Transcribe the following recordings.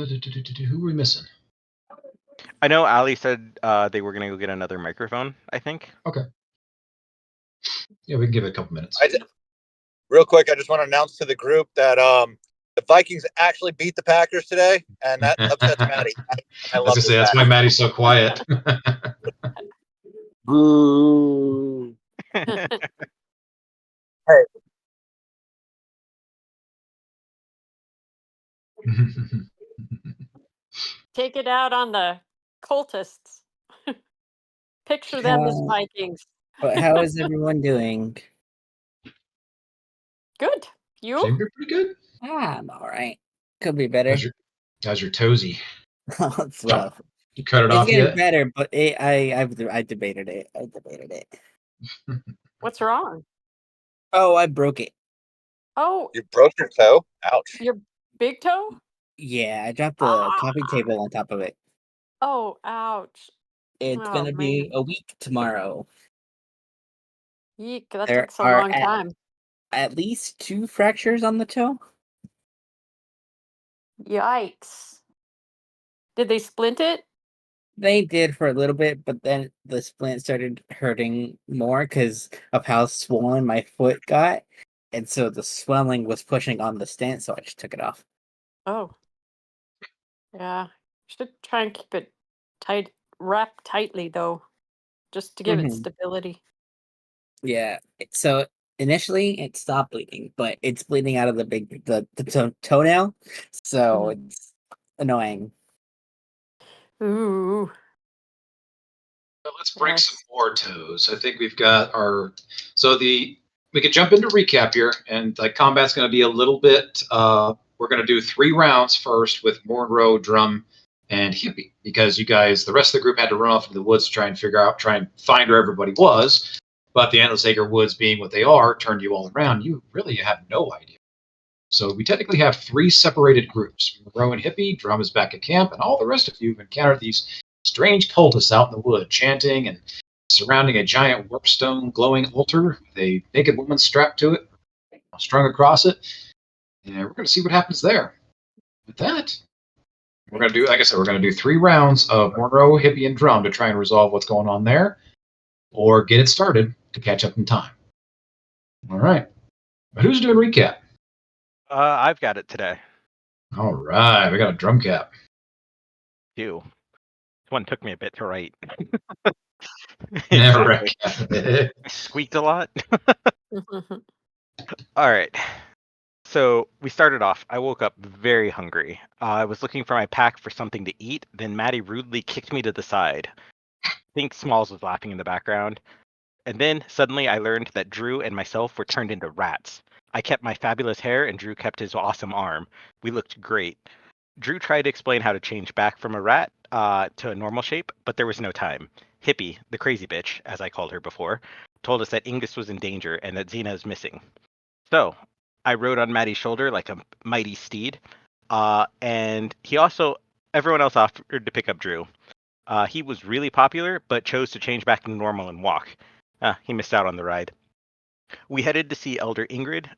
Who are we missing? I know Ali said they were going to go get another microphone, I think. Okay. Yeah, we can give it a couple minutes. Real quick, I just want to announce to the group that the Vikings actually beat the Packers today, and that upsets Maddie. I love this. That's why Maddie's so quiet. Boo. Hey. Take it out on the cultists. Picture them as Vikings. But how is everyone doing? Good. You? Seemed pretty good. I'm all right. Could be better. How's your toesy? It's rough. You cut it It's off getting yet? better, but I debated it. What's wrong? Oh, I broke it. Oh, You broke your toe? Ouch. your big toe? Yeah, I dropped the coffee table on top of it. Oh, ouch. It's gonna be a week tomorrow. Yeek, that There takes a are long time. At least 2 fractures on the toe. Yikes. Did they splint it? They did for a little bit, but then the splint started hurting more because of how swollen my foot got. And so the swelling was pushing on the stent, so I just took it off. Oh. Yeah. Should try and keep it tight, wrapped tightly though, just to give it stability. Yeah. So initially it stopped bleeding, but it's bleeding out of the toenail. So it's annoying. Ooh. Let's break some more toes. I think we've got we could jump into recap here, and like combat's going to be a little bit. We're going to do 3 rounds first with Monroe, Drum, and Hippie, because you guys, the rest of the group, had to run off into the woods to try and find where everybody was. But the Endless Acre Woods, being what they are, turned you all around. You really have no idea. So we technically have 3 separated groups: Monroe and Hippie. Drum is back at camp, and all the rest of you have encountered these strange cultists out in the wood, chanting and surrounding a giant warpstone glowing altar with a naked woman strapped to it, strung across it. And we're going to see what happens there. With that, we're going to do, like I said, we're going to do 3 rounds of Monroe, Hippie, and Drum to try and resolve what's going on there, or get it started to catch up in time. All right. But who's doing recap? I've got it today. All right. We got a drum cap. You. This one took me a bit to write. Never I squeaked a lot. All right. So we started off. I woke up very hungry. I was looking for my pack for something to eat. Then Maddie rudely kicked me to the side. I think Smalls was laughing in the background. And then suddenly I learned that Drew and myself were turned into rats. I kept my fabulous hair and Drew kept his awesome arm. We looked great. Drew tried to explain how to change back from a rat to a normal shape, but there was no time. Hippie, the crazy bitch, as I called her before, told us that Ingus was in danger and that Xena is missing. So I rode on Maddie's shoulder like a mighty steed, and everyone else offered to pick up Drew. He was really popular, but chose to change back to normal and walk. He missed out on the ride. We headed to see Elder Ingrid,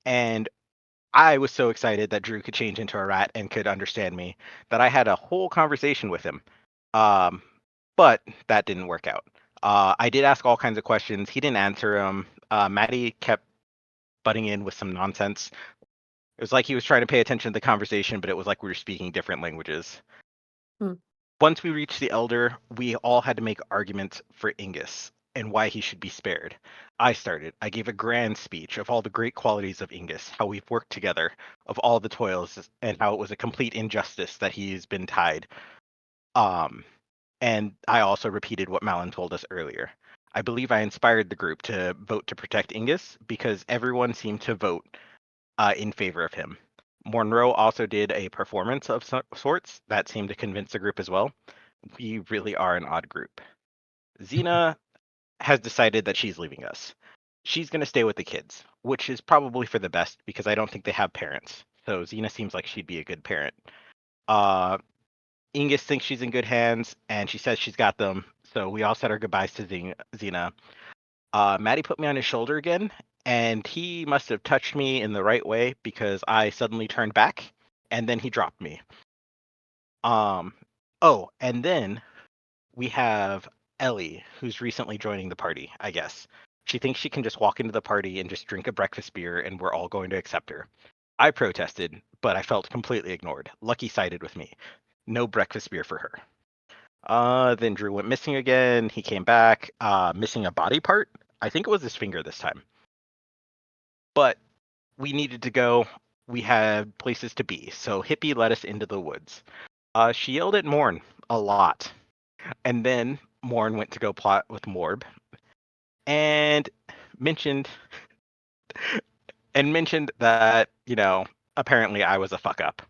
and I was so excited that Drew could change into a rat and could understand me that I had a whole conversation with him. But that didn't work out. I did ask all kinds of questions. He didn't answer them. Maddie kept butting in with some nonsense. It was like he was trying to pay attention to the conversation, but it was like we were speaking different languages. Once we reached the Elder, we all had to make arguments for Ingus and why he should be spared. I started. I gave a grand speech of all the great qualities of Ingus, how we've worked together, of all the toils, and how it was a complete injustice that he's been tied. And I also repeated what Malin told us earlier. I believe I inspired the group to vote to protect Ingus because everyone seemed to vote in favor of him. Monroe also did a performance of sorts that seemed to convince the group as well. We really are an odd group. Xena has decided that she's leaving us. She's going to stay with the kids, which is probably for the best because I don't think they have parents. So Xena seems like she'd be a good parent. Ingus thinks she's in good hands, and she says she's got them. So we all said our goodbyes to Xena. Maddie put me on his shoulder again, and he must have touched me in the right way because I suddenly turned back and then he dropped me. Oh, and then we have Ellie, who's recently joining the party, I guess. She thinks she can just walk into the party and just drink a breakfast beer and we're all going to accept her. I protested, but I felt completely ignored. Lucky sided with me. No breakfast beer for her. Then Drew went missing again. He came back, missing a body part. I think it was his finger this time. But we needed to go. We had places to be. So Hippie led us into the woods. She yelled at Morn a lot. And then Morn went to go plot with Morb and mentioned that, apparently I was a fuck up.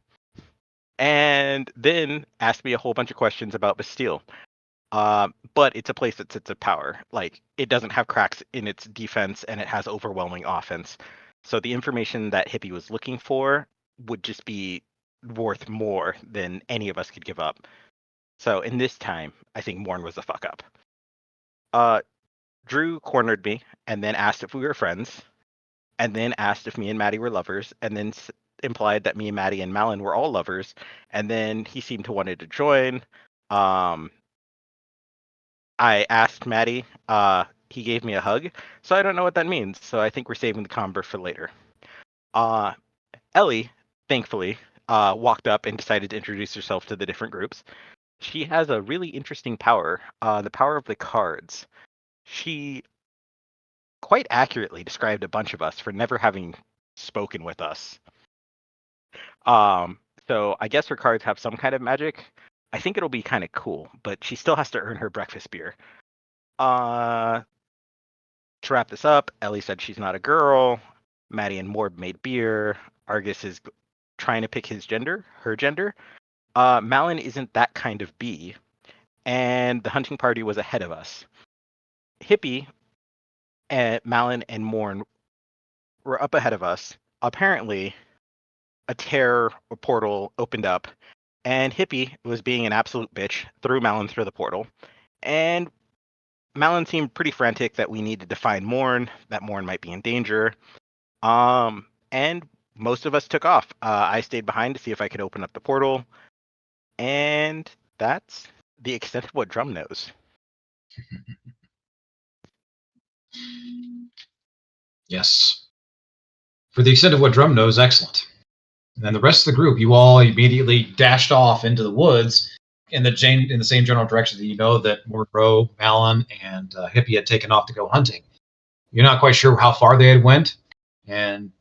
And then asked me a whole bunch of questions about Bastille. But it's a place that sits of power. Like, it doesn't have cracks in its defense and it has overwhelming offense. So the information that Hippie was looking for would just be worth more than any of us could give up. So in this time, I think Morn was a fuck up. Drew cornered me and then asked if we were friends, and then asked if me and Maddie were lovers, and then implied that me and Maddie and Malin were all lovers, and then he seemed to wanted to join. I asked Maddie. He gave me a hug, so I don't know what that means. So I think we're saving the conver for later. Ellie, thankfully, walked up and decided to introduce herself to the different groups. She has a really interesting power, the power of the cards. She quite accurately described a bunch of us for never having spoken with us. So I guess her cards have some kind of magic. I think it'll be kind of cool, but she still has to earn her breakfast beer. To wrap this up, Ellie said she's not a girl. Maddie and Morb made beer. Argus is trying to pick her gender. Malin isn't that kind of bee. And the hunting party was ahead of us. Hippie, Malin, and Morn were up ahead of us. Apparently, a portal opened up, and Hippie was being an absolute bitch, threw Malin through the portal. And Malin seemed pretty frantic that we needed to find Morn, that Morn might be in danger. And most of us took off. I stayed behind to see if I could open up the portal. And that's the extent of what Drum knows. Yes. For the extent of what Drum knows, excellent. And then the rest of the group, you all immediately dashed off into the woods in the same general direction that you know that Monroe, Malin, and Hippie had taken off to go hunting. You're not quite sure how far they had went, and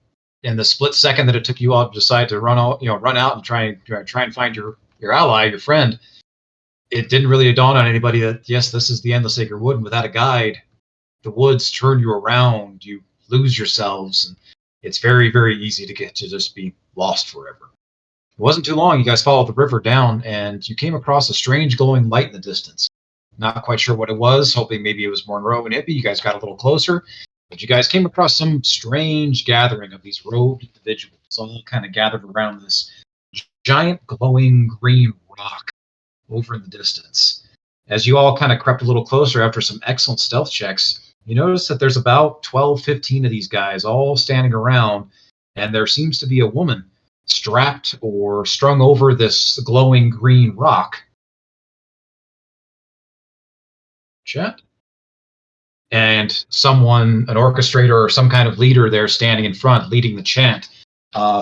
in the split second that it took you all to decide to run out and try and find your ally, your friend, it didn't really dawn on anybody that yes, this is the endless sacred wood, and without a guide, the woods turn you around, you lose yourselves, and it's very, very easy to just be lost forever. It wasn't too long. You guys followed the river down, and you came across a strange glowing light in the distance. Not quite sure what it was, hoping maybe it was Monroe and Hippie. You guys got a little closer, but you guys came across some strange gathering of these robed individuals, all kind of gathered around this giant glowing green rock over in the distance. As you all kind of crept a little closer after some excellent stealth checks, you notice that there's about 12, 15 of these guys all standing around, and there seems to be a woman strapped or strung over this glowing green rock. Chat? And someone, an orchestrator or some kind of leader there standing in front, leading the chant.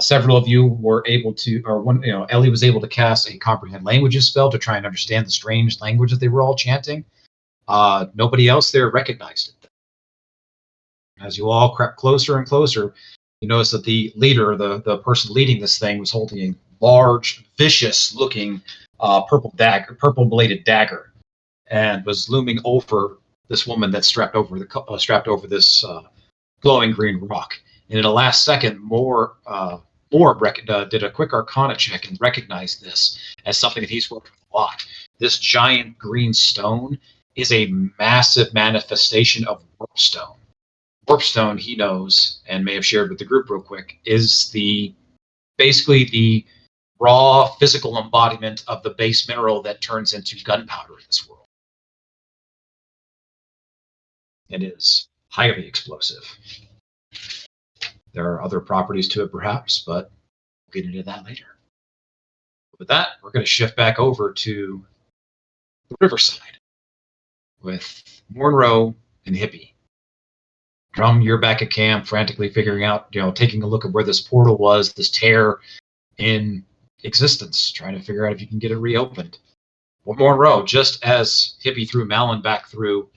Several of you were able to, Ellie was able to cast a comprehend languages spell to try and understand the strange language that they were all chanting. Nobody else there recognized it. As you all crept closer and closer, you notice that the leader, the person leading this thing, was holding a large, vicious-looking purple bladed dagger, and was looming over this woman that's strapped over this glowing green rock. And in the last second, Moore did a quick Arcana check and recognized this as something that he's worked with a lot. This giant green stone is a massive manifestation of warpstone. Warpstone, he knows, and may have shared with the group real quick, is basically the raw physical embodiment of the base mineral that turns into gunpowder in this world. It is highly explosive. There are other properties to it, perhaps, but we'll get into that later. With that, we're going to shift back over to the riverside with Monroe and Hippie. Drum, you're back at camp, frantically figuring out, taking a look at where this portal was, this tear in existence, trying to figure out if you can get it reopened. Well, Monroe, just as Hippie threw Malin back through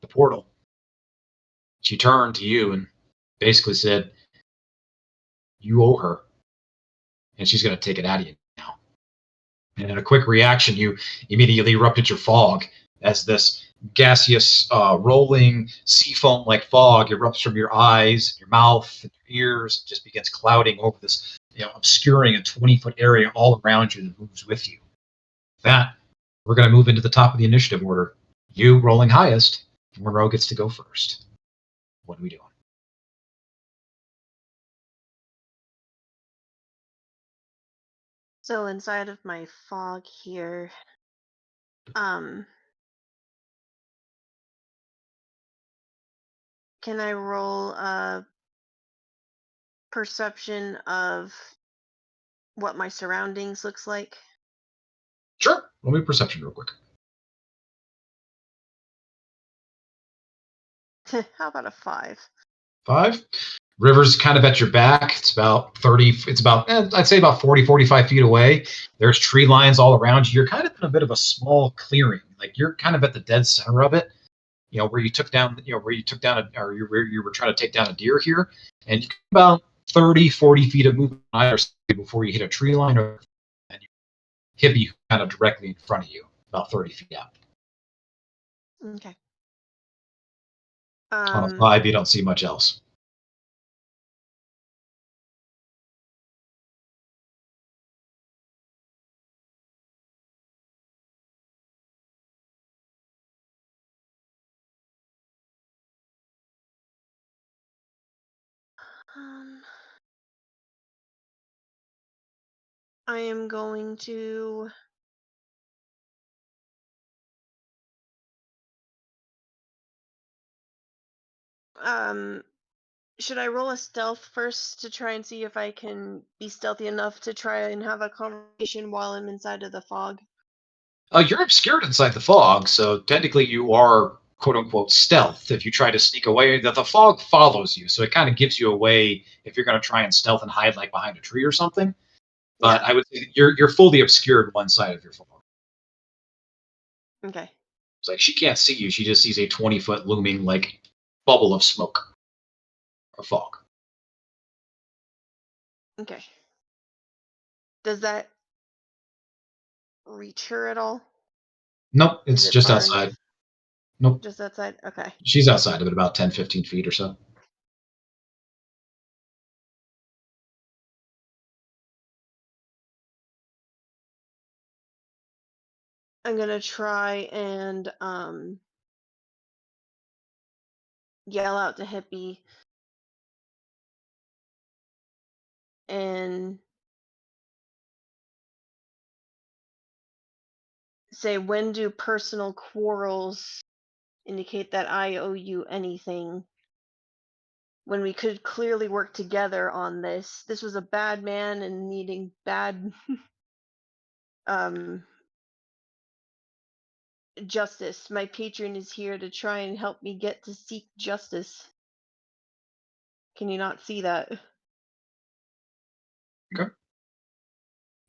the portal, she turned to you and basically said, "You owe her, and she's going to take it out of you now." And in a quick reaction, you immediately erupted your fog as this gaseous, rolling sea foam like fog erupts from your eyes, your mouth, and your ears, and just begins clouding over this, obscuring a 20-foot area all around you that moves with you. That, we're going to move into the top of the initiative order. You rolling highest, Monroe gets to go first. What are we doing? So inside of my fog here, can I roll a perception of what my surroundings looks like? Sure. Roll me perception real quick. How about a 5? 5. River's kind of at your back. It's about 30, I'd say about 40, 45 feet away. There's tree lines all around you. You're kind of in a bit of a small clearing. Like you're kind of at the dead center of it, where you took down, where you were trying to take down a deer here. And you about 30, 40 feet of movement either side before you hit a tree line or and Hippie kind of directly in front of you, about 30 feet out. Okay. On a 5, you don't see much else. I am going to should I roll a stealth first to try and see if I can be stealthy enough to try and have a conversation while I'm inside of the fog? You're obscured inside the fog, so technically you are quote unquote stealth. If you try to sneak away, the fog follows you, so it kind of gives you away if you're going to try and stealth and hide like behind a tree or something. But I would say you're fully obscured one side of your fog. Okay. It's like she can't see you; she just sees a 20-foot looming like bubble of smoke or fog. Okay. Does that reach her at all? Nope, Is it's it just far outside. enough? Nope, Just outside? Okay. she's outside of it about 10, 15 feet or so. I'm gonna try and yell out to Hippie and say, when do personal quarrels indicate that I owe you anything? When we could clearly work together on this. This was a bad man and needing bad um justice. My patron is here to try and help me get to seek justice. Can you not see that? Okay.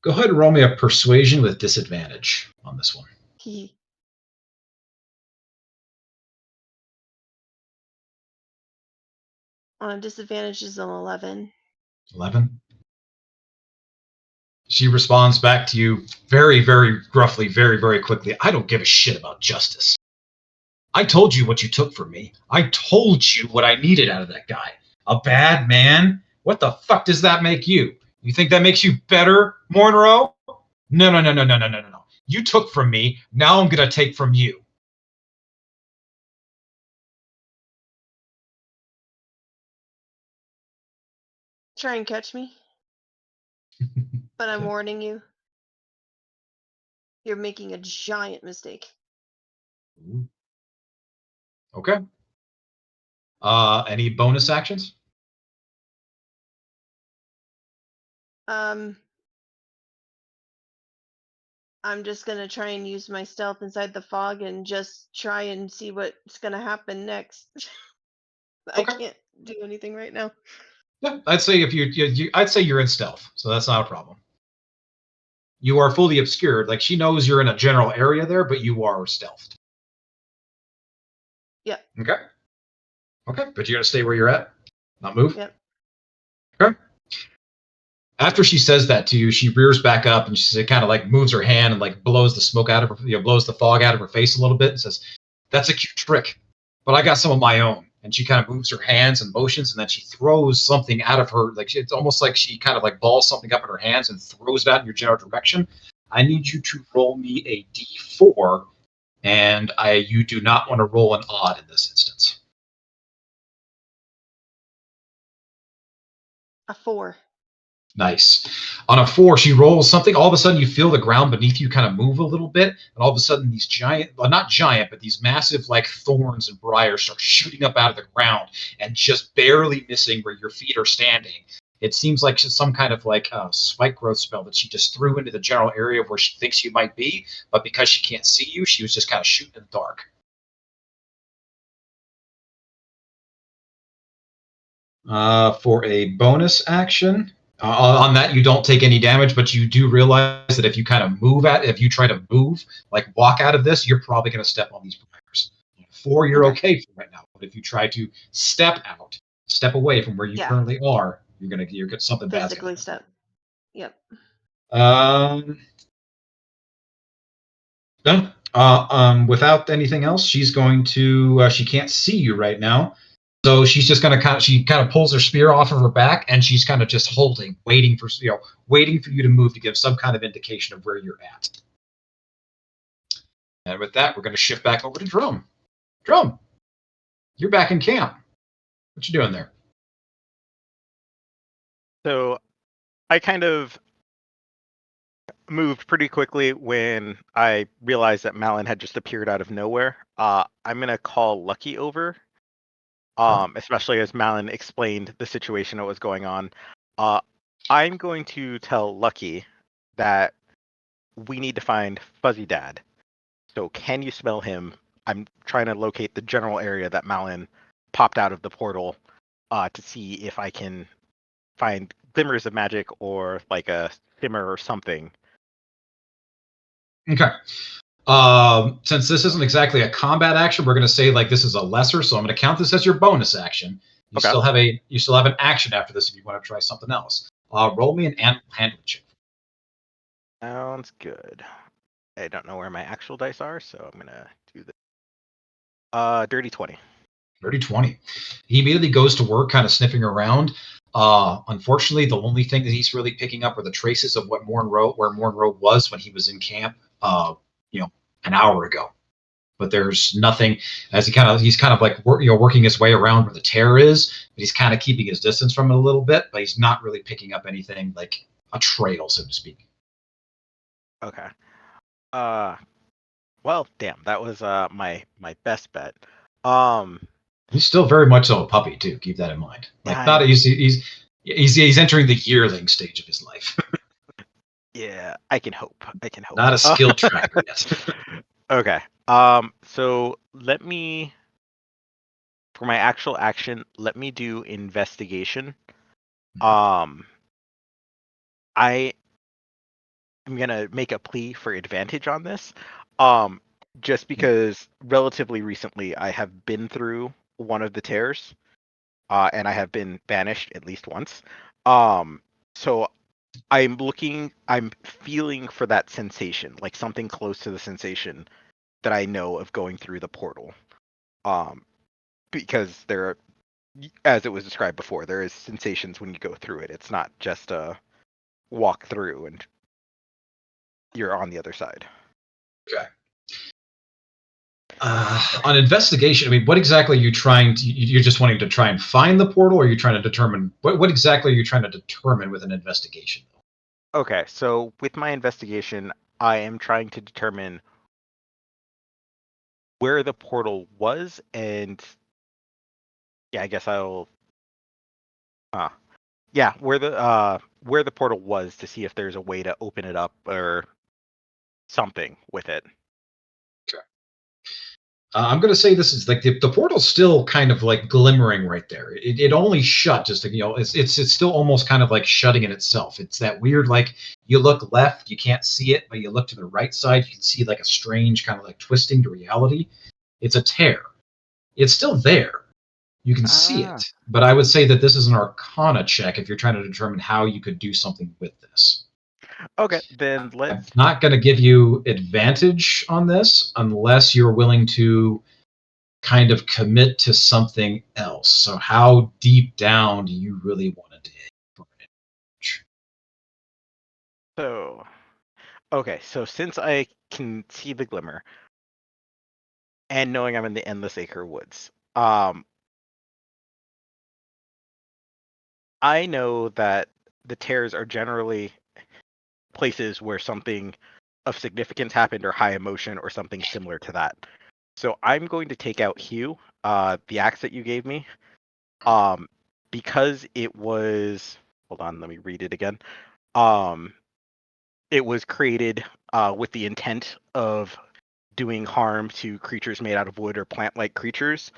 Go ahead and roll me a persuasion with disadvantage on this one. He on a disadvantage is an 11. 11. She responds back to you very, very gruffly, very, very quickly. "I don't give a shit about justice. I told you what you took from me. I told you what I needed out of that guy. A bad man? What the fuck does that make you? You think that makes you better, Monroe? No, no, no, no, no, no, no, no. You took from me. Now I'm going to take from you." Try and catch me. But I'm warning you. You're making a giant mistake. Okay. Any bonus actions? Um I'm just gonna try and use my stealth inside the fog and just try and see what's gonna happen next. I Okay. can't do anything right now. Yeah, I'd say I'd say you're in stealth, so that's not a problem. You are fully obscured. Like she knows you're in a general area there, but you are stealthed. Yep. Okay. Okay, but you're gonna stay where you're at, not move. Yep. Okay. After she says that to you, she rears back up and she kind of like moves her hand and like blows the smoke out of her, blows the fog out of her face a little bit and says, "That's a cute trick, but I got some of my own." And she kind of moves her hands and motions, and then she throws something out of her. Like it's almost like she kind of like balls something up in her hands and throws it out in your general direction. I need you to roll me a d4, and you do not want to roll an odd in this instance. A 4. Nice. On a 4, she rolls something. All of a sudden, you feel the ground beneath you kind of move a little bit, and all of a sudden, these giant, well, not giant, but these massive like thorns and briars start shooting up out of the ground and just barely missing where your feet are standing. It seems like some kind of like spike growth spell that she just threw into the general area where she thinks you might be, but because she can't see you, she was just kind of shooting in the dark. For a bonus action, on that you don't take any damage, but you do realize that if you kind of if you try to move, like walk out of this, you're probably going to step on these briars. 4, you're okay for right now, but if you try to step away from where you currently are, you're get something bad. Physically step. Yep. Done. Without anything else, she's going to. She can't see you right now, so she's just gonna she kind of pulls her spear off of her back, and she's kind of just holding, waiting for you to move to give some kind of indication of where you're at. And with that, we're gonna shift back over to Drum. Drum, you're back in camp. What you doing there? So, I kind of moved pretty quickly when I realized that Malin had just appeared out of nowhere. I'm gonna call Lucky over, especially as Malin explained the situation that was going on. I'm going to tell Lucky that we need to find Fuzzy Dad. So can you smell him? I'm trying to locate the general area that Malin popped out of the portal to see if I can find glimmers of magic or like a shimmer or something. Okay. Since this isn't exactly a combat action, we're going to say like this is a lesser, so I'm going to count this as your bonus action. You still have an action after this if you want to try something else. Roll me an animal handling check. Sounds good. I don't know where my actual dice are, so I'm gonna do this. Dirty 20. Dirty 20. He immediately goes to work, kind of sniffing around. Unfortunately, the only thing that he's really picking up are the traces of where Mornroe was when he was in camp, an hour ago. But there's nothing as he's kind of like working his way around where the tear is, but he's kind of keeping his distance from it a little bit, but he's not really picking up anything like a trail, so to speak. Okay. Well, damn, that was my best bet. He's still very much so a puppy too. Keep that in mind. Like not he's entering the yearling stage of his life. Yeah, I can hope. Not a skill tracker yet. Okay. So let me, for my actual action, let me do investigation. I am gonna make a plea for advantage on this. Just because relatively recently I have been through one of the tears, and I have been banished at least once. So I'm feeling for that sensation, like something close to the sensation that I know of going through the portal. Because there are, as it was described before, there is sensations when you go through it. It's not just a walk through and you're on the other side. Okay. On investigation, I mean, what exactly are you trying to? You're just wanting to try and find the portal, or are you trying to determine what exactly are you trying to determine with an investigation? Okay, so with my investigation, I am trying to determine where the portal was, and yeah, I guess I'll. Yeah, where the portal was to see if there's a way to open it up or something with it. I'm going to say this is like the portal's still kind of like glimmering right there. It only shut just to, it's still almost kind of like shutting in itself. It's that weird, like you look left, you can't see it, but you look to the right side, you can see like a strange kind of like twisting to reality. It's a tear. It's still there. You can see it, but I would say that this is an Arcana check if you're trying to determine how you could do something with this. Okay, then let's. I'm not going to give you advantage on this unless you're willing to kind of commit to something else. So how deep down do you really want to dig for an image? So, okay, so since I can see the glimmer, and knowing I'm in the Endless Acre Woods, I know that the tears are generally places where something of significance happened or high emotion or something similar to that. So I'm going to take out Hugh, the axe that you gave me, because it was. Hold on, let me read it again. It was created with the intent of doing harm to creatures made out of wood or plant-like creatures,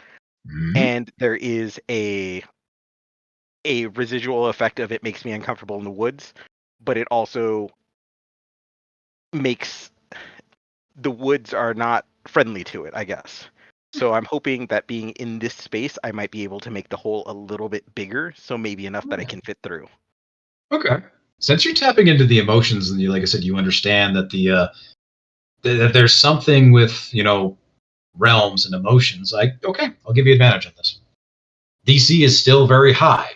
and there is a residual effect of it makes me uncomfortable in the woods, but it also makes the woods are not friendly to it, I guess. So I'm hoping that being in this space, I might be able to make the hole a little bit bigger, so maybe enough that I can fit through. Okay. Since you're tapping into the emotions, and like I said, you understand that that there's something with realms and emotions. Okay, I'll give you advantage on this. DC is still very high.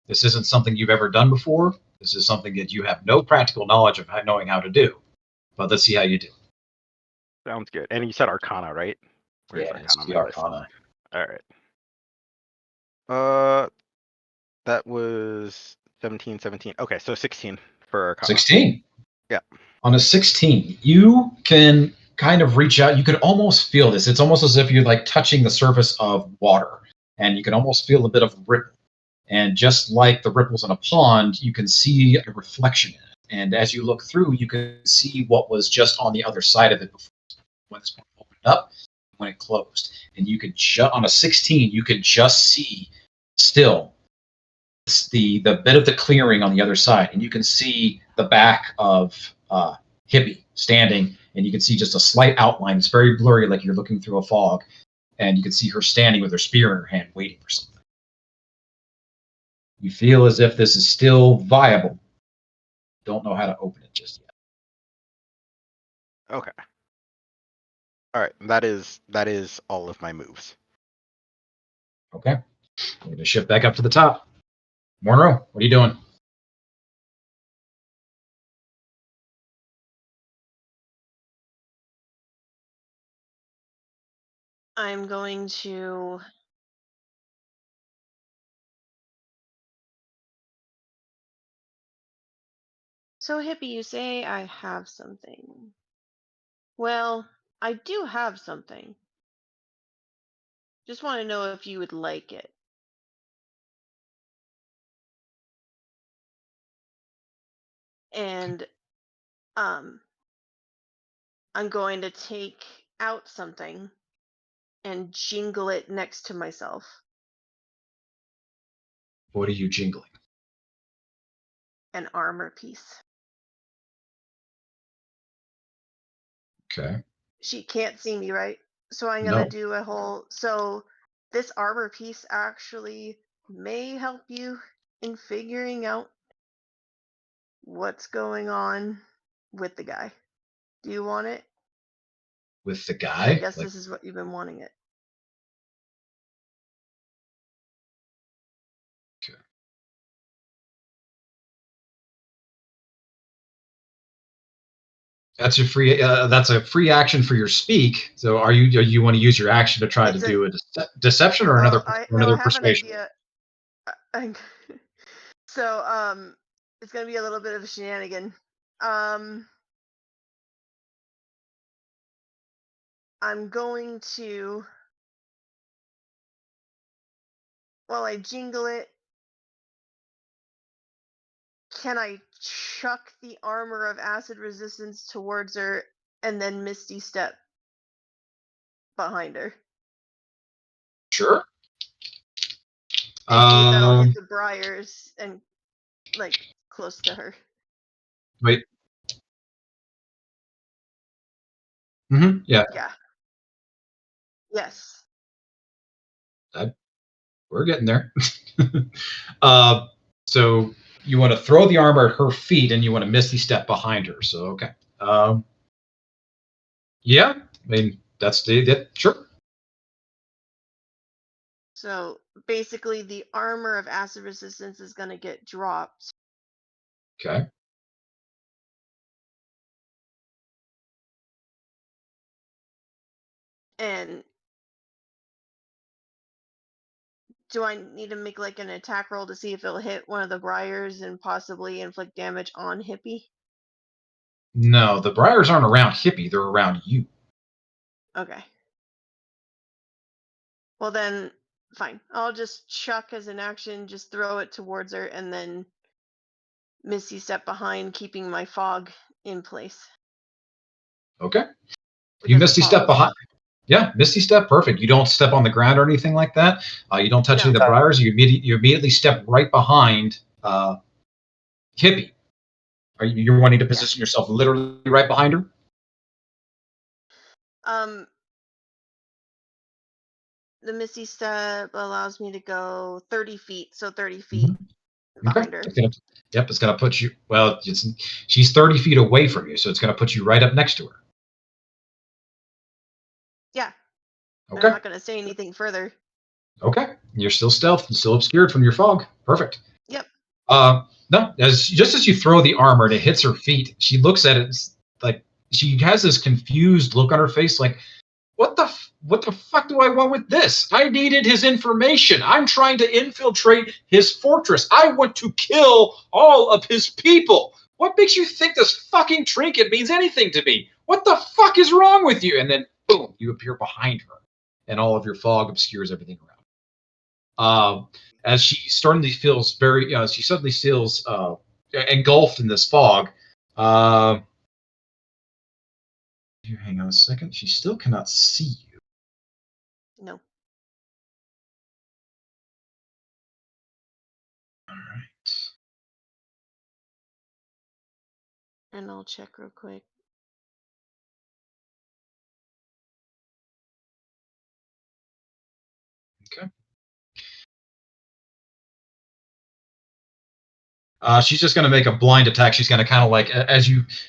This isn't something you've ever done before. This is something that you have no practical knowledge of knowing how to do. But let's see how you do. Sounds good. And you said Arcana, right? Where's Yeah, it's Arcana on the my list? Arcana. All right. That was 17. Okay, so 16 for Arcana. 16. Yeah. On a 16, you can kind of reach out. You can almost feel this. It's almost as if you're like touching the surface of water, and you can almost feel a bit of ripple. And just like the ripples in a pond, you can see a reflection in it. And as you look through, you can see what was just on the other side of it before when this one opened up, when it closed. And you could on a 16, you could just see still the bit of the clearing on the other side, and you can see the back of Hippie standing, and you can see just a slight outline. It's very blurry, like you're looking through a fog, and you can see her standing with her spear in her hand, waiting for something. You feel as if this is still viable. Don't know how to open it just yet. Okay. All right. That is all of my moves. Okay. We're going to shift back up to the top. Monroe, what are you doing? I'm going to So Hippie, you say I have something. Well, I do have something. Just want to know if you would like it. And I'm going to take out something and jingle it next to myself. What are you jingling? An armor piece. Okay. She can't see me, right? So I'm going No. to do a whole. So this armor piece actually may help you in figuring out what's going on with the guy. Do you want it? With the 'Cause guy? I guess Like, this is what you've been wanting it. okay. That's your free. That's a free action for your speak. So, are you want to use your action to try to It's a. do a deception or Well, another I have an persuasion? idea. I- so it's gonna be a little bit of a shenanigan. I'm going to. While I jingle it, can I chuck the armor of acid resistance towards her and then Misty Step behind her. Sure. And see if that'll hit the briars and like close to her. Wait. Yeah. Yeah. Yes. We're getting there. So you want to throw the armor at her feet, and you want to Misty Step behind her. So okay. Yeah. I mean, that's sure. So basically, the armor of acid resistance is going to get dropped. Okay. And do I need to make like an attack roll to see if it'll hit one of the briars and possibly inflict damage on Hippie? No, the briars aren't around Hippie. They're around you. Okay. Well then, fine. I'll just chuck as an action, just throw it towards her, and then Misty Step behind, keeping my fog in place. Okay. Because You it Misty Step follows. behind. Yeah, Misty Step, perfect. You don't step on the ground or anything like that. You don't touch any of the briars. You immediately step right behind Hippie. You're wanting to position yourself literally right behind her? The Misty Step allows me to go 30 feet, so 30 feet behind her. It's gonna put you. Well, she's 30 feet away from you, so it's gonna put you right up next to her. Yeah. Okay. I'm not gonna say anything further. Okay. You're still stealth and still obscured from your fog. Perfect. Yep. No, just as you throw the armor and it hits her feet, she looks at it like she has this confused look on her face, like, what the fuck do I want with this? I needed his information. I'm trying to infiltrate his fortress. I want to kill all of his people. What makes you think this fucking trinket means anything to me? What the fuck is wrong with you? And then, boom, you appear behind her, and all of your fog obscures everything around. As she suddenly feels engulfed in this fog. Hang on a second. She still cannot see you. No. All right. And I'll check real quick. Okay. She's just going to make a blind attack. She's going to kind of like,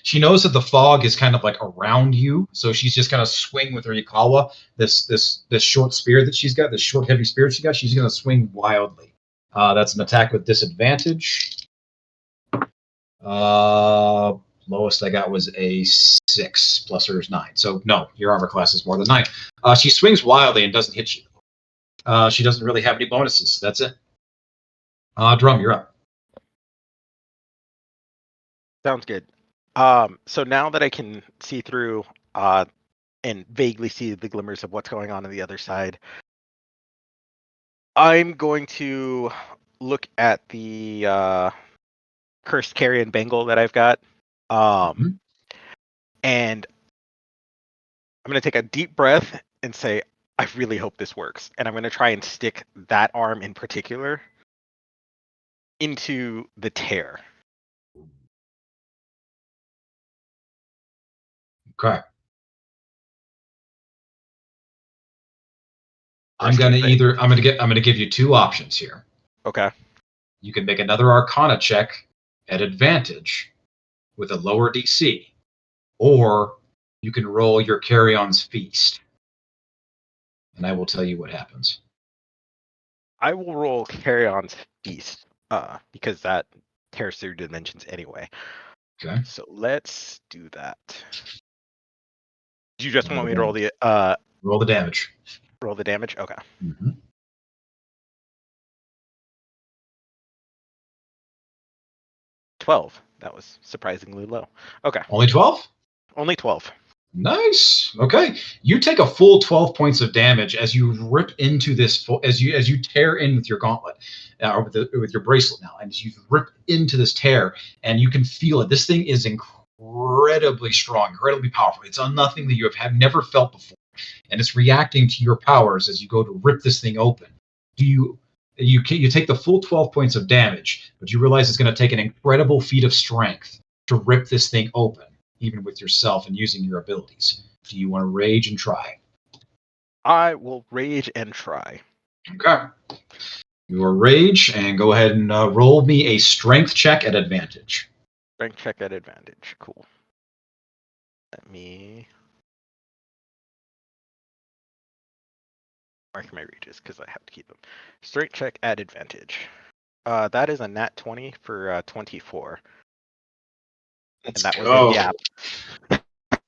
she knows that the fog is kind of like around you, so she's just going to swing with her Yakawa, this short spear that she's got, this short heavy spear she got. She's going to swing wildly. That's an attack with disadvantage. Lowest I got was a 6 plus hers 9. So no, your armor class is more than 9. She swings wildly and doesn't hit you. She doesn't really have any bonuses. So that's it. Drum, you're up. Sounds good. So now that I can see through and vaguely see the glimmers of what's going on the other side, I'm going to look at the cursed carrion bangle that I've got. And I'm going to take a deep breath and say, I really hope this works. And I'm going to try and stick that arm in particular into the tear. Okay. I'm going to give you 2 options here. Okay. You can make another Arcana check at advantage with a lower DC, or you can roll your Carrion's Feast, and I will tell you what happens. I will roll Carrion's Feast because that tears through dimensions anyway. Okay. So let's do that. Do you just want me to roll the roll the damage? Roll the damage? Okay. Mm-hmm. 12. That was surprisingly low. Okay. Only 12? Only 12. Nice. Okay. You take a full 12 points of damage as you rip into this, as you tear in with your gauntlet, or with your bracelet now, and as you rip into this tear, and you can feel it. This thing is incredibly strong, incredibly powerful. It's on nothing that you have never felt before, and it's reacting to your powers as you go to rip this thing open. You take the full 12 points of damage, but you realize it's going to take an incredible feat of strength to rip this thing open, even with yourself and using your abilities. Do you want to rage and try? I will rage and try. Okay. Your rage, and go ahead and roll me a strength check at advantage. Strength check at advantage. Cool. Let me mark my rages because I have to keep them. Strength check at advantage. That is a nat 20 for 24. Let's and that go. was a yap.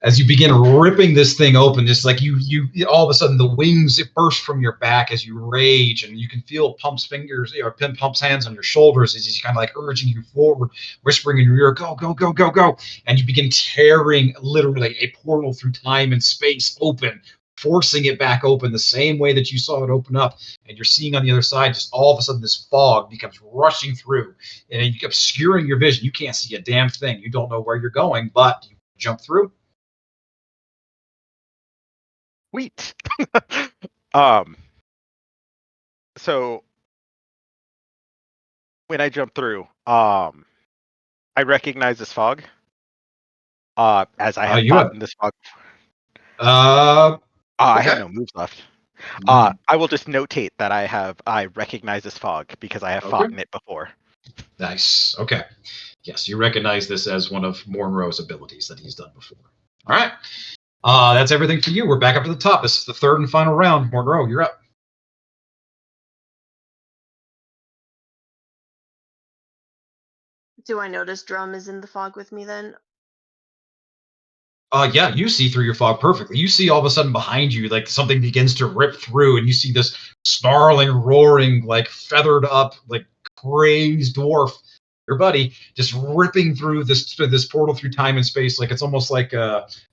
As you begin ripping this thing open, just like you all of a sudden the wings burst from your back as you rage, and you can feel Pump's fingers, Pump's hands on your shoulders as he's kind of like urging you forward, whispering in your ear, "Go, go, go, go, go!" And you begin tearing literally a portal through time and space open, forcing it back open the same way that you saw it open up. And you're seeing on the other side, just all of a sudden, this fog becomes rushing through, and obscuring your vision. You can't see a damn thing. You don't know where you're going, but you jump through. Sweet. So when I jump through, I recognize this fog. As I have fought in this fog. I have no moves left. I will just notate that I recognize this fog because I have fought in it before. Nice. Okay. Yes, you recognize this as one of Monroe's abilities that he's done before. All right. That's everything for you. We're back up to the top. This is the third and final round. Monroe, you're up. Do I notice Drum is in the fog with me then? Yeah, you see through your fog perfectly. You see all of a sudden behind you, like something begins to rip through, and you see this snarling, roaring, like feathered up, like crazed dwarf, your buddy, just ripping through this portal through time and space. Like it's almost like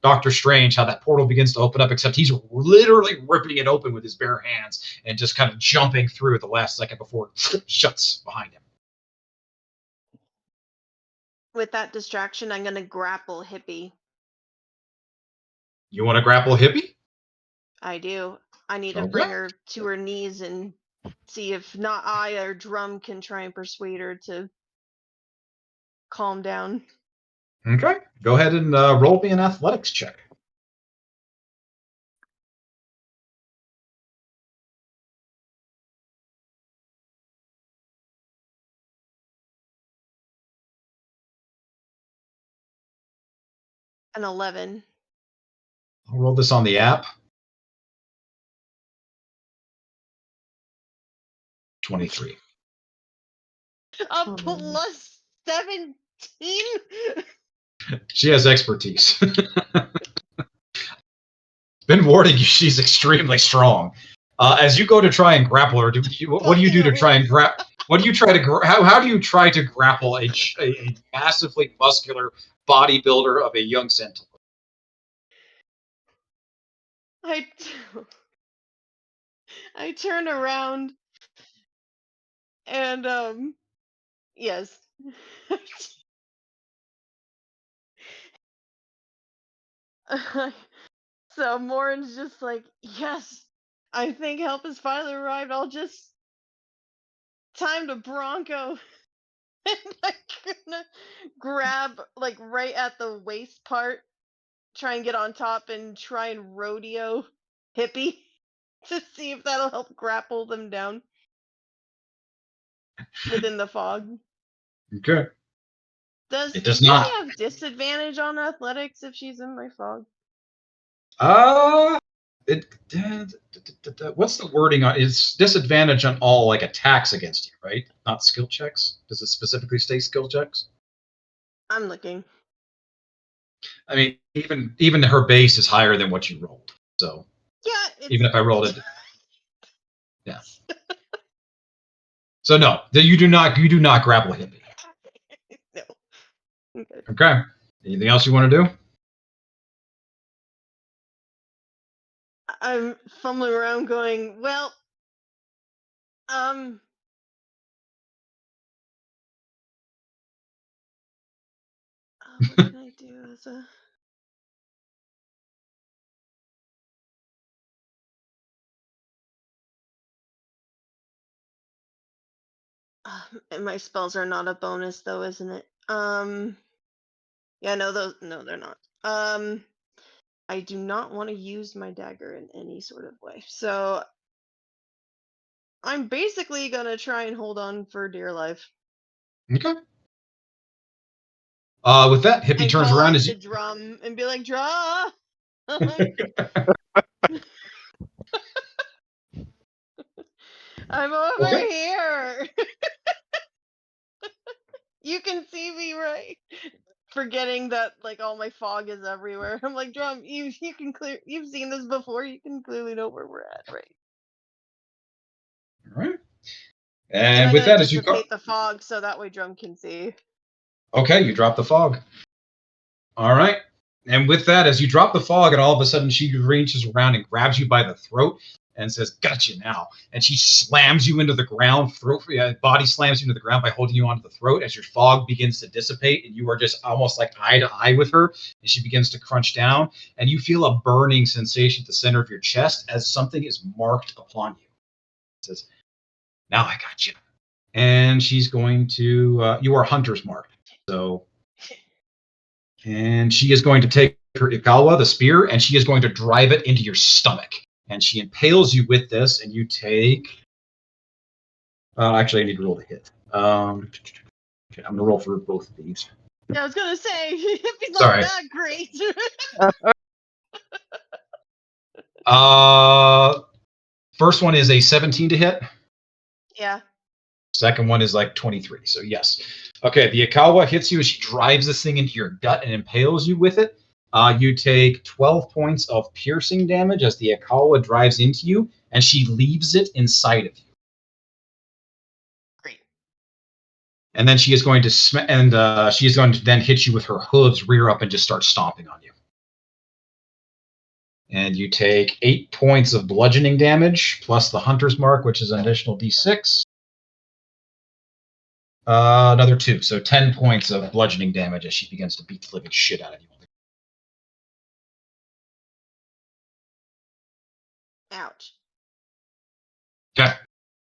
Doctor Strange, how that portal begins to open up, except he's literally ripping it open with his bare hands and just kind of jumping through at the last second before it shuts behind him. With that distraction, I'm gonna grapple Hippie. You want to grapple Hippie? I do. I need to bring her to her knees and see if not I or Drum can try and persuade her to calm down. Okay. Go ahead and roll me an athletics check. An 11. I'll roll this on the app. 23. A plus 17? She has expertise. Been warning you, she's extremely strong. As you go to try and grapple her, what do you do to try and grab? What do you try to? How do you try to grapple a massively muscular bodybuilder of a young centaur? I turn around and yes. So Morin's just like, yes, I think help has finally arrived. I'll just time to Bronco. And I'm gonna grab like right at the waist part, try and get on top and try and rodeo Hippie to see if that'll help grapple them down within the fog. Okay. Does It does Hippie not. have disadvantage on athletics if she's in my fog? What's the wording on? It's disadvantage on all like attacks against you, right? Not skill checks. Does it specifically state skill checks? I'm looking. I mean, even her base is higher than what you rolled. So yeah, even if I rolled it, yeah. So no, you do not grapple Hippie. No. Okay. Anything else you want to do? I'm fumbling around going, well, What can I do as a... And my spells are not a bonus though, isn't it? Yeah, no, they're not. I do not want to use my dagger in any sort of way. So I'm basically gonna try and hold on for dear life. Okay. With that, Hippie And turns call around out as the you. drum and be like, draw. I'm over Okay. here. You can see me, right? Forgetting that like all my fog is everywhere. I'm like, drum, you can clear, you've seen this before, you can clearly know where we're at, right? All right. And And I'm with gonna that, as you go. dissipate the fog so that way drum can see. Okay, you drop the fog. All right. And with that, as you drop the fog, and all of a sudden she reaches around and grabs you by the throat and says, "Gotcha now." And she slams you into the ground, body slams you into the ground by holding you onto the throat as your fog begins to dissipate. And you are just almost like eye to eye with her. And she begins to crunch down. And you feel a burning sensation at the center of your chest as something is marked upon you. It says, "Now I got you." And she's going to, you are hunter's marked. So. And she is going to take her Ikawa, the spear, and she is going to drive it into your stomach. And she impales you with this, and you take. Actually, I need to roll the hit. Okay, I'm going to roll for both of these. Yeah, I was gonna say, if he's Sorry. not that great. First one is a 17 to hit. Yeah. Second one is like 23. So yes. Okay, the Ikawa hits you as she drives this thing into your gut and impales you with it. You take 12 points of piercing damage as the Ikawa drives into you, and she leaves it inside of you. Great. And then she is going to she is going to then hit you with her hooves, rear up, and just start stomping on you. And you take 8 points of bludgeoning damage plus the hunter's mark, which is an additional d6. Another 2, so 10 points of bludgeoning damage as she begins to beat the living shit out of you. Ouch. Okay,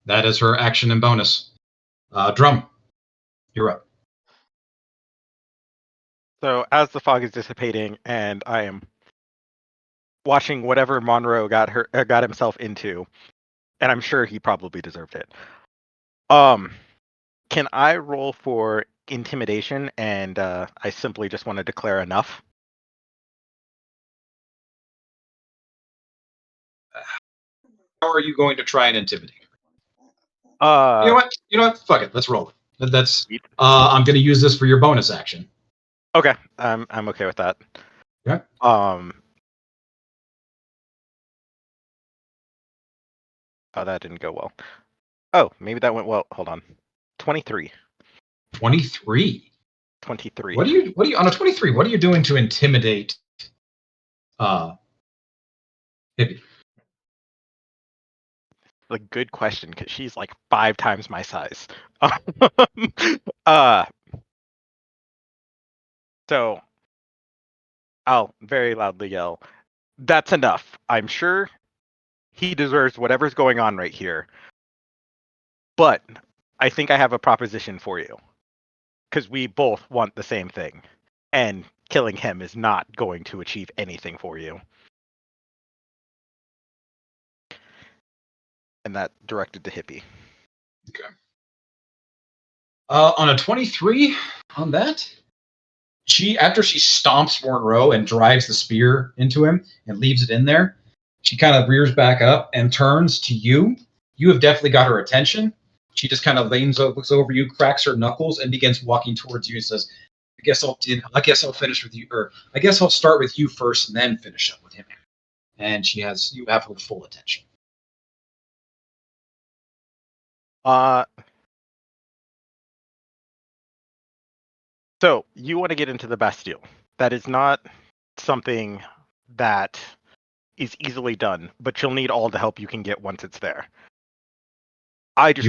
that is her action and bonus. Drum, you're up. So as the fog is dissipating, and I am watching whatever Monroe got himself into, and I'm sure he probably deserved it. Can I roll for intimidation? And I simply just want to declare enough. How are you going to try and intimidate? You know what? Fuck it. Let's roll it. That's. I'm going to use this for your bonus action. Okay, I'm okay with that. Okay. Oh, that didn't go well. Oh, maybe that went well. Hold on. 23. 23. 23. What do you on a 23? What are you doing to intimidate? Hippie. A good question, because she's like 5 times my size. So I'll very loudly yell, "That's enough. I'm sure he deserves whatever's going on right here. But I think I have a proposition for you. Because we both want the same thing. And killing him is not going to achieve anything for you." And that directed to Hippie. Okay. On a 23, on that, after she stomps Monroe and drives the spear into him and leaves it in there, she kind of rears back up and turns to you. You have definitely got her attention. She just kind of looks over you, cracks her knuckles, and begins walking towards you and says, I guess I'll finish with you, or I guess I'll start with you first and then finish up with him. And you have her full attention. So you want to get into the Bastille. That is not something that is easily done, but you'll need all the help you can get once it's there. I just Do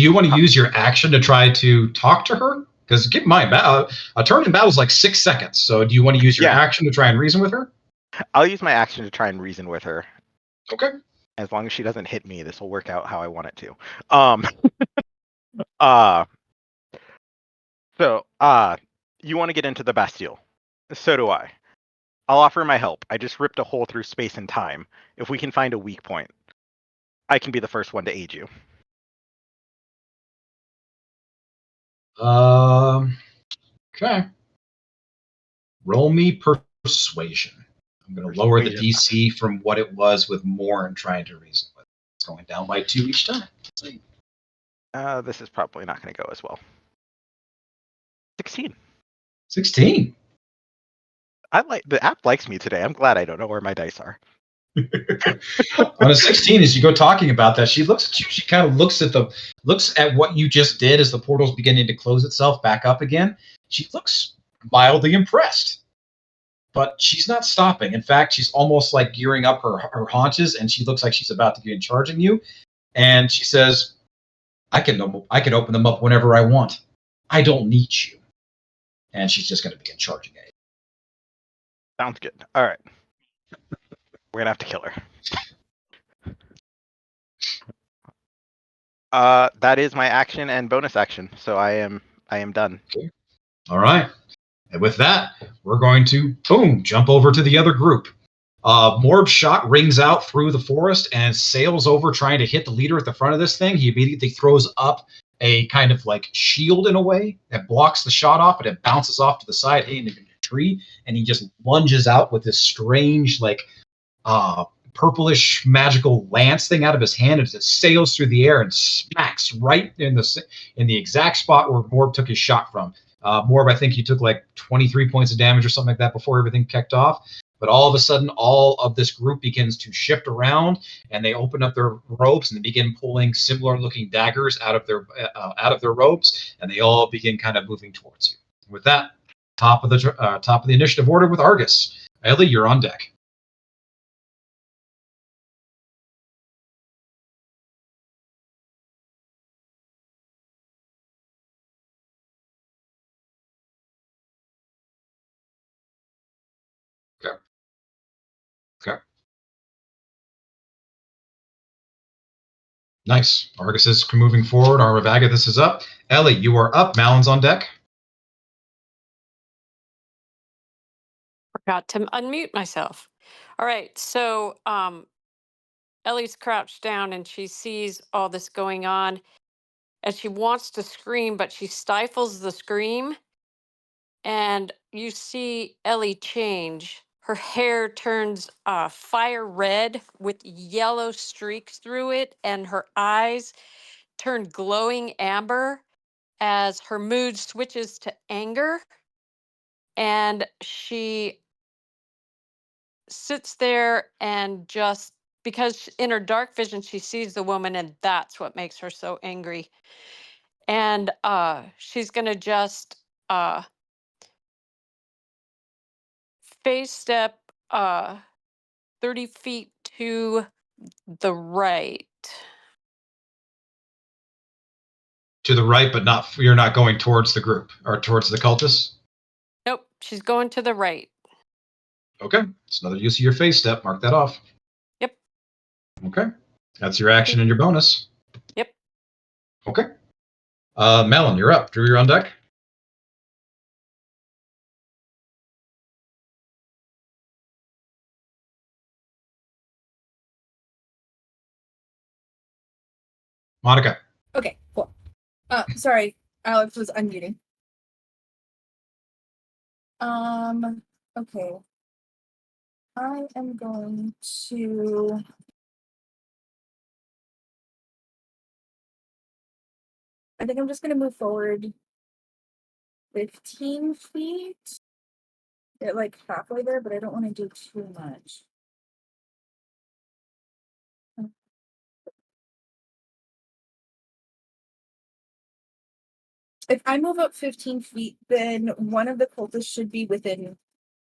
you want to use your action to try to talk to her? Because keep in mind, a turn in battle is like 6 seconds. So do you want to use your Yeah. action to try and reason with her? I'll use my action to try and reason with her. Okay. As long as she doesn't hit me, this will work out how I want it to. You want to get into the Bastille. So do I. I'll offer my help. I just ripped a hole through space and time. If we can find a weak point, I can be the first one to aid you. Okay. Roll me persuasion. I'm going to lower the DC from what it was with Morn trying to reason with. It's going down by 2 each time. This is probably not going to go as well. 16. 16. The app likes me today. I'm glad I don't know where my dice are. On a 16, as you go talking about that, she looks at you. She kind of looks at what you just did as the portal's beginning to close itself back up again. She looks mildly impressed, but she's not stopping. In fact, she's almost like gearing up her haunches, and she looks like she's about to begin charging you. And she says, I can open them up whenever I want. I don't need you. And she's just going to begin charging at you. Sounds good. All right. We're going to have to kill her. That is my action and bonus action. So I am done. Okay. All right. And with that, we're going to, boom, jump over to the other group. Morb's shot rings out through the forest and sails over trying to hit the leader at the front of this thing. He immediately throws up a kind of like shield in a way that blocks the shot off, and it bounces off to the side, hitting a tree, and he just lunges out with this strange, like, purplish magical lance thing out of his hand as it sails through the air and smacks right in the exact spot where Morb took his shot from. Morb, I think he took like 23 points of damage or something like that before everything kicked off. But all of a sudden, all of this group begins to shift around, and they open up their robes and they begin pulling similar-looking daggers out of their robes, and they all begin kind of moving towards you. With that, top of the initiative order with Argus. Ellie, you're on deck. Okay. Nice. Argus is moving forward. Arm of Agathis is up. Ellie, you are up. Malon's on deck. Forgot to unmute myself. All right, so Ellie's crouched down and she sees all this going on, and she wants to scream, but she stifles the scream. And you see Ellie change. Her hair turns fire red with yellow streaks through it, and her eyes turn glowing amber as her mood switches to anger. And she sits there and just, because in her dark vision she sees the woman, and that's what makes her so angry. And she's gonna just phase step 30 feet to the right. To the right, but you're not going towards the group or towards the cultists? Nope, she's going to the right. Okay. It's another use of your phase step. Mark that off. Yep. Okay. That's your action and your bonus. Yep. Okay. Malon, you're up. Drew, you're on deck. Monica. Okay, cool. Sorry, Alex was unmuting. Okay. I am going to... I think I'm just going to move forward 15 feet. They're like halfway there, but I don't want to do too much. If I move up 15 feet, then one of the cultists should be within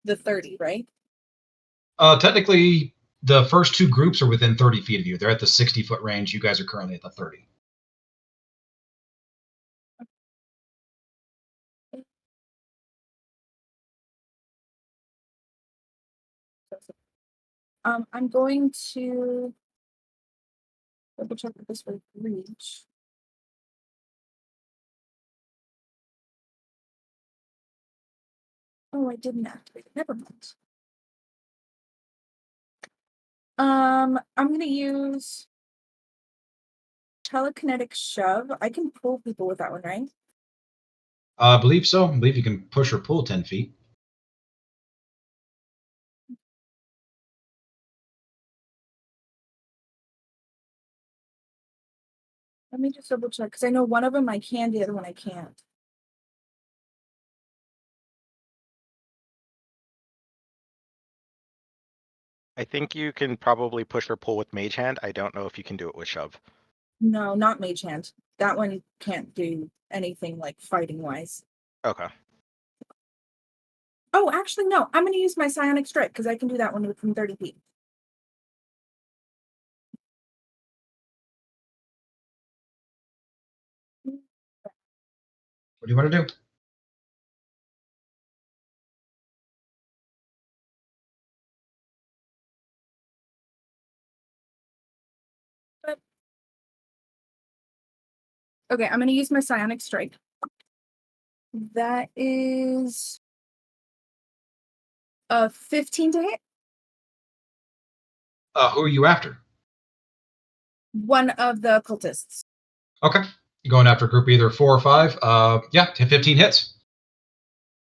the 30, right? Technically, the first two groups are within 30 feet of you. They're at the 60-foot range. You guys are currently at the 30. I'm going to double check that this will reach. Oh, I didn't activate it. Never mind. I'm gonna use telekinetic shove. I can pull people with that one, right? I believe so. I believe you can push or pull 10 feet. Let me just double check because I know one of them I can, the other one I can't. I think you can probably push or pull with Mage Hand. I don't know if you can do it with Shove. No, not Mage Hand. That one can't do anything like fighting wise. Okay. Oh, actually, no. I'm going to use my Psionic Strike because I can do that one from 30 feet. What do you want to do? Okay, I'm going to use my Psionic Strike. That is 15 to hit. Who are you after? One of the cultists. Okay. You're going after group either 4 or 5. Yeah, 15 hits.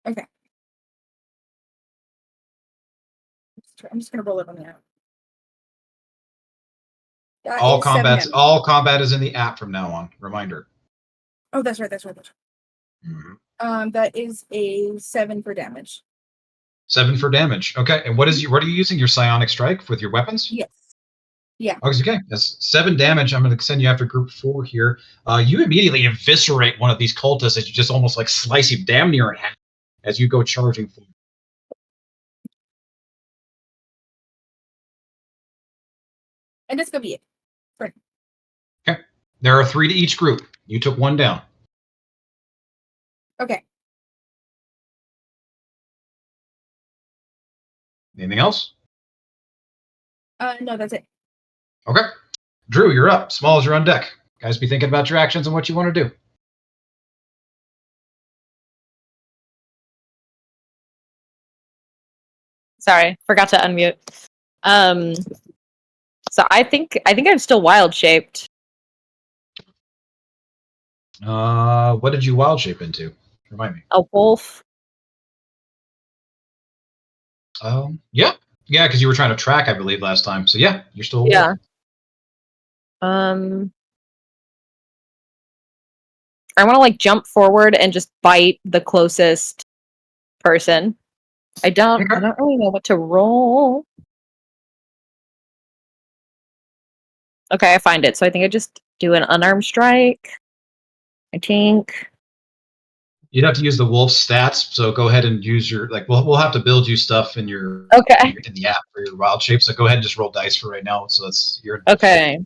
Okay. I'm just going to roll it on the app. All combat is in the app from now on. Reminder. Oh, that's right. Mm-hmm. That is a 7 for damage. 7 for damage. Okay. And what are you using? Your Psionic Strike with your weapons? Yes. Yeah. Okay. That's 7 damage. I'm going to send you after group 4 here. You immediately eviscerate one of these cultists as you just almost like slice him damn near in half as you go charging forward. And that's going to be it. Right. Okay. There are 3 to each group. You took 1 down. Okay. Anything else? No, that's it. Okay. Drew, you're up. Smalls, you're on deck. Guys, be thinking about your actions and what you want to do. Sorry, forgot to unmute. So I think I'm still wild shaped. What did you wild shape into? Remind me. A wolf. Yeah, because you were trying to track, I believe, last time. So yeah, you're still a wolf. Yeah. I want to like jump forward and just bite the closest person. I don't really know what to roll. Okay, I find it. So I think I just do an unarmed strike. I think. You'd have to use the wolf stats, so go ahead and use your we'll have to build you stuff in your in the app for your wild shape. So go ahead and just roll dice for right now. So that's your okay.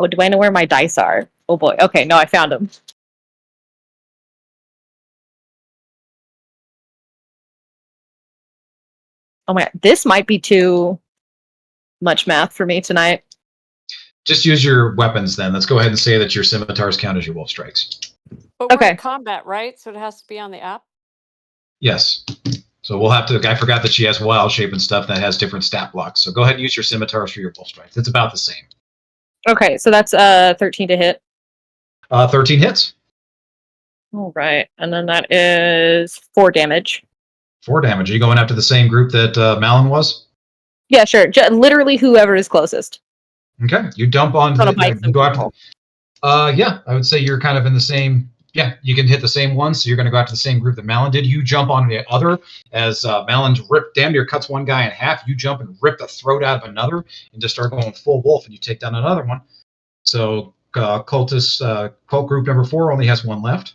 Oh, do I know where my dice are? Oh boy. Okay, no, I found them. Oh my god, this might be too much math for me tonight. Just use your weapons then. Let's go ahead and say that your scimitars count as your wolf strikes. But we're in combat, right? So it has to be on the app? Yes. So we'll have to. I forgot that she has wild shape and stuff that has different stat blocks. So go ahead and use your scimitars for your wolf strikes. It's about the same. Okay, so that's 13 to hit. 13 hits. All right, and then that is 4 damage. 4 damage. Are you going after the same group that Malin was? Yeah, sure. Literally whoever is closest. Okay, you dump on. You go after. Yeah, I would say you're kind of in the same. Yeah, you can hit the same one, so you're going to go after the same group that Malin did. You jump on the other as Malin's damn near cuts one guy in half. You jump and rip the throat out of another and just start going full wolf, and you take down another one. So cultist cult group number 4 only has 1 left.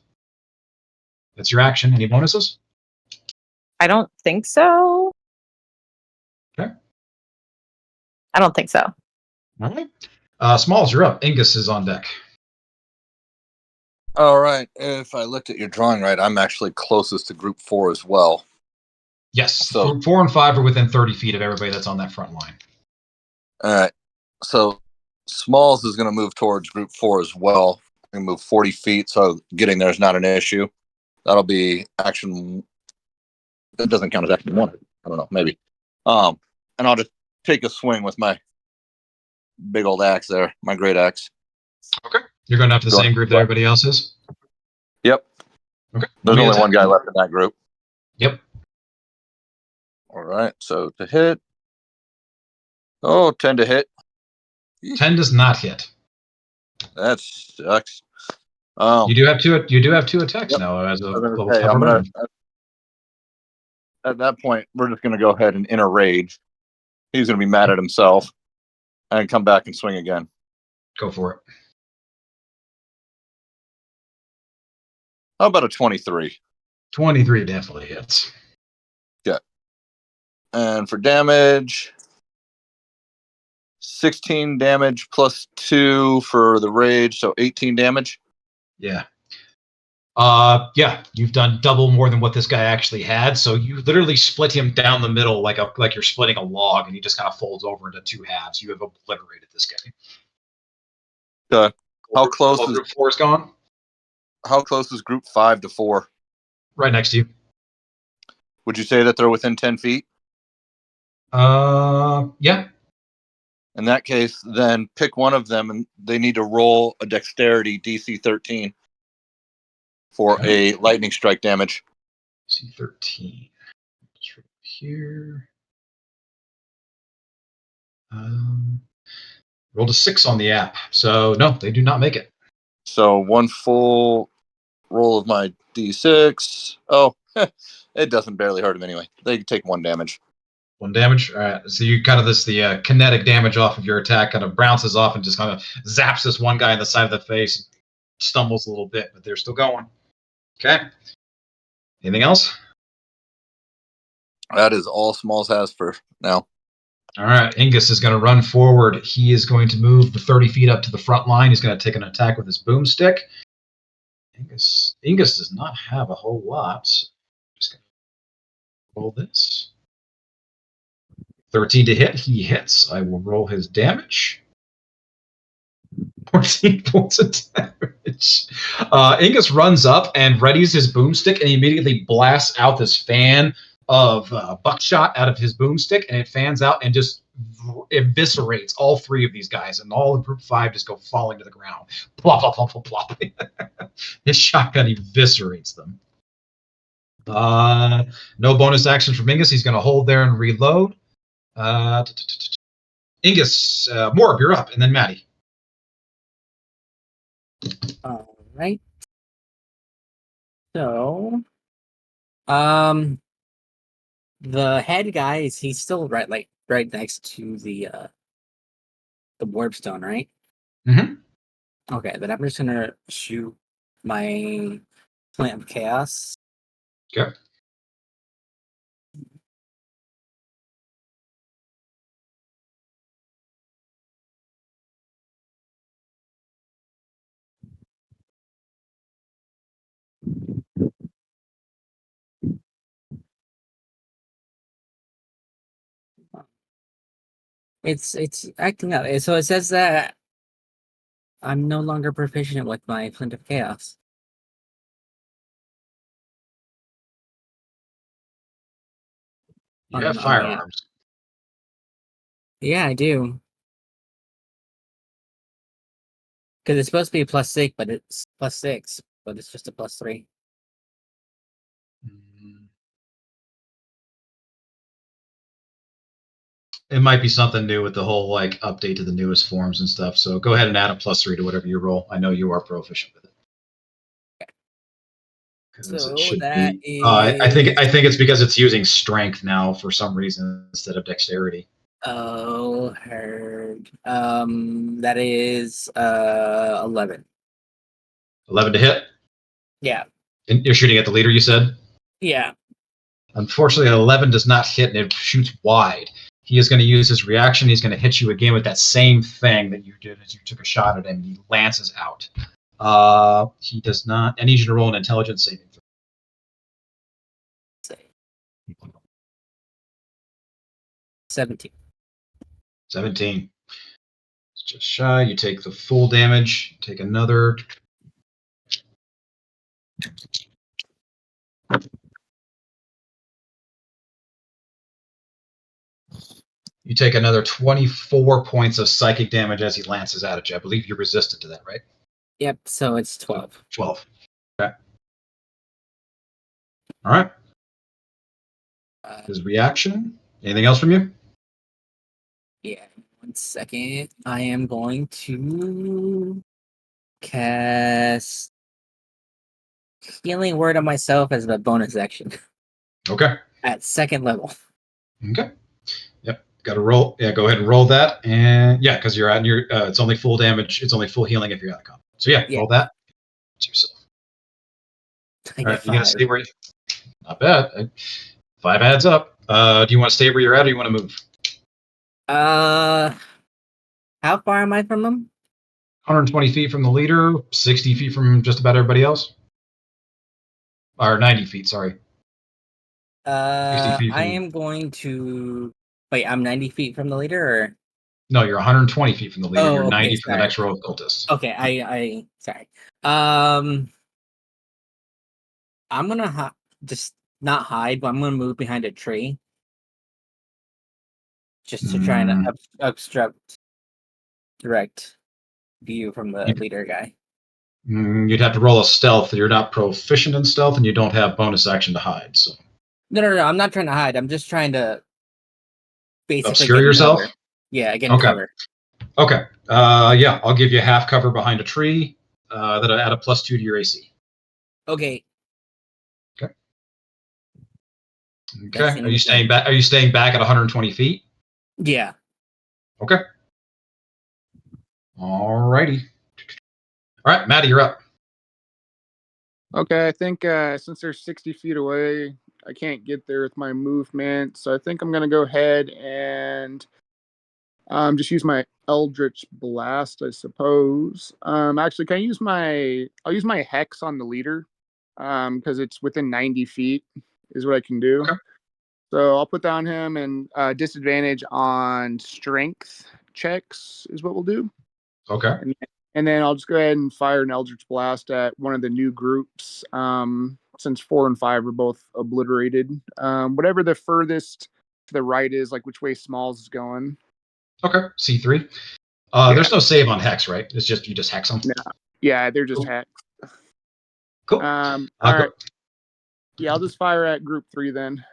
That's your action. Any bonuses? I don't think so. Okay. I don't think so. All right. Smalls, you're up. Ingus is on deck. All right. If I looked at your drawing right, I'm actually closest to group 4 as well. Yes. So 4 and 5 are within 30 feet of everybody that's on that front line. all right. So Smalls is going to move towards group 4 as well. And move 40 feet, so getting there is not an issue. That'll be action. That doesn't count as action 1. I don't know, maybe. And I'll just take a swing with my big old axe there, my great axe. Okay. You're going after the same group that everybody else is? Yep. Okay. There's only one guy left in that group. Yep. All right. So to hit. Oh, 10 to hit. 10 does not hit. That sucks. You do have two attacks Yep. now as a I was gonna level say, 5 I'm gonna, barbarian. at that point, we're just going to go ahead and enter rage. He's going to be mad at himself and come back and swing again. Go for it. How about a 23? 23 definitely hits. Yeah. And for damage, 16 damage plus 2 for the rage, so 18 damage. Yeah. Yeah, you've done double more than what this guy actually had. So you literally split him down the middle like you're splitting a log, and he just kind of folds over into 2 halves. You have obliterated this guy. How close is group 4 is gone? How close is group 5 to 4? Right next to you. Would you say that they're within 10 feet? Yeah. In that case, then pick one of them, and they need to roll a dexterity DC 13 for a lightning strike damage. DC 13. It's right here. Rolled a 6 on the app, so no, they do not make it. So one full roll of my D6. Oh, it doesn't barely hurt him anyway. They take 1 damage. 1 damage. All right. So you kind of the kinetic damage off of your attack kind of bounces off and just kind of zaps this one guy in the side of the face. Stumbles a little bit, but they're still going. Okay. Anything else? That is all Smalls has for now. All right. Ingus is going to run forward. He is going to move the 30 feet up to the front line. He's going to take an attack with his boomstick. Ingus does not have a whole lot. So I'm just going to roll this. 13 to hit. He hits. I will roll his damage. 14 points of damage. Ingus runs up and readies his boomstick, and he immediately blasts out this fan of buckshot out of his boomstick, and it fans out and just eviscerates all 3 of these guys, and all of group 5 just go falling to the ground. Plop, plop, plop, plop, plop. This shotgun eviscerates them. No bonus action from Ingus. He's going to hold there and reload. Ingus, Morb, you're up, and then Maddie. All right. So, the head guy he's still right next to the warp stone, right? Mm-hmm. Okay, then I'm just gonna shoot my plant of chaos. Okay. It's acting up. So it says that I'm no longer proficient with my Flint of Chaos. You have firearms. Yeah, I do. Because it's supposed to be a +6, but it's +6, but it's just a +3. It might be something new with the whole like update to the newest forms and stuff. So go ahead and add a +3 to whatever you roll. I know you are proficient with it. So it should that be. is... I think it's because it's using strength now for some reason instead of dexterity. Oh, heard. That is 11. 11 to hit. Yeah. And you're shooting at the leader, you said? Yeah. Unfortunately, 11 does not hit, and it shoots wide. He is going to use his reaction. He's going to hit you again with that same thing that you did as you took a shot at him. He lances out. He does not. I need you to roll an intelligence saving throw. 17. 17. It's just shy. You take the full damage. Take another. You take another 24 points of psychic damage as he lances out at you. I believe you're resistant to that, right? Yep, so it's 12. 12. Okay. All right. His reaction. Anything else from you? Yeah, 1 second. I am going to cast Healing Word on myself as a bonus action Okay. at 2nd level. Okay. Yep. Got to roll. Yeah, go ahead and roll that. And yeah, because you're at your, it's only full damage. It's only full healing if you're out of combat. So yeah, roll that. It's yourself. I All get right, you gonna 5. stay where you? Not bad. 5 adds up. Do you want to stay where you're at, or you want to move? How far am I from him? 120 feet from the leader, 60 feet from just about everybody else. Or 90 feet, sorry. 60 feet I from. am going to. Wait, I'm 90 feet from the leader, or? No, you're 120 feet from the leader. Oh, You're okay, 90 from the sorry. next row of cultists. Okay, I sorry. I'm gonna just not hide, but I'm gonna move behind a tree, just to try and obstruct direct view from the leader guy. You'd have to roll a stealth. You're not proficient in stealth, and you don't have bonus action to hide. So No. I'm not trying to hide. I'm just trying to basically obscure get yourself. cover. Yeah, get Okay. cover. Okay. Yeah, I'll give you half cover behind a tree. That'll add a +2 to your AC. Okay. Okay. Okay. Are you staying back? Are you staying back at 120 feet? Yeah. Okay. All righty. All right, Maddie, you're up. Okay, I think since they're 60 feet away, I can't get there with my movement, so I think I'm gonna go ahead and just use my Eldritch Blast, I suppose. Actually, can I use my? I'll use my Hex on the leader, because it's within 90 feet is what I can do. Okay. So I'll put down him and disadvantage on Strength checks is what we'll do. Okay. And then I'll just go ahead and fire an Eldritch Blast at one of the new groups. Since 4 and 5 are both obliterated. Whatever the furthest to the right is, like which way Smalls is going. Okay. C3. There's no save on hex, right? It's just you just hex them. No. Yeah, they're just Cool. hexed. Cool. All right. Yeah, I'll just fire at group 3 then.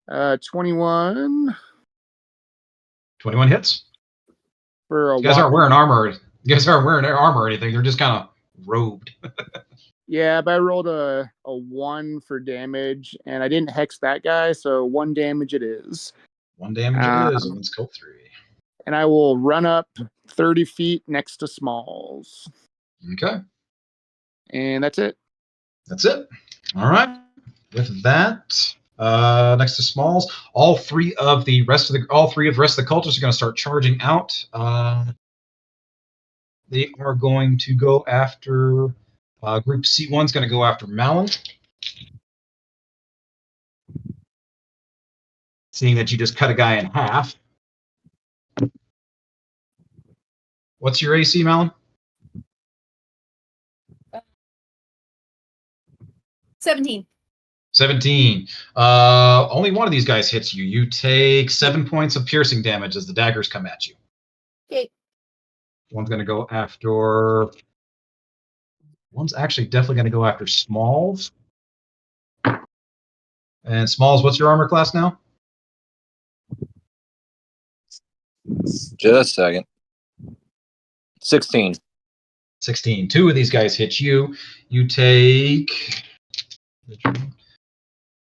Uh, 21. 21 hits. For a You guys aren't wearing armor. You guys aren't wearing armor or anything. They're just kind of robed. Yeah, but I rolled a 1 for damage, and I didn't hex that guy, so 1 damage it is. 1 damage it is against Cult 3. And I will run up 30 feet next to Smalls. Okay. And that's it. That's it. All right. With that, next to Smalls, all three of the rest of the cultists are going to start charging out. They are going to go after Group C1's going to go after Malin. Seeing that you just cut a guy in half. What's your AC, Malin? 17. 17. Only one of these guys hits you. You take 7 points of piercing damage as the daggers come at you. Okay. One's going to go after... One's actually definitely going to go after Smalls. And Smalls, what's your armor class now? Just a second. 16. 16. 2 of these guys hit you. You take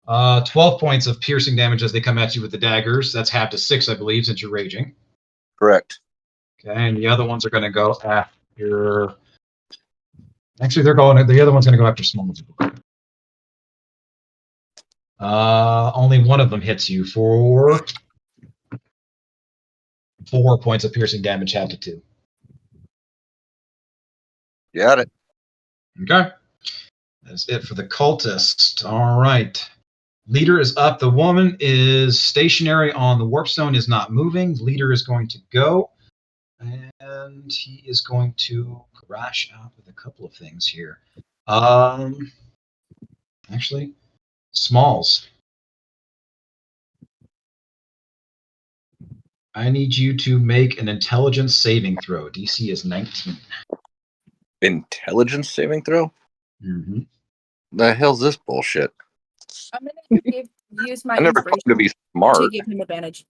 12 points of piercing damage as they come at you with the daggers. That's half to 6, I believe, since you're raging. Correct. Okay, and the other ones are going to go after... Actually, the other one's going to go after Smalls. Only one of them hits you for 4 points of piercing damage, half to 2. Got it. Okay. That's it for the cultist. All right. Leader is up. The woman is stationary on the warp stone, is not moving. Leader is going to go. And he is going to crash out with a couple of things here. Actually, Smalls. I need you to make an intelligence saving throw. DC is 19. Intelligence saving throw? Mm-hmm. The hell's this bullshit? I'm gonna use my I never claimed inspiration to be to smart. give him advantage.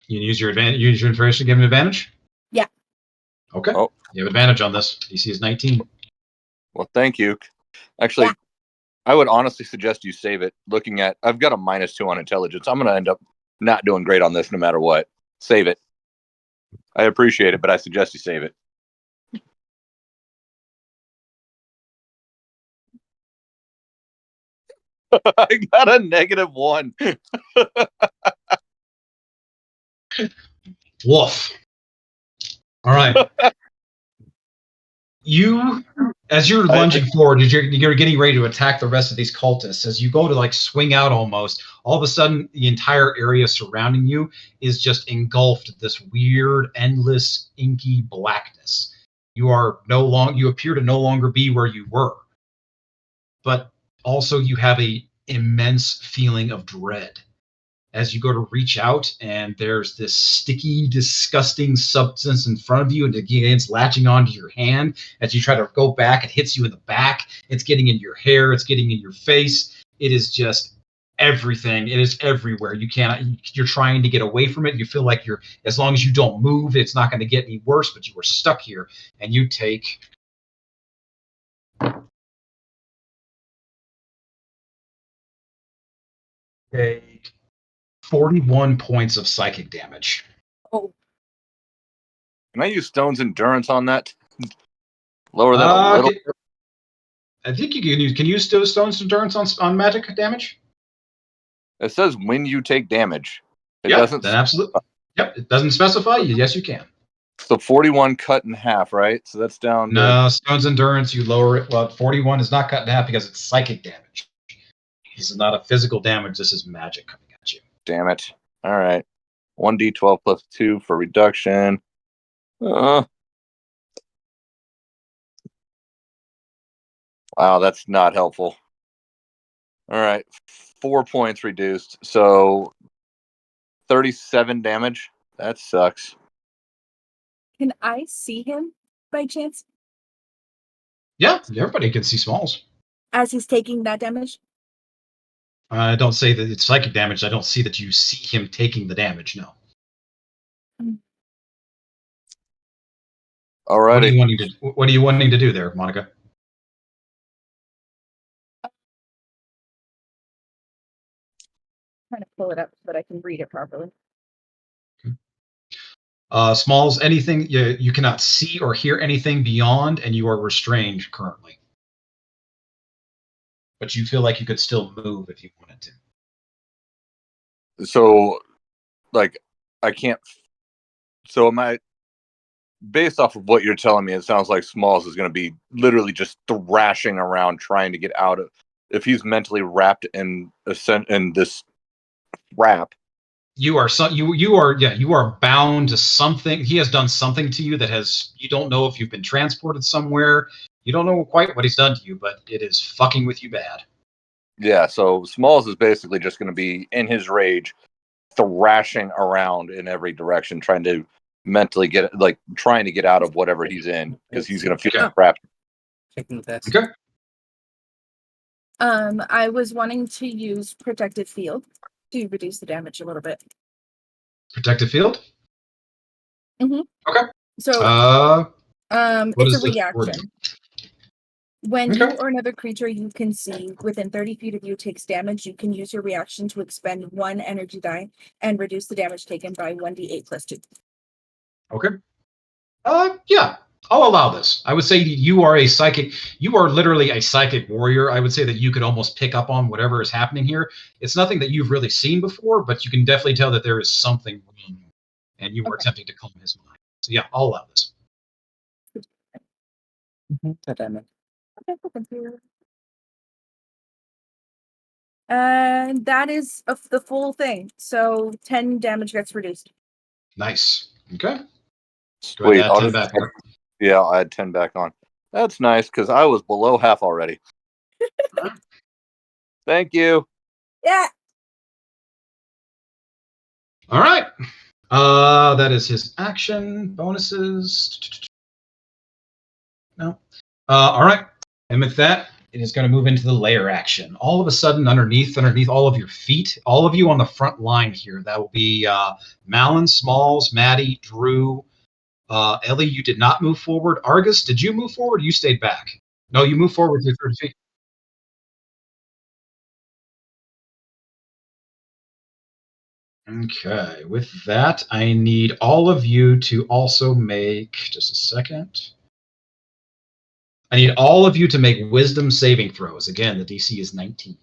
You can use your advantage. Use your information to give him advantage. Yeah. Okay. Oh, You have advantage on this. DC is 19. well, thank you. Actually, Yeah. I would honestly suggest you save it. Looking at, I've got a -2 on intelligence. I'm going to end up not doing great on this no matter what. Save it. I appreciate it, but I suggest you save it. I got a -1. Woof. All right. You, as you're lunging forward, as you're getting ready to attack the rest of these cultists, as you go to like swing out almost, all of a sudden the entire area surrounding you is just engulfed in this weird, endless, inky blackness. You appear to no longer be where you were. But also you have a immense feeling of dread as you go to reach out, and there's this sticky, disgusting substance in front of you, and again, it's latching onto your hand. As you try to go back, it hits you in the back. It's getting in your hair. It's getting in your face. It is just everything. It is everywhere. You're trying to get away from it. You feel like as long as you don't move, it's not going to get any worse, but you are stuck here, and you take a 41 points of psychic damage. Oh, Can I use Stone's Endurance on that? Lower that a little. I think you can use Stone's Endurance on magic damage. It says when you take damage. It Yep, doesn't. then absolutely. Yep, it doesn't specify. Yes, you can. So 41 cut in half, right? So that's down to. No, Stone's Endurance, you lower it. Well, 41 is not cut in half because it's psychic damage. This is not a physical damage. This is magic coming at you. Damn it. All right. 1d12 plus 2 for reduction. Wow, that's not helpful. All right. 4 points reduced. So 37 damage. That sucks. can I see him by chance Yeah, everybody can see Smalls. as he's taking that damage? I don't say that it's psychic damage. I don't see that you see him taking the damage. No. All right. What are you wanting to do there, Monica? Trying to pull it up so that I can read it properly. Smalls, anything you cannot see or hear anything beyond, and you are restrained currently. But you feel like you could still move if you wanted to. So, like, I can't. So, am I. Based off of what you're telling me, it sounds like Smalls is going to be literally just thrashing around trying to get out of. If he's mentally wrapped in this wrap. You are bound to something. He has done something to you you don't know if you've been transported somewhere. You don't know quite what he's done to you, but it is fucking with you bad. Yeah, so Smalls is basically just going to be in his rage, thrashing around in every direction, trying to mentally get out of whatever he's in because he's going to feel trapped. Checking this. Okay. I was wanting to use protective field to reduce the damage a little bit. Protective field. Mm-hmm. Okay. So, it's a this reaction. When you or another creature you can see within 30 feet of you takes damage, you can use your reaction to expend 1 energy die and reduce the damage taken by 1d8 plus 2. Okay. Yeah, I'll allow this. I would say you are a psychic. You are literally a psychic warrior. I would say that you could almost pick up on whatever is happening here. It's nothing that you've really seen before, but you can definitely tell that there is something wrong, and you are attempting to calm his mind. So yeah, I'll allow this. Damage. Okay, thank you. And that is the full thing. So 10 damage gets reduced. Nice. Okay. Go ahead Sweet. and add 10 back on. Yeah, I'll add 10 back on. That's nice because I was below half already. Thank you. Yeah. All right. That is his action. Bonuses. No. All right. And with that, it is going to move into the layer action. All of a sudden, underneath all of your feet, all of you on the front line here, that will be Malin, Smalls, Maddie, Drew, Ellie. You did not move forward. Argus, did you move forward? You stayed back. No, you moved forward with your 30 feet. Okay, with that, I need all of you to also make, just a second. I need all of you to make wisdom saving throws. Again, the DC is 19.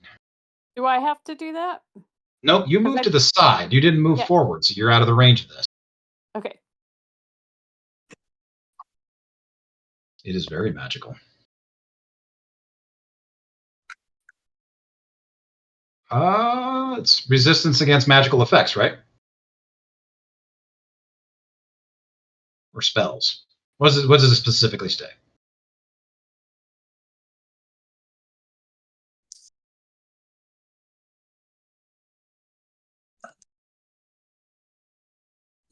Do I have to do that? Nope, you moved to the side. You didn't move forward, so you're out of the range of this. Okay. It is very magical. It's resistance against magical effects, right? Or spells. What does it specifically say?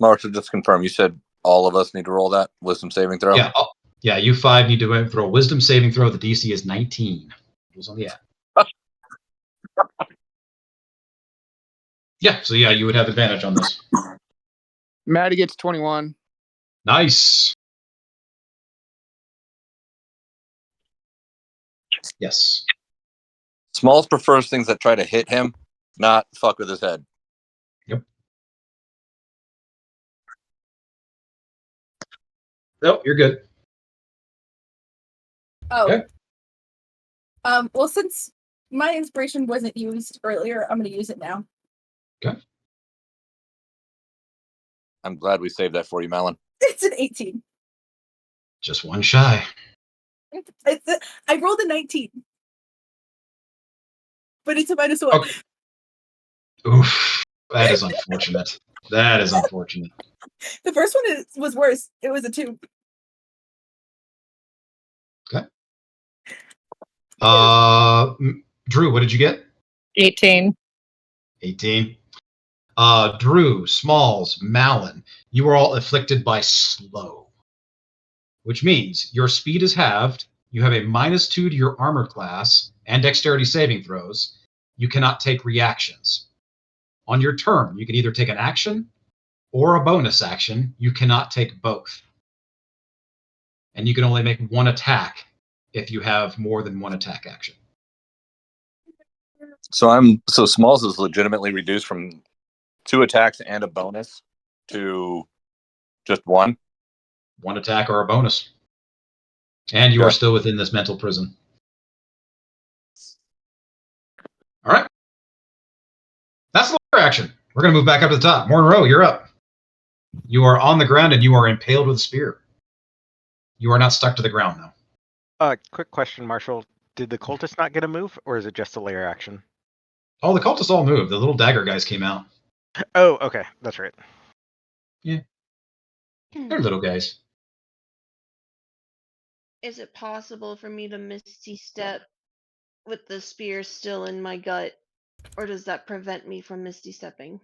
Marshall, just confirm. You said all of us need to roll that wisdom saving throw? Yeah, yeah. You 5 need to throw a wisdom saving throw. The DC is 19. It was on the app. Yeah, so yeah, you would have advantage on this. Maddie gets 21. Nice. Yes. Smalls prefers things that try to hit him, not fuck with his head. Yep. Nope, you're good. Oh. Okay. Well, since my inspiration wasn't used earlier, I'm going to use it now. Okay. I'm glad we saved that for you, Malin. It's an 18. Just one shy. I rolled a 19. But it's a -1. Okay. Oof. That is unfortunate. That is unfortunate. The first one was worse. It was a 2. Okay. Drew, what did you get? 18. 18. Drew, Smalls, Malin, you are all afflicted by slow, which means your speed is halved. You have a -2 to your armor class and dexterity saving throws. You cannot take reactions. On your turn, you can either take an action or a bonus action. You cannot take both. And you can only make one attack if you have more than one attack action. So Smalls is legitimately reduced from 2 attacks and a bonus to just 1. One attack or a bonus. And you are still within this mental prison. All right. That's the layer action. We're going to move back up to the top. Monroe, you're up. You are on the ground and you are impaled with a spear. You are not stuck to the ground now. Quick question, Marshall. Did the cultist not get a move, or is it just a layer action? Oh, the cultists all moved. The little dagger guys came out. Oh, okay. That's right. Yeah. They're little guys. Is it possible for me to misty step with the spear still in my gut? Or does that prevent me from misty stepping?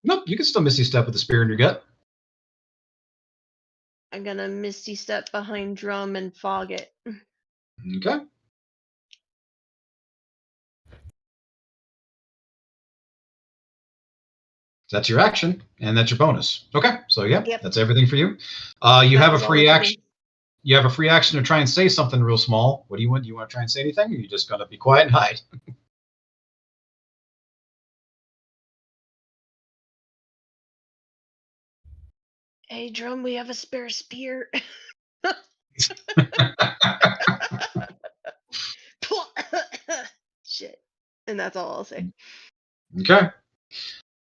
Nope, you can still misty step with the spear in your gut. I'm gonna misty step behind Drum and fog it. Okay. That's your action, and that's your bonus. Okay, so yeah, that's everything for you. You have a free action. You have a free action to try and say something real small. What do you want? Do you want to try and say anything, or are you just gonna be quiet and hide? Hey, Drum, we have a spare spear. Shit. And that's all I'll say. Okay.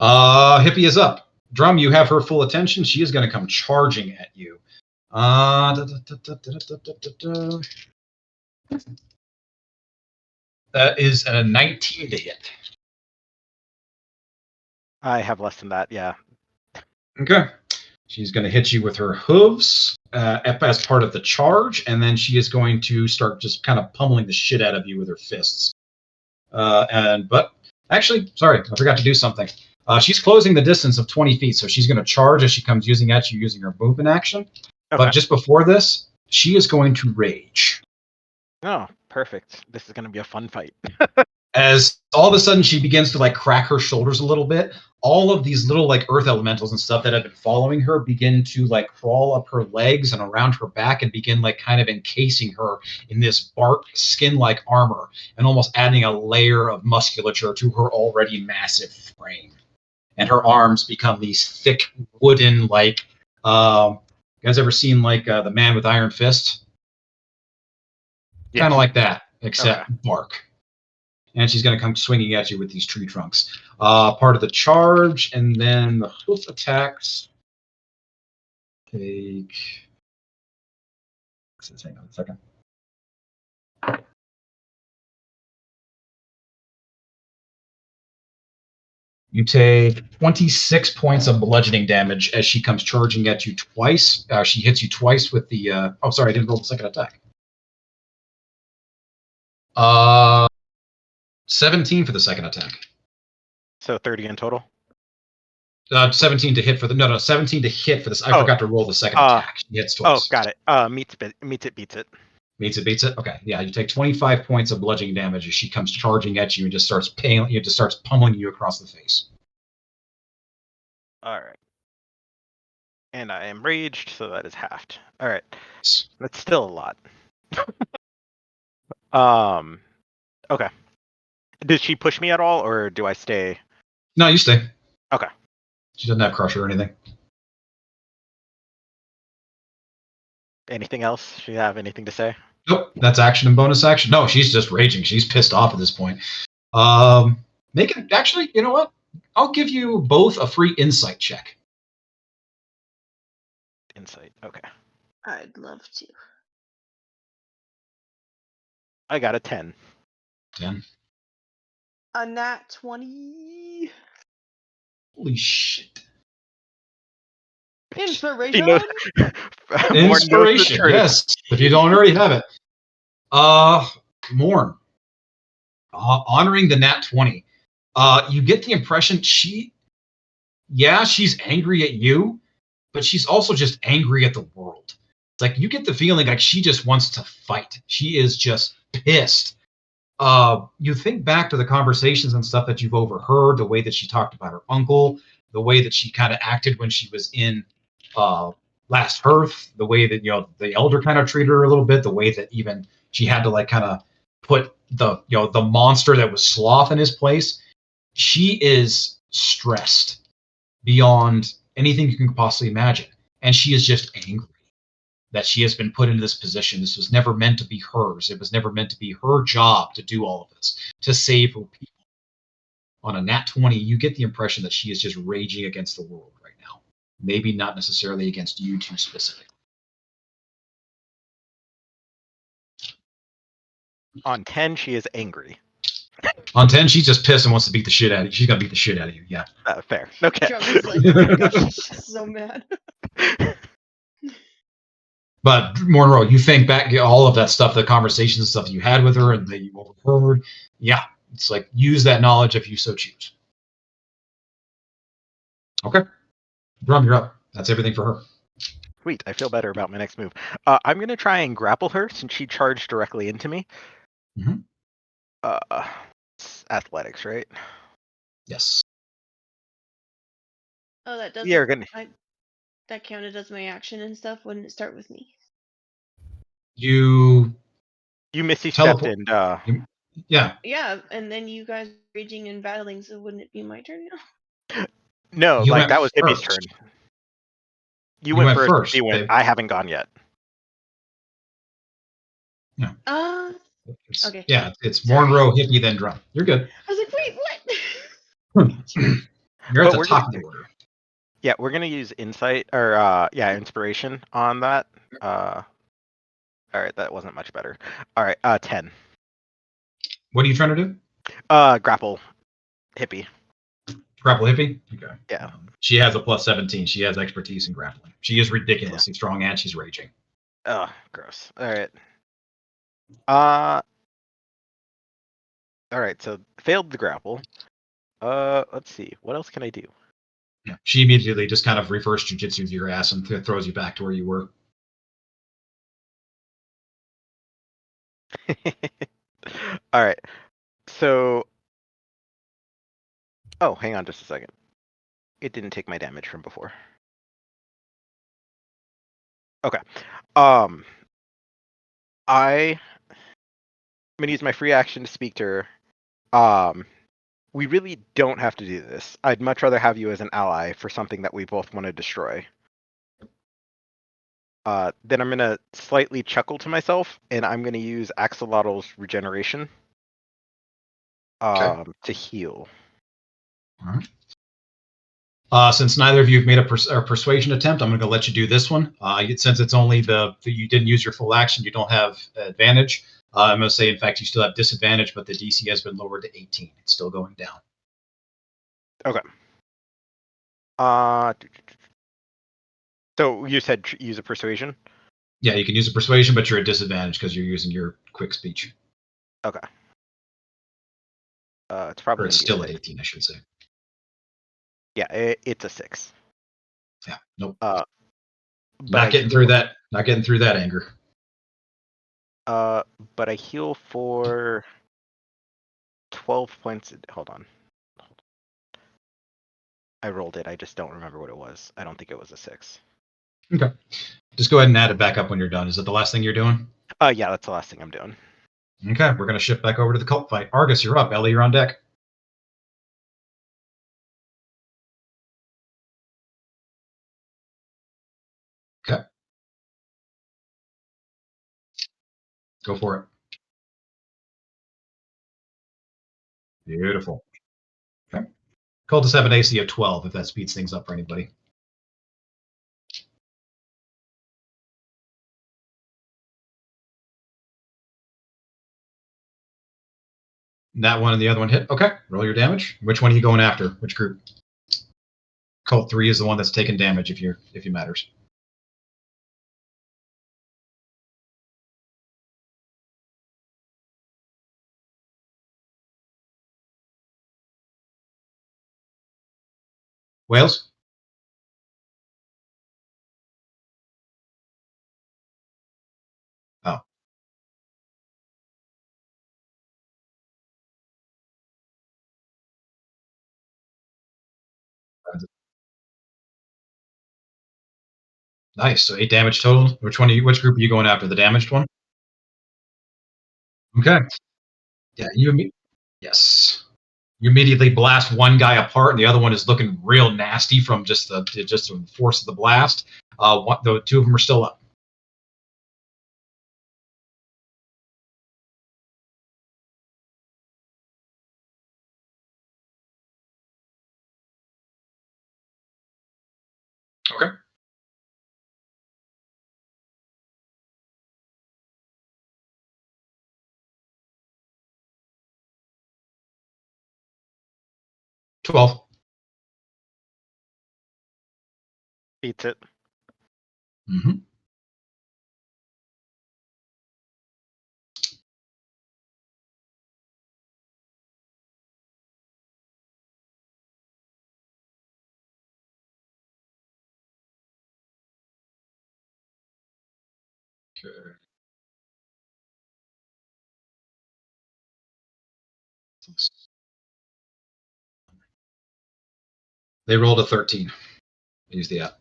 Hippie is up. Drum, you have her full attention. She is going to come charging at you. That is a 19 to hit. I have less than that. Yeah. Okay. She's going to hit you with her hooves as part of the charge, and then she is going to start just kind of pummeling the shit out of you with her fists. But actually, sorry, I forgot to do something. She's closing the distance of 20 feet, so she's going to charge as she comes using at you using her movement action. Okay. But just before this, she is going to rage. Oh, perfect. This is going to be a fun fight. As all of a sudden she begins to like crack her shoulders a little bit, all of these little like earth elementals and stuff that have been following her begin to like crawl up her legs and around her back and begin like kind of encasing her in this bark skin-like armor and almost adding a layer of musculature to her already massive frame. And her arms become these thick wooden like you guys ever seen like the Man with Iron Fist? Yes. Kind of like that, except Okay. bark. And she's going to come swinging at you with these tree trunks. Part of the charge, and then the hoof attacks. Take. Hang on a second. You take 26 points of bludgeoning damage as she comes charging at you twice. She hits you twice with the. Oh, sorry, I didn't roll the second attack. 17 for the second attack. So 30 in total? 17 to hit for the. No, 17 to hit for this. I forgot to roll the second attack. She hits twice. Oh, got it. Meets it, beats it. Meets it, beats it. Okay, yeah. You take 25 points of bludgeoning damage as she comes charging at you and just starts pummeling you across the face. All right. And I am raged, so that is halved. All right. That's still a lot. Okay. Did she push me at all, or do I stay? No, you stay. Okay. She doesn't have crusher or anything. Anything else? She have anything to say? Nope. That's action and bonus action. No, she's just raging. She's pissed off at this point. Make it actually. You know what? I'll give you both a free insight check. Insight. Okay. I'd love to. I got a 10. 10. A nat 20. Holy shit. Inspiration. Inspiration. Yes. If you don't already have it. Morn. Honoring the nat 20. You get the impression she's angry at you, but she's also just angry at the world. It's like you get the feeling like she just wants to fight. She is just pissed. You think back to the conversations and stuff that you've overheard, the way that she talked about her uncle, the way that she kind of acted when she was in Last Hearth, the way that the elder kind of treated her a little bit, the way that even she had to like kind of put the monster that was Sloth in his place. She is stressed beyond anything you can possibly imagine, and she is just angry that she has been put into this position. This was never meant to be hers. It was never meant to be her job to do all of this, to save her people. On a nat 20, you get the impression that she is just raging against the world right now. Maybe not necessarily against you two specifically. On 10, she is angry. On 10, she's just pissed and wants to beat the shit out of you. She's going to beat the shit out of you, yeah. Fair. Okay. Trevor's like, oh my gosh, she's just so mad. But Monroe, you think back all of that stuff, the conversations and stuff you had with her and that you overheard. Yeah, it's like use that knowledge if you so choose. Okay. Drum, you're up. That's everything for her. Sweet. I feel better about my next move. I'm going to try and grapple her since she charged directly into me. Mm-hmm. It's athletics, right? Yes. Oh, that doesn't. Yeah, gonna... That counted as my action and stuff. Wouldn't it start with me? You missy stepped and yeah. Yeah, and then you guys raging and battling, so wouldn't it be my turn now? No, You like went that was Hippie's first. turn. You went first. He went. babe. I haven't gone yet. Yeah. Okay. Yeah, it's Monroe, Hippie, then Drum. You're good. I was like, wait, what? You're at the top of the order. Yeah, we're gonna use insight or inspiration on that. All right, that wasn't much better. All right, 10. What are you trying to do? Grapple, Hippie. Grapple hippie? Okay. Yeah. She has a plus 17. She has expertise in grappling. She is ridiculously strong and she's raging. Oh, gross. All right. All right. So failed the grapple. Let's see. What else can I do? Yeah. She immediately just kind of reverse jujitsu to your ass and throws you back to where you were. All right. So, oh, hang on just a second. It didn't take my damage from before. Okay. I'm gonna use my free action to speak to her. We really don't have to do this. I'd much rather have you as an ally for something that we both want to destroy. Then I'm gonna slightly chuckle to myself, and I'm gonna use Axolotl's regeneration to heal. All right. Since neither of you have made a persuasion attempt, I'm going to let you do this one. Since it's only you didn't use your full action, you don't have advantage. I'm going to say, in fact, you still have disadvantage, but the DC has been lowered to 18. It's still going down. Okay. So you said use a persuasion? Yeah, you can use a persuasion, but you're at disadvantage because you're using your quick speech. Okay. It's probably Or it's still at six. 18, I should say. Yeah, it's a 6. Yeah, nope. But Not getting through that. Not getting through that anger. But I heal for 12 points. Hold on. I rolled it. I just don't remember what it was. I don't think it was a 6. Okay. Just go ahead and add it back up when you're done. Is that the last thing you're doing? Yeah, that's the last thing I'm doing. Okay, we're going to shift back over to the cult fight. Argus, you're up. Ellie, you're on deck. Okay. Go for it. Beautiful. Okay. Cultists have an AC of 12 if that speeds things up for anybody. That one and the other one hit. Okay, roll your damage. Which one are you going after? Which group? Cult 3 is the one that's taking damage if it matters. Wales? Oh. Nice. So 8 damage total. Which group are you going after? The damaged one? Okay. Yeah, yes. You immediately blast one guy apart, and the other one is looking real nasty from just the force of the blast. The two of them are still up. Okay. $12. Beats it. Mm-hmm. Okay. They rolled a 13. Use the app.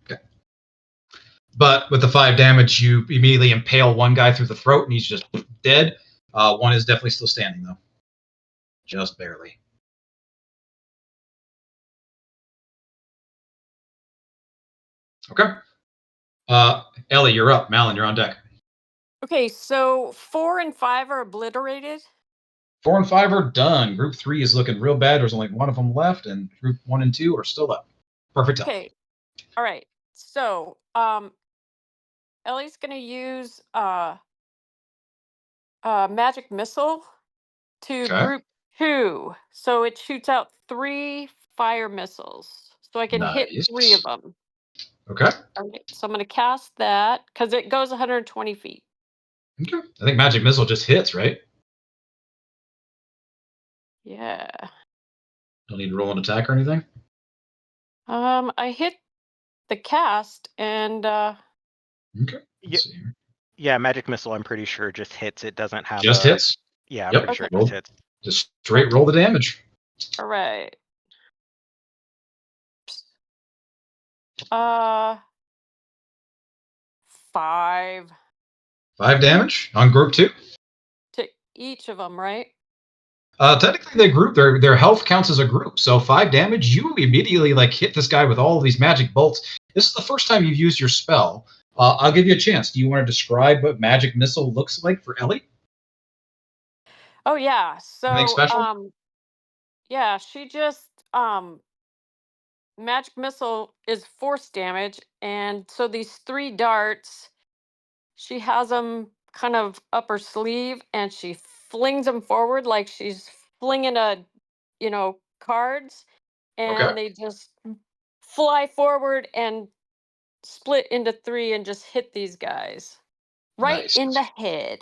Okay. But with the 5 damage, you immediately impale one guy through the throat, and he's just dead. One is definitely still standing, though. Just barely. Okay. Ellie, you're up. Malin, you're on deck. Okay, so 4 and 5 are obliterated. 4 and 5 are done. Group 3 is looking real bad. There's only one of them left, and group 1 and 2 are still up. Perfect health. Okay. All right. So, Ellie's going to use magic missile to Okay. group 2. So it shoots out 3 fire missiles. So I can hit 3 of Nice. them. Okay. All right, so I'm going to cast that because it goes 120 feet. Okay. I think magic missile just hits, right? Yeah. Don't need to roll an attack or anything. I hit the cast and Okay. Yeah. Let's see here. Yeah, magic missile. I'm pretty sure just hits. It doesn't have Just a. hits. Yeah, I'm Yep. pretty sure it Okay. just Roll. hits. Just straight roll the damage. all right. Uh 5 5 damage on group 2. to each of them, right? Technically, they group their health counts as a group. So 5 damage, you immediately like hit this guy with all of these magic bolts. This is the first time you've used your spell. I'll give you a chance. Do you want to describe what magic missile looks like for Ellie? Oh yeah. Anything So special? yeah, she just magic missile is force damage, and so these 3 darts, she has them kind of up her sleeve, and she flings them forward like she's flinging cards, Okay. and they just fly forward and split into 3 and just hit these guys right Nice. in the head.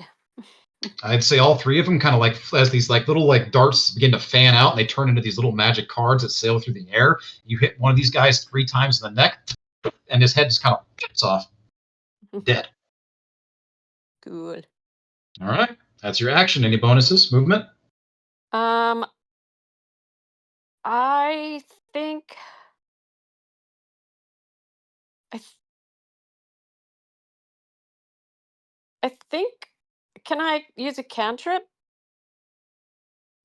I'd say all 3 of them kind of like as these like little like darts begin to fan out and they turn into these little magic cards that sail through the air. You hit one of these guys 3 times in the neck, and his head just kind of gets off, dead. Good. All right, that's your action. Any bonuses? Movement? Um, I think I, th- I think can I use a cantrip?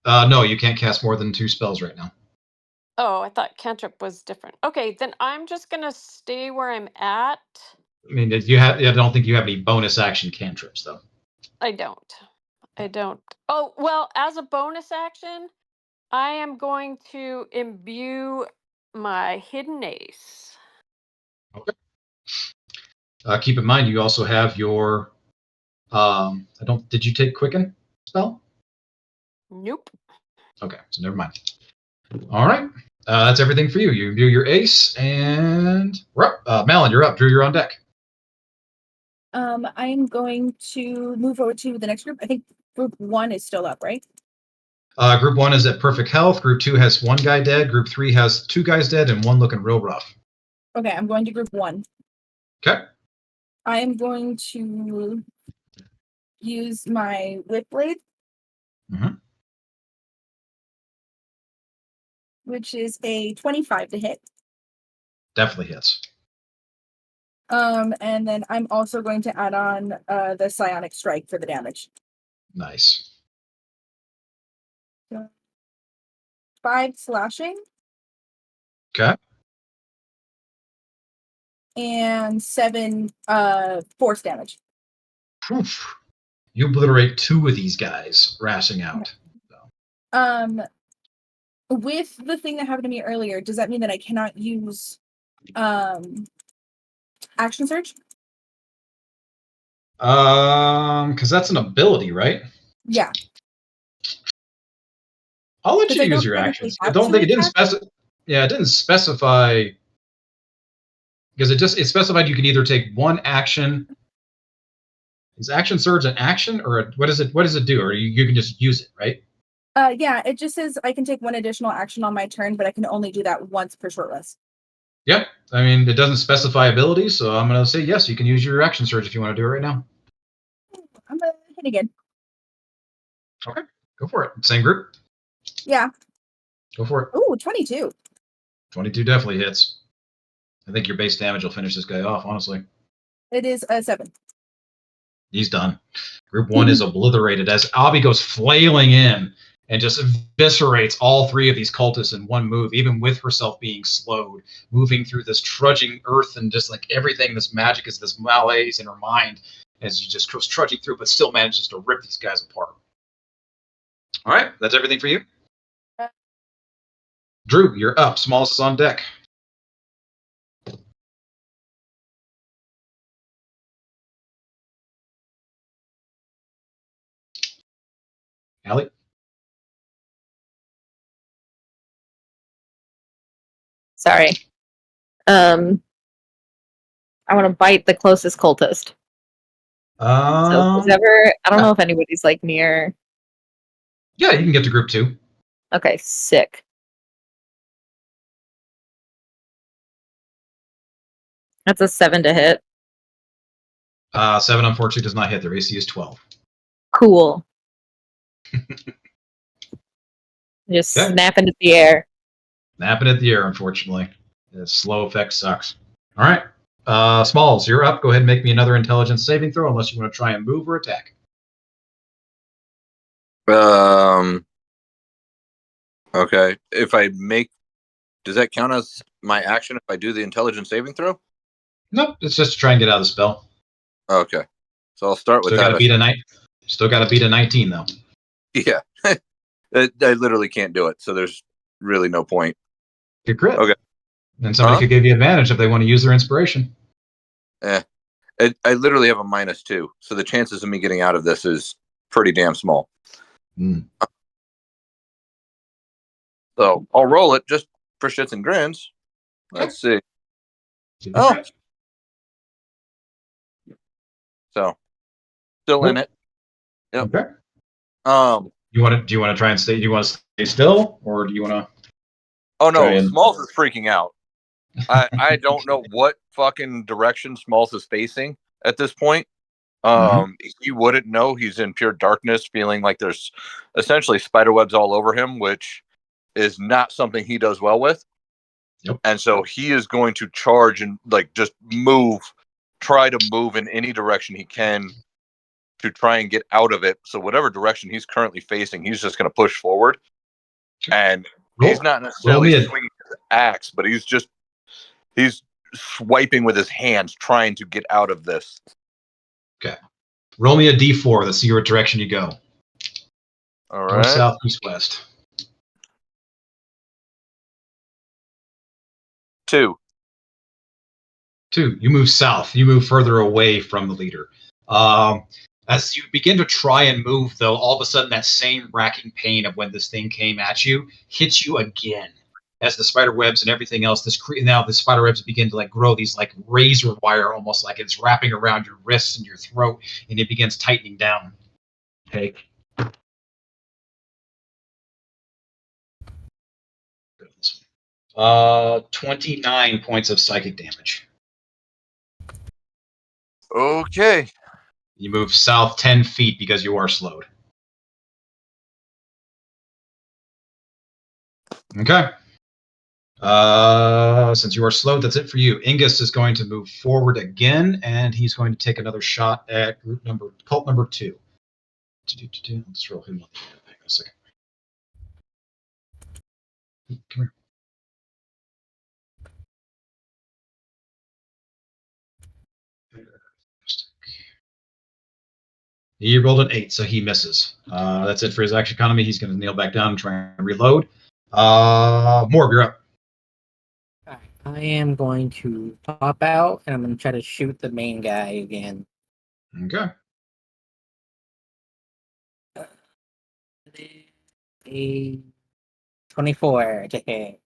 No, you can't cast more than 2 spells right now. Oh, I thought cantrip was different. Okay, then I'm just gonna stay where I'm at. I mean, you have. I don't think you have any bonus action cantrips though. I don't. I don't. Oh, well, as a bonus action, I am going to imbue my hidden ace. Okay. Keep in mind, you also have your. I don't. Did you take Quicken spell? Nope. Okay, so never mind. All right. That's everything for you. You do your ace, and we're up. Malin, you're up. Drew, you're on deck. I am going to move over to the next group. I think group 1 is still up, right? Group 1 is at perfect health. Group 2 has 1 guy dead. Group 3 has 2 guys dead and 1 looking real rough. Okay, I'm going to group 1. Okay. I am going to use my whip blade, Mhm. which is a 25 to hit. Definitely hits. And then I'm also going to add on the psionic strike for the damage. Nice. 5 slashing Okay. and 7 force damage. Oof. You obliterate 2 of these guys, rashing out. With the thing that happened to me earlier, does that mean that I cannot use action surge? Because that's an ability, right? Yeah, I'll let you because I use don't your technically actions. I have don't think it didn't attack. specify. Yeah, it didn't specify because it specified you can either take 1 action. Is action surge an action or what is it? What does it do? Or you can just use it, right? Yeah, it just says I can take 1 additional action on my turn, but I can only do that once per short rest. Yep. I mean, it doesn't specify abilities, so I'm going to say yes. You can use your action surge if you want to do it right now. I'm gonna hit again. Okay, go for it. Same group. Yeah. Go for it. Ooh, 22. 22 definitely hits. I think your base damage will finish this guy off. Honestly, It is a 7. he's done. Group 1 is obliterated as Abby goes flailing in and just eviscerates all 3 of these cultists in one move, even with herself being slowed, moving through this trudging earth and just like everything, this magic is this malaise in her mind as she just goes trudging through, but still manages to rip these guys apart. All right, that's everything for you. Drew, you're up. Smalls is on deck. Allie? Sorry. I want to bite the closest cultist. So is ever, I don't know if anybody's like near. Yeah, you can get to group 2. Okay, sick. That's a 7 to hit. 7 unfortunately does not hit. Their AC is 12. Cool. Just snapping at the air. Snapping at the air, unfortunately. The slow effect sucks. All right. Smalls, you're up. Go ahead and make me another intelligence saving throw unless you want to try and move or attack. Okay. If I make, does that count as my action if I do the intelligence saving throw? Nope, it's just to try and get out of the spell. Okay. So I'll start with Still that. Still got to beat a 19 though. Yeah. I literally can't do it, so there's really no point. Good crit. Okay. And somebody could give you advantage if they want to use their inspiration. I literally have a -2, so the chances of me getting out of this is pretty damn small. So I'll roll it just for shits and grins. Let's see. Oh. So still in it. Yep. Okay. Do you want to try and stay? Do you want to stay still, or do you want to? Oh no, Smalls is freaking out. I don't know what fucking direction Smalls is facing at this point. He wouldn't know. He's in pure darkness, feeling like there's essentially spider webs all over him, which is not something he does well with. Yep. And so he is going to charge and like just try to move in any direction he can to try and get out of it. So whatever direction he's currently facing, he's just going to push forward. And he's not necessarily swinging his axe, but he's swiping with his hands, trying to get out of this. Okay. Roll me a d4. Let's see what direction you go. All right. North, south, east, west. 2. You move south. You move further away from the leader. As you begin to try and move, though, all of a sudden that same racking pain of when this thing came at you hits you again. As the spider webs and everything else, now the spider webs begin to like grow these like razor wire, almost like it's wrapping around your wrists and your throat, and it begins tightening down. Take. 29 points of psychic damage. Okay. You move south 10 feet because you are slowed. Okay. Since you are slowed, that's it for you. Ingus is going to move forward again, and he's going to take another shot at cult number 2. Let's roll him up. Hang on a second. Come here. He rolled an 8, so he misses. That's it for his action economy. He's going to kneel back down and try and reload. Morb, you're up. I am going to pop out, and I'm going to try to shoot the main guy again. Okay. A 24 to hit.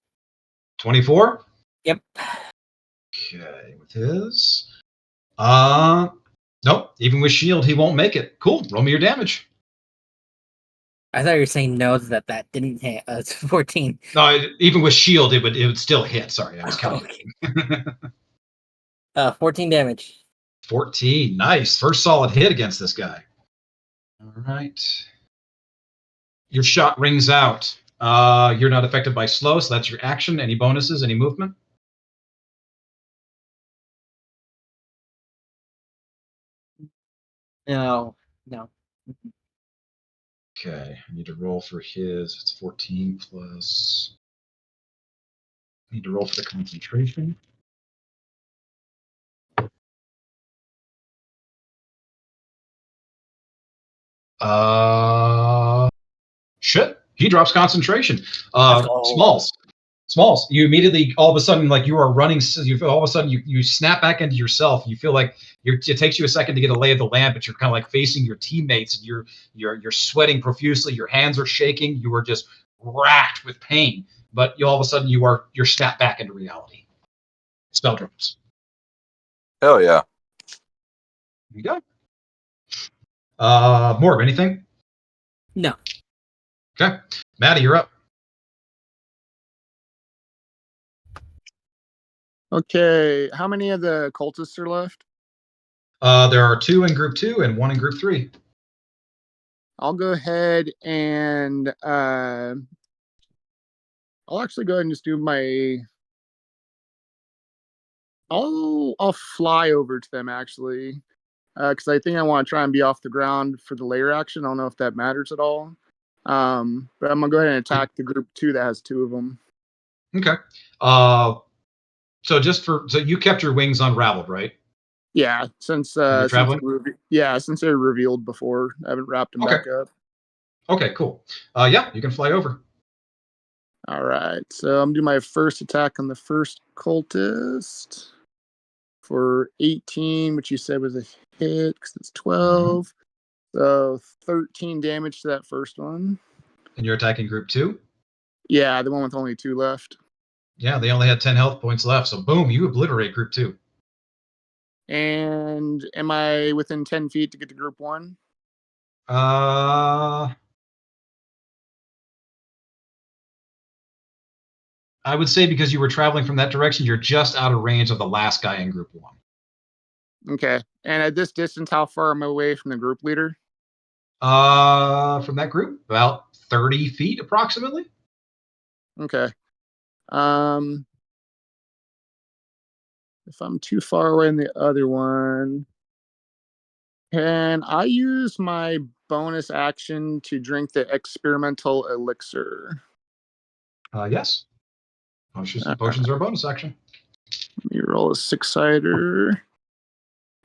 24? Yep. Okay, with his. Nope. Even with shield, he won't make it. Cool. Roll me your damage. I thought you were saying no, that didn't hit. It's 14. No, even with shield, it would still hit. Sorry, I was counting. Okay. 14 damage. 14. Nice. First solid hit against this guy. All right. Your shot rings out. You're not affected by slow, so that's your action. Any bonuses? Any movement? No. Okay, I need to roll for his. It's 14 plus. I need to roll for the concentration. Shit. He drops concentration. Smalls. You immediately, all of a sudden, like you are running. All of a sudden, you snap back into yourself. You feel like it takes you a second to get a lay of the land, but you're kind of like facing your teammates, and you're sweating profusely. Your hands are shaking. You are just racked with pain. but you all of a sudden you're snapped back into reality. Spell drops. Hell yeah. There you go. Morb, anything? No. Okay. Maddie, you're up. Okay, how many of the cultists are left? There are 2 in group 2 and 1 in group 3. I'll go ahead and I'll actually go ahead and just do my. I'll fly over to them actually, because I think I want to try and be off the ground for the layer action. I don't know if that matters at all. But I'm gonna go ahead and attack the group 2 that has 2 of them. Okay. So you kept your wings unraveled, right? Yeah, since You're traveling? since they're revealed before, I haven't wrapped them back up. Okay, cool. Yeah, you can fly over. All right, so I'm doing my first attack on the first cultist for 18, which you said was a hit because it's 12. So 13 damage to that first one. And you're attacking group 2? Yeah, the one with only 2 left. Yeah, they only had 10 health points left, so boom, you obliterate group 2. And am I within 10 feet to get to group 1? I would say because you were traveling from that direction, you're just out of range of the last guy in group 1. Okay. And at this distance, how far am I away from the group leader? From that group, about 30 feet approximately. Okay. If I'm too far away in the other one, can I use my bonus action to drink the experimental elixir? Yes. Potions are a bonus action. Let me roll a 6-sider.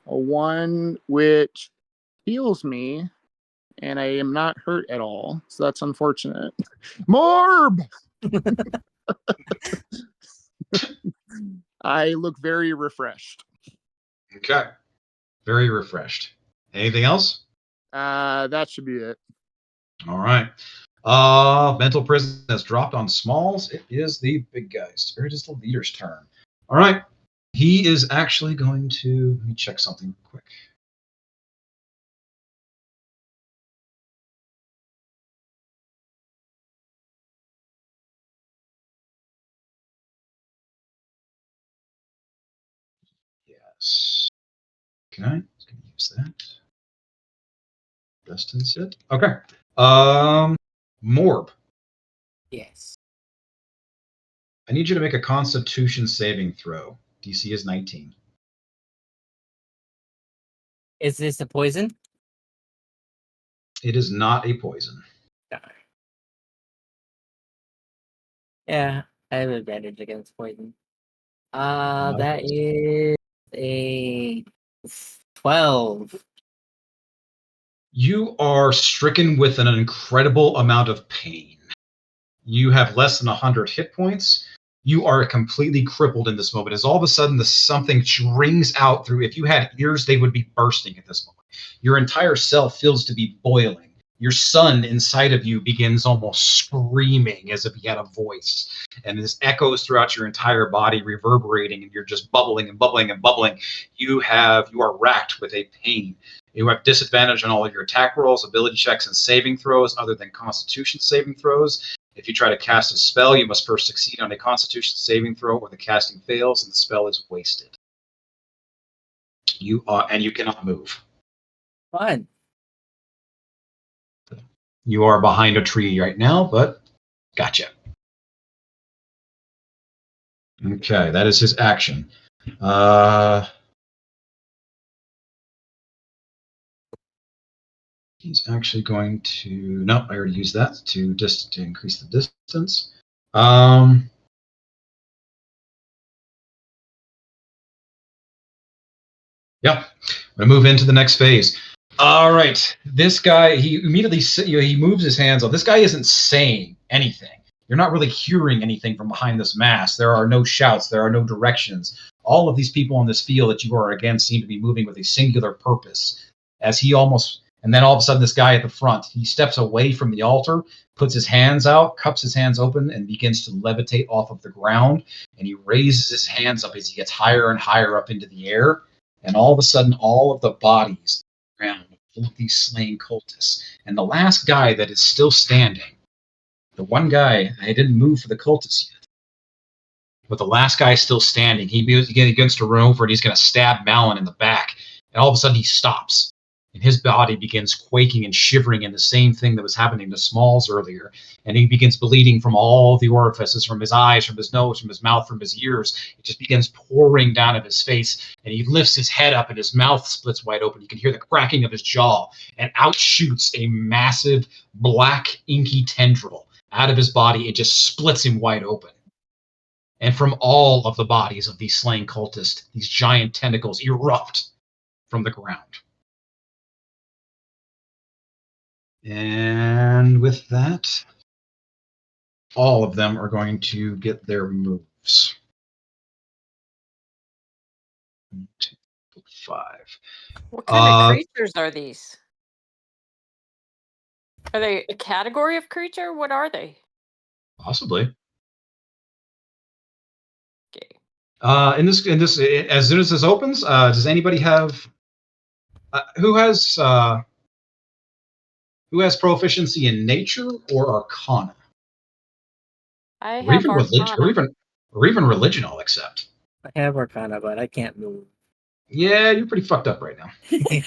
A 1, which heals me, and I am not hurt at all. So that's unfortunate. Morb! I look very refreshed. Okay. Very refreshed. Anything else? That should be it. All right. Mental prison has dropped on Smalls. It is the big guys. It is the leader's turn. All right. He is actually going to, let me check something real quick. Yes. Can I use that? Distance it. Okay. Morb. Yes. I need you to make a Constitution saving throw. DC is 19. Is this a poison? It is not a poison. Yeah, I have advantage against poison. That is a 12. You are stricken with an incredible amount of pain. You have less than 100 hit points. You are completely crippled in this moment. As all of a sudden, something rings out through. If you had ears, they would be bursting at this moment. Your entire self feels to be boiling. Your son inside of you begins almost screaming as if he had a voice. And this echoes throughout your entire body, reverberating, and you're just bubbling and bubbling and bubbling. You are racked with a pain. You have disadvantage on all of your attack rolls, ability checks, and saving throws other than Constitution saving throws. If you try to cast a spell, you must first succeed on a Constitution saving throw, or the casting fails and the spell is wasted. You cannot move. Fun. You are behind a tree right now, but gotcha. Okay, that is his action. He's actually going to. No, I already used that to increase the distance. Yeah, I'm gonna move into the next phase. All right, this guy, he immediately he moves his hands up. This guy isn't saying anything. You're not really hearing anything from behind this mask. There are no shouts. There are no directions. All of these people on this field that you are against seem to be moving with a singular purpose. As And then all of a sudden, this guy at the front, he steps away from the altar, puts his hands out, cups his hands open, and begins to levitate off of the ground. And he raises his hands up as he gets higher and higher up into the air. And all of a sudden, all of the bodies around full of these slain cultists. And the last guy that is still standing, the one guy, I didn't move for the cultists yet, but the last guy is still standing. He begins to run over and he's going to stab Malin in the back. And all of a sudden, he stops. And his body begins quaking and shivering in the same thing that was happening to Smalls earlier. And he begins bleeding from all the orifices, from his eyes, from his nose, from his mouth, from his ears. It just begins pouring down of his face. And he lifts his head up and his mouth splits wide open. You can hear the cracking of his jaw. And out shoots a massive black inky tendril out of his body. It just splits him wide open. And from all of the bodies of these slain cultists, these giant tentacles erupt from the ground. And with that, all of them are going to get their moves. 1, 2, 5. What kind of creatures are these? Are they a category of creature? What are they? Possibly. Okay. In this, as soon as this opens, does anybody have who has proficiency in nature or arcana? I Or have even Arcana. or even religion, I'll accept. I have Arcana, but I can't move. Yeah, you're pretty fucked up right now.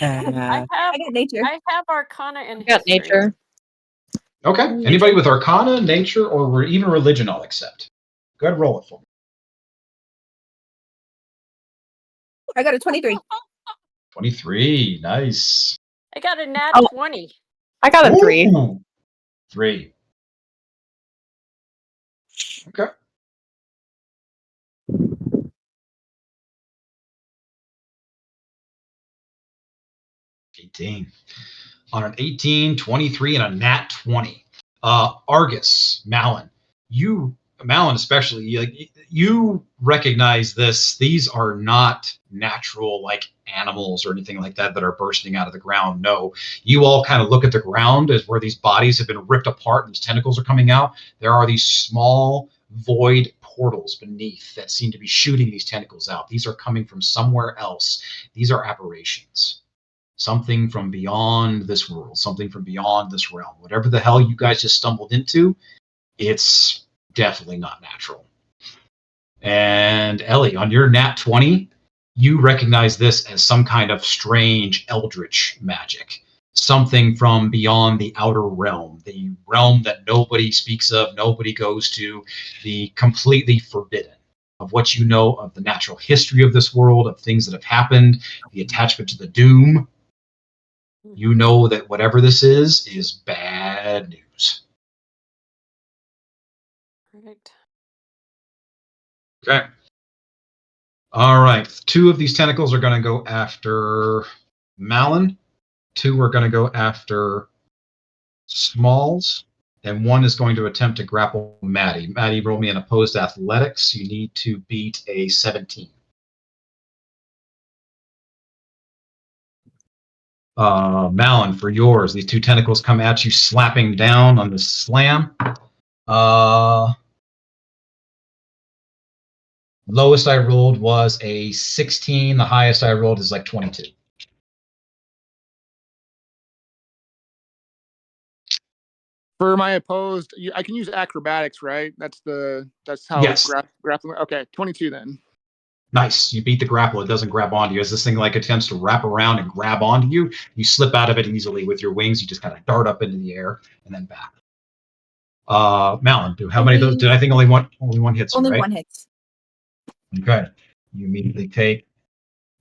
I got nature. I have Arcana and I got history. nature. Okay. Anybody with arcana, nature, or even religion, I'll accept. Go ahead, roll it for me. I got a 23. 23. Nice. I got a nat 20. I got a 3. Ooh. 3. Okay. 18. On an 18, 23, and a nat 20. Argus, Malin, Malin especially, you recognize this. These are not natural, like animals or anything like that are bursting out of the ground. No, you all kind of look at the ground as where these bodies have been ripped apart and these tentacles are coming out. There are these small void portals beneath that seem to be shooting these tentacles out. These are coming from somewhere else. These are aberrations. Something from beyond this world, something from beyond this realm. Whatever the hell you guys just stumbled into, it's definitely not natural. And Ellie, on your nat 20, you recognize this as some kind of strange eldritch magic. Something from beyond the outer realm, the realm that nobody speaks of, nobody goes to, the completely forbidden. Of what you know of the natural history of this world, of things that have happened, the attachment to the doom. You know that whatever this is bad news. Right. Okay. All right. 2 of these tentacles are going to go after Malin. 2 are going to go after Smalls. And 1 is going to attempt to grapple Maddie. Maddie, roll me an opposed athletics. You need to beat a 17. Malin, for yours, these 2 tentacles come at you, slapping down on the slam. Lowest I rolled was a 16. The highest I rolled is like 22. For my opposed, I can use acrobatics, right? That's how Yes. grappling. Okay, 22 then. Nice. You beat the grapple. It doesn't grab onto you. As this thing like attempts to wrap around and grab onto you, you slip out of it easily with your wings. You just kind of dart up into the air and then back. Malin, how many of those? Did I think only one hits you, Only right? 1 hits. Okay. You immediately take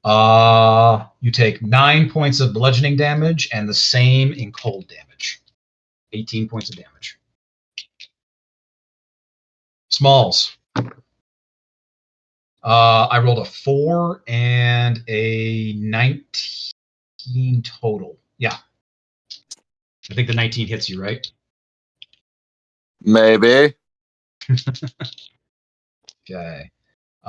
you take 9 points of bludgeoning damage and the same in cold damage. 18 points of damage. Smalls. I rolled a 4 and a 19 total. Yeah. I think the 19 hits you, right? Maybe. Okay.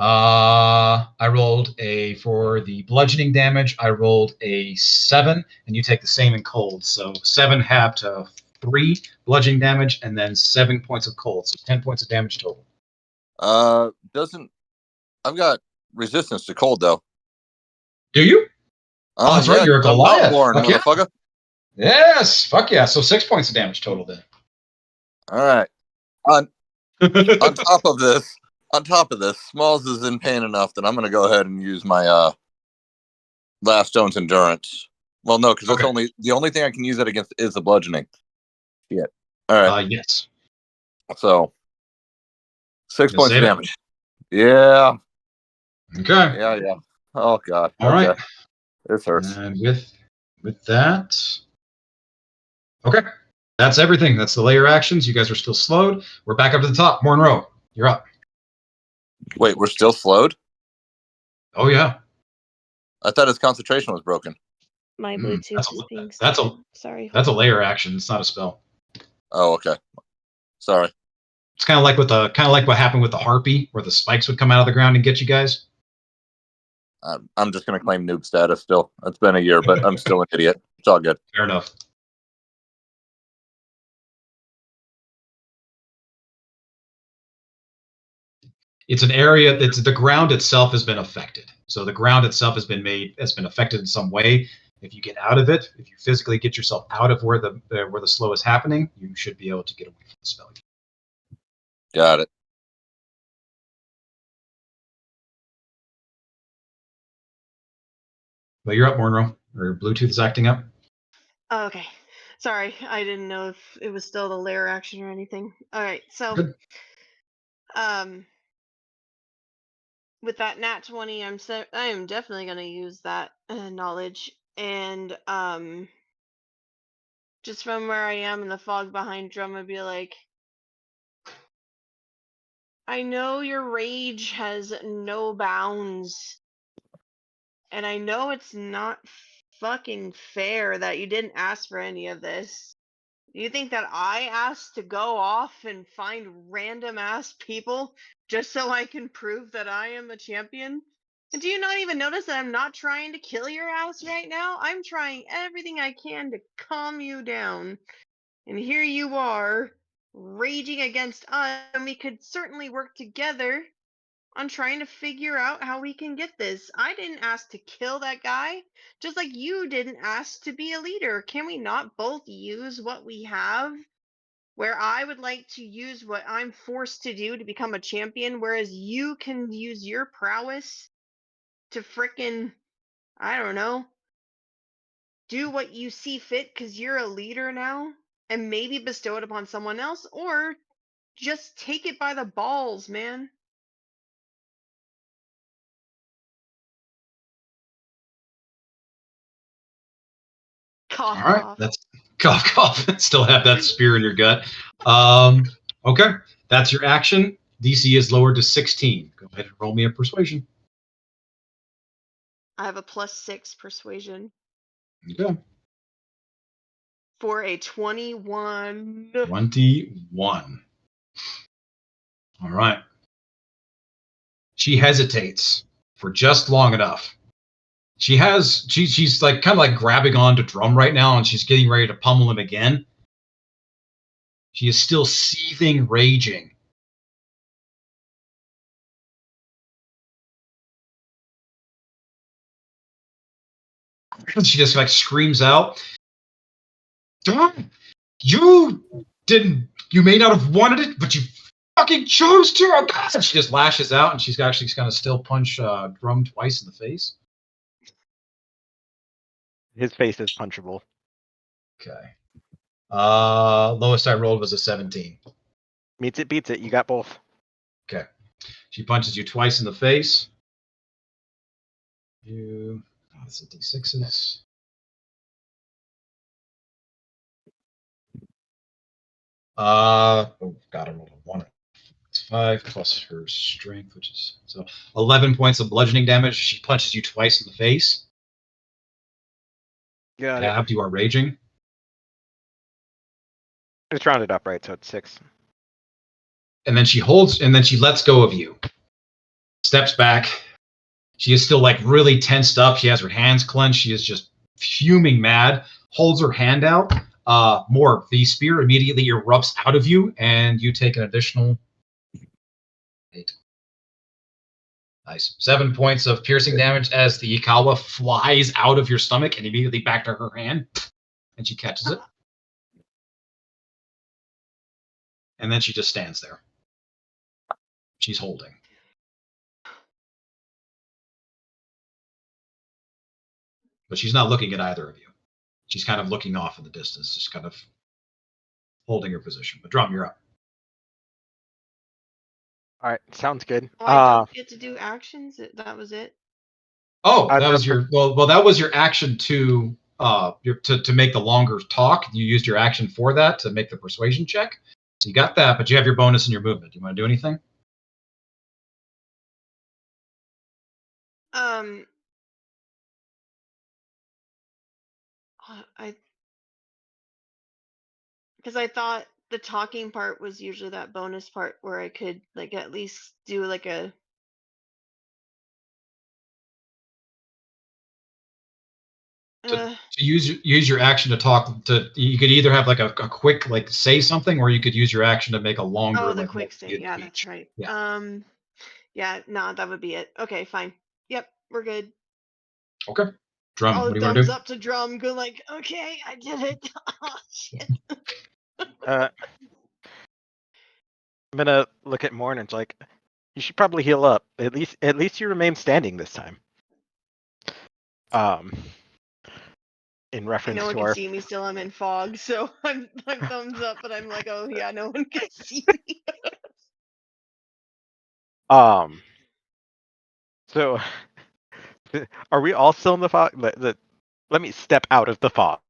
I rolled for the bludgeoning damage, I rolled a 7, and you take the same in cold. So 7 half to 3 bludgeoning damage, and then 7 points of cold. So 10 points of damage total. I've got resistance to cold though. Do you? Oh, that's right. You're a Goliath. Motherfucker. Yeah. Yes. Fuck yeah. So 6 points of damage total then. All right. On top of this, Smalls is in pain enough that I'm going to go ahead and use my last stone's endurance. Well, no, because that's the only thing I can use that against is the bludgeoning. Yeah. All right. Yes. So 6 points of damage. Yeah. Okay. Yeah. Oh god. All right. This hurts. And with that, okay, that's everything. That's the layer actions. You guys are still slowed. We're back up to the top. Monroe, you're up. Wait, we're still slowed? Oh yeah. I thought his concentration was broken. My Bluetooth is being sorry. That's a layer action. It's not a spell. Oh, okay. Sorry. It's kind of like what happened with the harpy, where the spikes would come out of the ground and get you guys. I'm just going to claim noob status still. It's been a year, but I'm still an idiot. It's all good. Fair enough. It's an area that's the ground itself has been affected. So the ground itself has been affected in some way. If you get out of it, if you physically get yourself out of where the slow is happening, you should be able to get away from the spell. Got it. Well, you're up, Monroe. Or Bluetooth is acting up. Oh, okay. Sorry, I didn't know if it was still the layer action or anything. All right, so Good. With that nat 20, I am definitely going to use that knowledge, and just from where I am in the fog behind Drum, I'd be like, I know your rage has no bounds, and I know it's not fucking fair that you didn't ask for any of this. You think that I asked to go off and find random ass people just so I can prove that I am a champion? And do you not even notice that I'm not trying to kill your ass right now? I'm trying everything I can to calm you down. And here you are, raging against us, and we could certainly work together on trying to figure out how we can get this. I didn't ask to kill that guy, just like you didn't ask to be a leader. Can we not both use what we have? Where I would like to use what I'm forced to do to become a champion, whereas you can use your prowess to frickin', I don't know, do what you see fit because you're a leader now, and maybe bestow it upon someone else, or just take it by the balls, man. Cough, All right, cough. that's cough. Still have that spear in your gut. Okay, that's your action. DC is lowered to 16. Go ahead and roll me a persuasion. I have a +6 persuasion. Okay. For a 21. 21. All right. She hesitates for just long enough. She's like kind of like grabbing onto Drum right now, and she's getting ready to pummel him again. She is still seething, raging. She just like screams out, "Drum, you may not have wanted it, but you fucking chose to." Oh, God. She just lashes out, and she's actually going to still punch Drum twice in the face. His face is punchable. Okay. Lowest I rolled was a 17. Meets it, beats it. You got both. Okay. She punches you twice in the face. That's a D6s. Oh God, I rolled a 1. It's 5 plus her strength, which is so 11 points of bludgeoning damage. She punches you twice in the face. Tabbed, you are raging. It's rounded up, right? So it's 6. And then she lets go of you. steps back. She is still like really tensed up. She has her hands clenched. She is just fuming mad. Holds her hand out. More. The spear immediately erupts out of you, and you take an additional 8. Nice. 7 points of piercing damage as the Ikawa flies out of your stomach and immediately back to her hand, and she catches it. And then she just stands there. She's holding. But she's not looking at either of you. She's kind of looking off in the distance, just kind of holding her position. But Drum, you're up. All right, sounds good. Oh, I don't get to do actions. That was it. Oh, that was your well. That was your action to to make the longer talk. You used your action for that to make the persuasion check. So you got that, but you have your bonus in your movement. Do you want to do anything? Because I thought the talking part was usually that bonus part where I could like at least do like a To use your action to talk to, you could either have like a quick like say something, or you could use your action to make a longer. oh, the like, quick say. Yeah, that's right. Yeah, no, that would be it. Okay, fine. Yep, we're good. Okay. Drum, Oh, what do you want thumbs to do? up to Drum. Go like, okay, I did it. Oh shit. I'm gonna look at Morn and it's like, you should probably heal up. At least you remain standing this time. In reference no one to can our see me still. I'm in fog, so I'm thumbs up, but I'm like, oh yeah, no one can see me. So are we all still in the fog? Let me step out of the fog.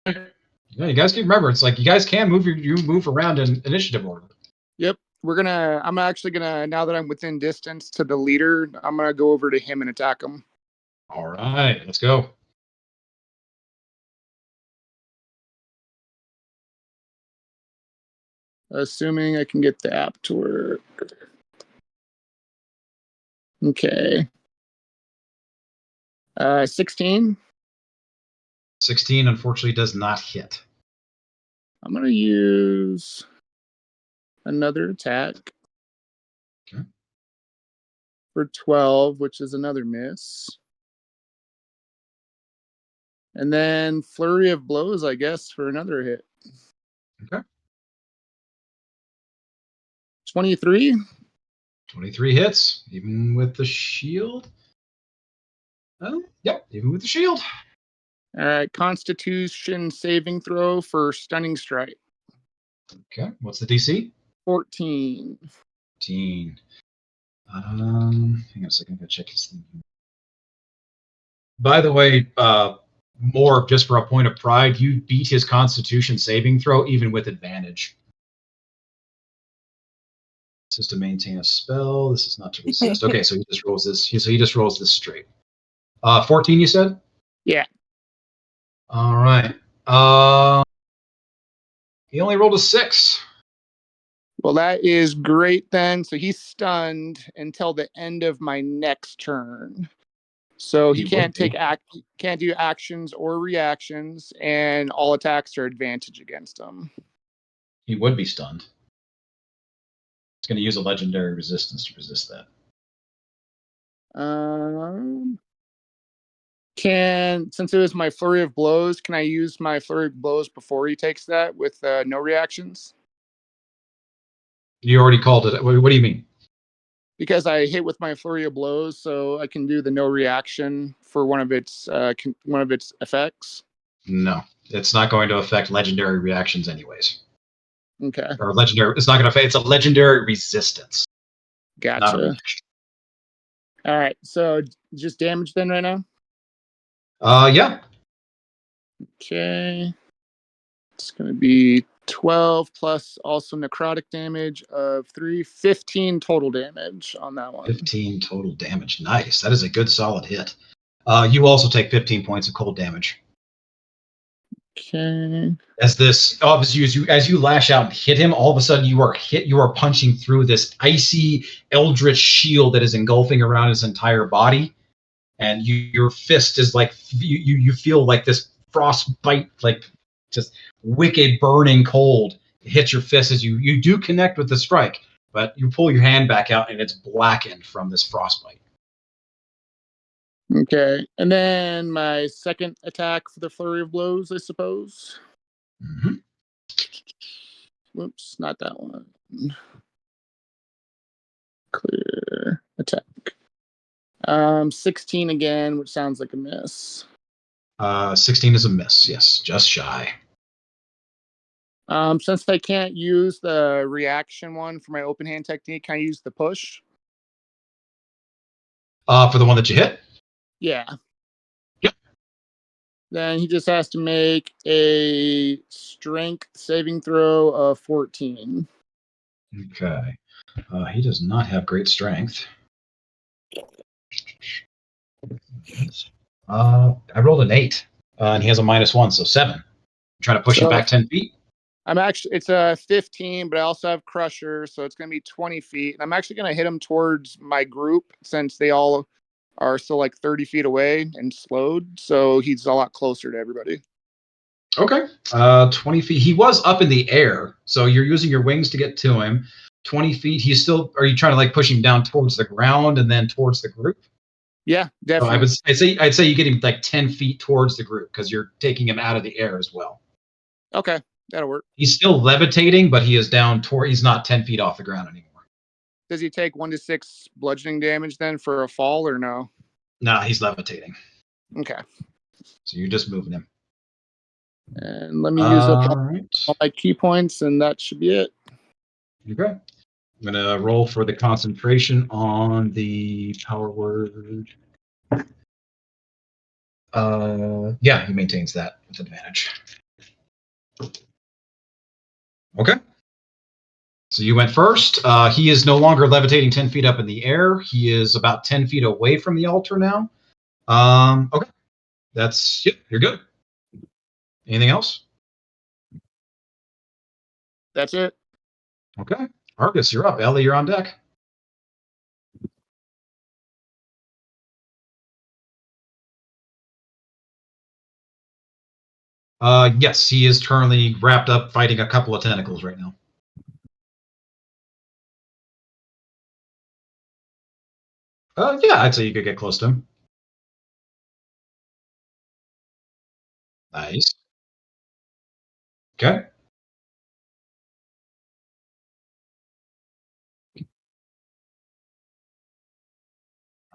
Yeah, you guys can remember, it's like you guys can move around in initiative order. Yep. I'm actually gonna, now that I'm within distance to the leader, I'm gonna go over to him and attack him. All right, let's go. Assuming I can get the app to work. Okay. 16. 16, unfortunately, does not hit. I'm going to use another attack. Okay. For 12, which is another miss. And then flurry of blows, I guess, for another hit. Okay. 23. 23 hits, even with the shield. Oh, yep, even with the shield. All right, Constitution saving throw for stunning strike. Okay, what's the DC? 14. 14. Hang on a second, I'm gonna check his thing. By the way, more just for a point of pride, you beat his Constitution saving throw even with advantage. This is to maintain a spell. This is not to resist. Okay, so he just rolls this. So he just rolls this straight. 14, you said? Yeah. All right. He only rolled a 6. Well, that is great then. So he's stunned until the end of my next turn. So he can't can't do actions or reactions, and all attacks are advantage against him. He would be stunned. He's going to use a legendary resistance to resist that. Since it was my flurry of blows, can I use my flurry of blows before he takes that with no reactions? You already called it. What do you mean? Because I hit with my flurry of blows, so I can do the no reaction for one of its effects. No, it's not going to affect legendary reactions anyways. Okay. Or legendary. It's not going to affect. It's a legendary resistance. Gotcha. All right. So just damage then right now. Yeah. Okay. It's going to be 12 plus also necrotic damage of 3, 15 total damage on that one. 15 total damage. Nice. That is a good solid hit. You also take 15 points of cold damage. Okay. As this, obviously, as you lash out and hit him, all of a sudden you are punching through this icy eldritch shield that is engulfing around his entire body, and your fist is like you feel like this frostbite, like just wicked burning cold hits your fist as you do connect with the strike, but you pull your hand back out and it's blackened from this frostbite. Okay. And then my second attack for the flurry of blows, I suppose. Mm-hmm. Whoops, not that one. Clear attack. 16 again, which sounds like a miss. 16 is a miss. Yes, just shy. Since I can't use the reaction one for my open hand technique, can I use the push? For the one that you hit? Yeah. Yep. Then he just has to make a strength saving throw of 14. Okay. He does not have great strength. I rolled an 8, and he has a -1, so 7. I'm trying to push him back 10 feet. It's a 15, but I also have Crusher, so it's going to be 20 feet. And I'm actually going to hit him towards my group since they all are still like 30 feet away and slowed. So he's a lot closer to everybody. Okay. 20 feet. He was up in the air, so you're using your wings to get to him. 20 feet. He's still. Are you trying to like push him down towards the ground and then towards the group? Yeah, definitely. I'd say you get him like 10 feet towards the group because you're taking him out of the air as well. Okay, that'll work. He's still levitating, but he is down toward. He's not 10 feet off the ground anymore. Does he take 1d6 bludgeoning damage then for a fall or no? No, he's levitating. Okay. So you're just moving him. And let me use up all my key points, and that should be it. Okay. I'm gonna roll for the concentration on the power word. Yeah, he maintains that with advantage. Okay. So you went first. He is no longer levitating 10 feet up in the air. He is about 10 feet away from the altar now. Okay. You're good. Anything else? That's it. Okay. Argus, you're up. Ellie, you're on deck. Yes, he is currently wrapped up fighting a couple of tentacles right now. Yeah, I'd say you could get close to him. Nice. Okay.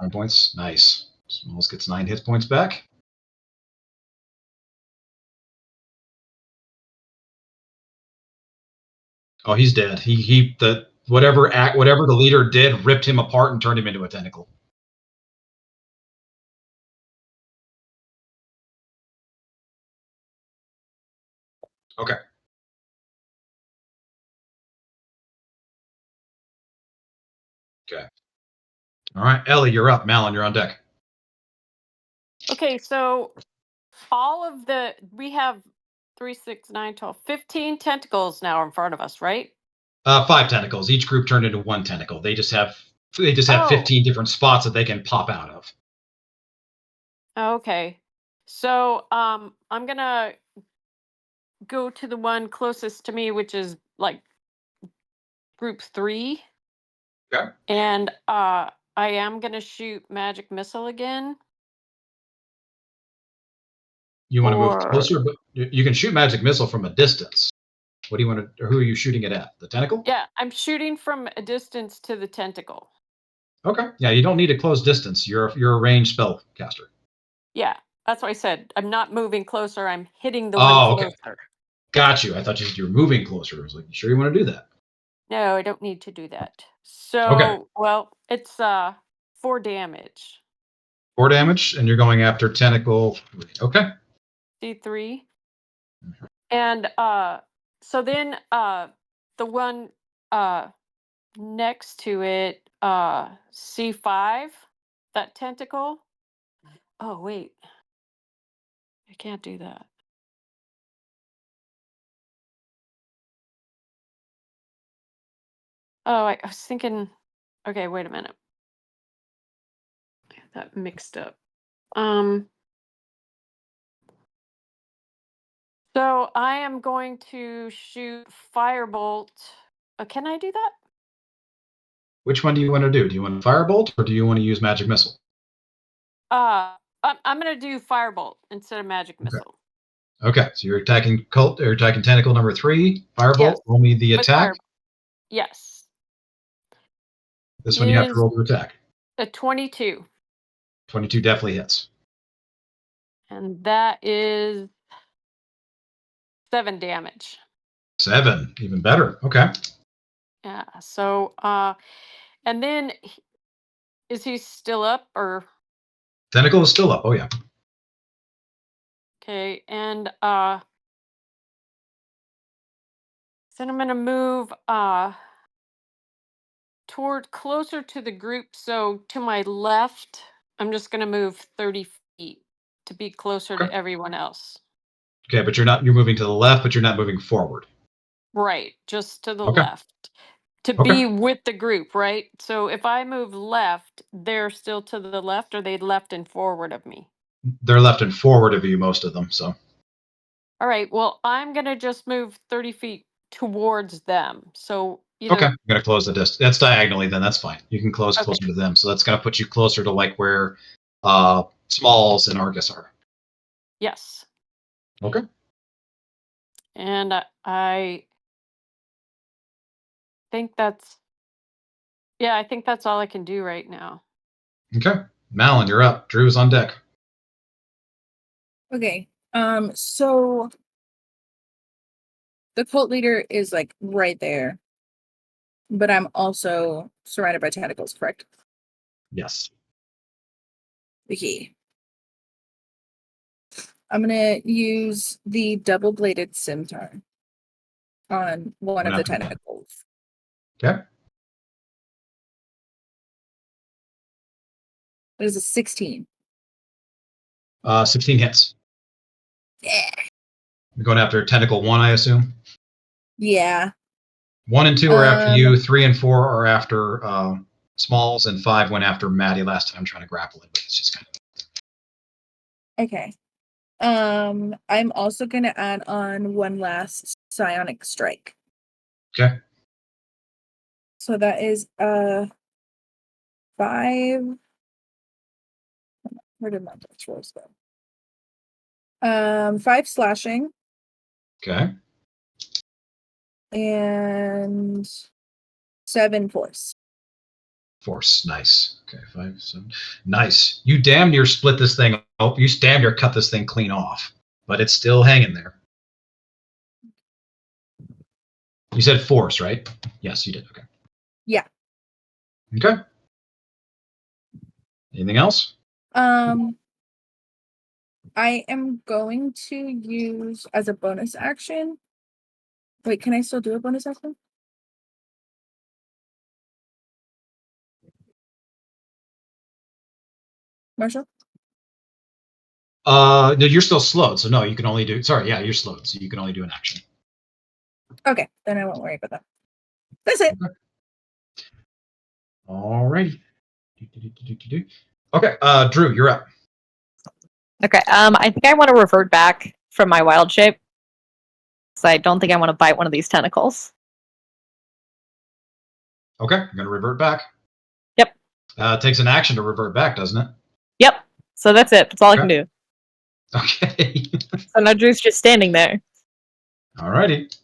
9 points. Nice. Smalls gets 9 hit points back. Oh, he's dead. Whatever the leader did ripped him apart and turned him into a tentacle. Okay. Okay. All right, Ellie, you're up. Malin, you're on deck. Okay, so we have 3, 6, 9, 12, 15 tentacles now in front of us, right? 5 tentacles. Each group turned into 1 tentacle. They just have 15 different spots that they can pop out of. Okay. So I'm gonna go to the one closest to me, which is like group 3. Okay. And I am gonna shoot magic missile again. You want to move closer, but you can shoot magic missile from a distance. What do you want to? Or who are you shooting it at? The tentacle? Yeah, I'm shooting from a distance to the tentacle. Okay. Yeah, you don't need a close distance. You're a ranged spellcaster. Yeah, that's what I said. I'm not moving closer. I'm hitting the one closer. Okay. Got you. I thought you were moving closer. I was like, you sure you want to do that? No, I don't need to do that. So, Okay. well, it's 4 damage. 4 damage, and you're going after tentacle 3. Okay. C3. And so then the one next to it, C5, that tentacle. Oh, wait. I can't do that. Oh, I was thinking, okay, wait a minute. That mixed up. So I am going to shoot firebolt. Can I do that? Which one do you want to do? Do you want firebolt or do you want to use magic missile? I'm going to do firebolt instead of magic missile. Okay, so you're attacking tentacle number 3. Firebolt. Yes. Roll me the attack. Yes. This one you have to roll to attack. A 22. 22 definitely hits. And that is 7 damage. 7, even better. Okay. Yeah. So and then is he still up or? Tentacle is still up. Oh yeah. Okay, and then I'm gonna move toward closer to the group. So to my left, I'm just gonna move 30 feet to be closer to everyone else. Okay, but you're moving to the left, but you're not moving forward. Right, just to the left. To be with the group, right? So if I move left, they're still to the left, or they left and forward of me? They're left and forward of you, most of them. So. All right. Well, I'm gonna just move 30 feet towards them. So either. Okay, I'm gonna close the distance. That's diagonally. Then that's fine. You can close closer to them. So that's gonna put you closer to like where Smalls and Argus are. Yes. Okay. And I think that's. Yeah, I think that's all I can do right now. Okay, Malin, you're up. Drew's on deck. Okay. So the cult leader is like right there, but I'm also surrounded by tentacles, correct? Yes. Okay. I'm gonna use the double-bladed scimitar on one of the tentacles. Okay. It is a 16. 16 hits. Yeah. You're going after tentacle 1, I assume. Yeah. 1 and 2 are after you. 3 and 4 are after Smalls, and 5 went after Maddie last time trying to grapple it, but it's just kind of Okay. I'm also gonna add on one last psionic strike. okay. So that is 5. Where did my dex rolls go? 5 slashing Okay. and 7 force. Force, nice. Okay, 5, 7, nice. You damn near split this thing. Oh, you damn near cut this thing clean off, but it's still hanging there. You said force, right? Yes, you did. Okay. Yeah. Okay. Anything else? I am going to use as a bonus action. Wait, can I still do a bonus action? Marshall? No, you're still slowed, so no, you can only do. Sorry, yeah, you're slowed, so you can only do an action. Okay, then I won't worry about that. That's it. Okay. Alrighty. Okay, Drew, you're up. Okay. I think I want to revert back from my wild shape. So I don't think I want to bite one of these tentacles. Okay, I'm gonna revert back. Yep. It takes an action to revert back, doesn't it? Yep. So that's it. That's all I can do. Okay. So now Drew's just standing there. Alrighty.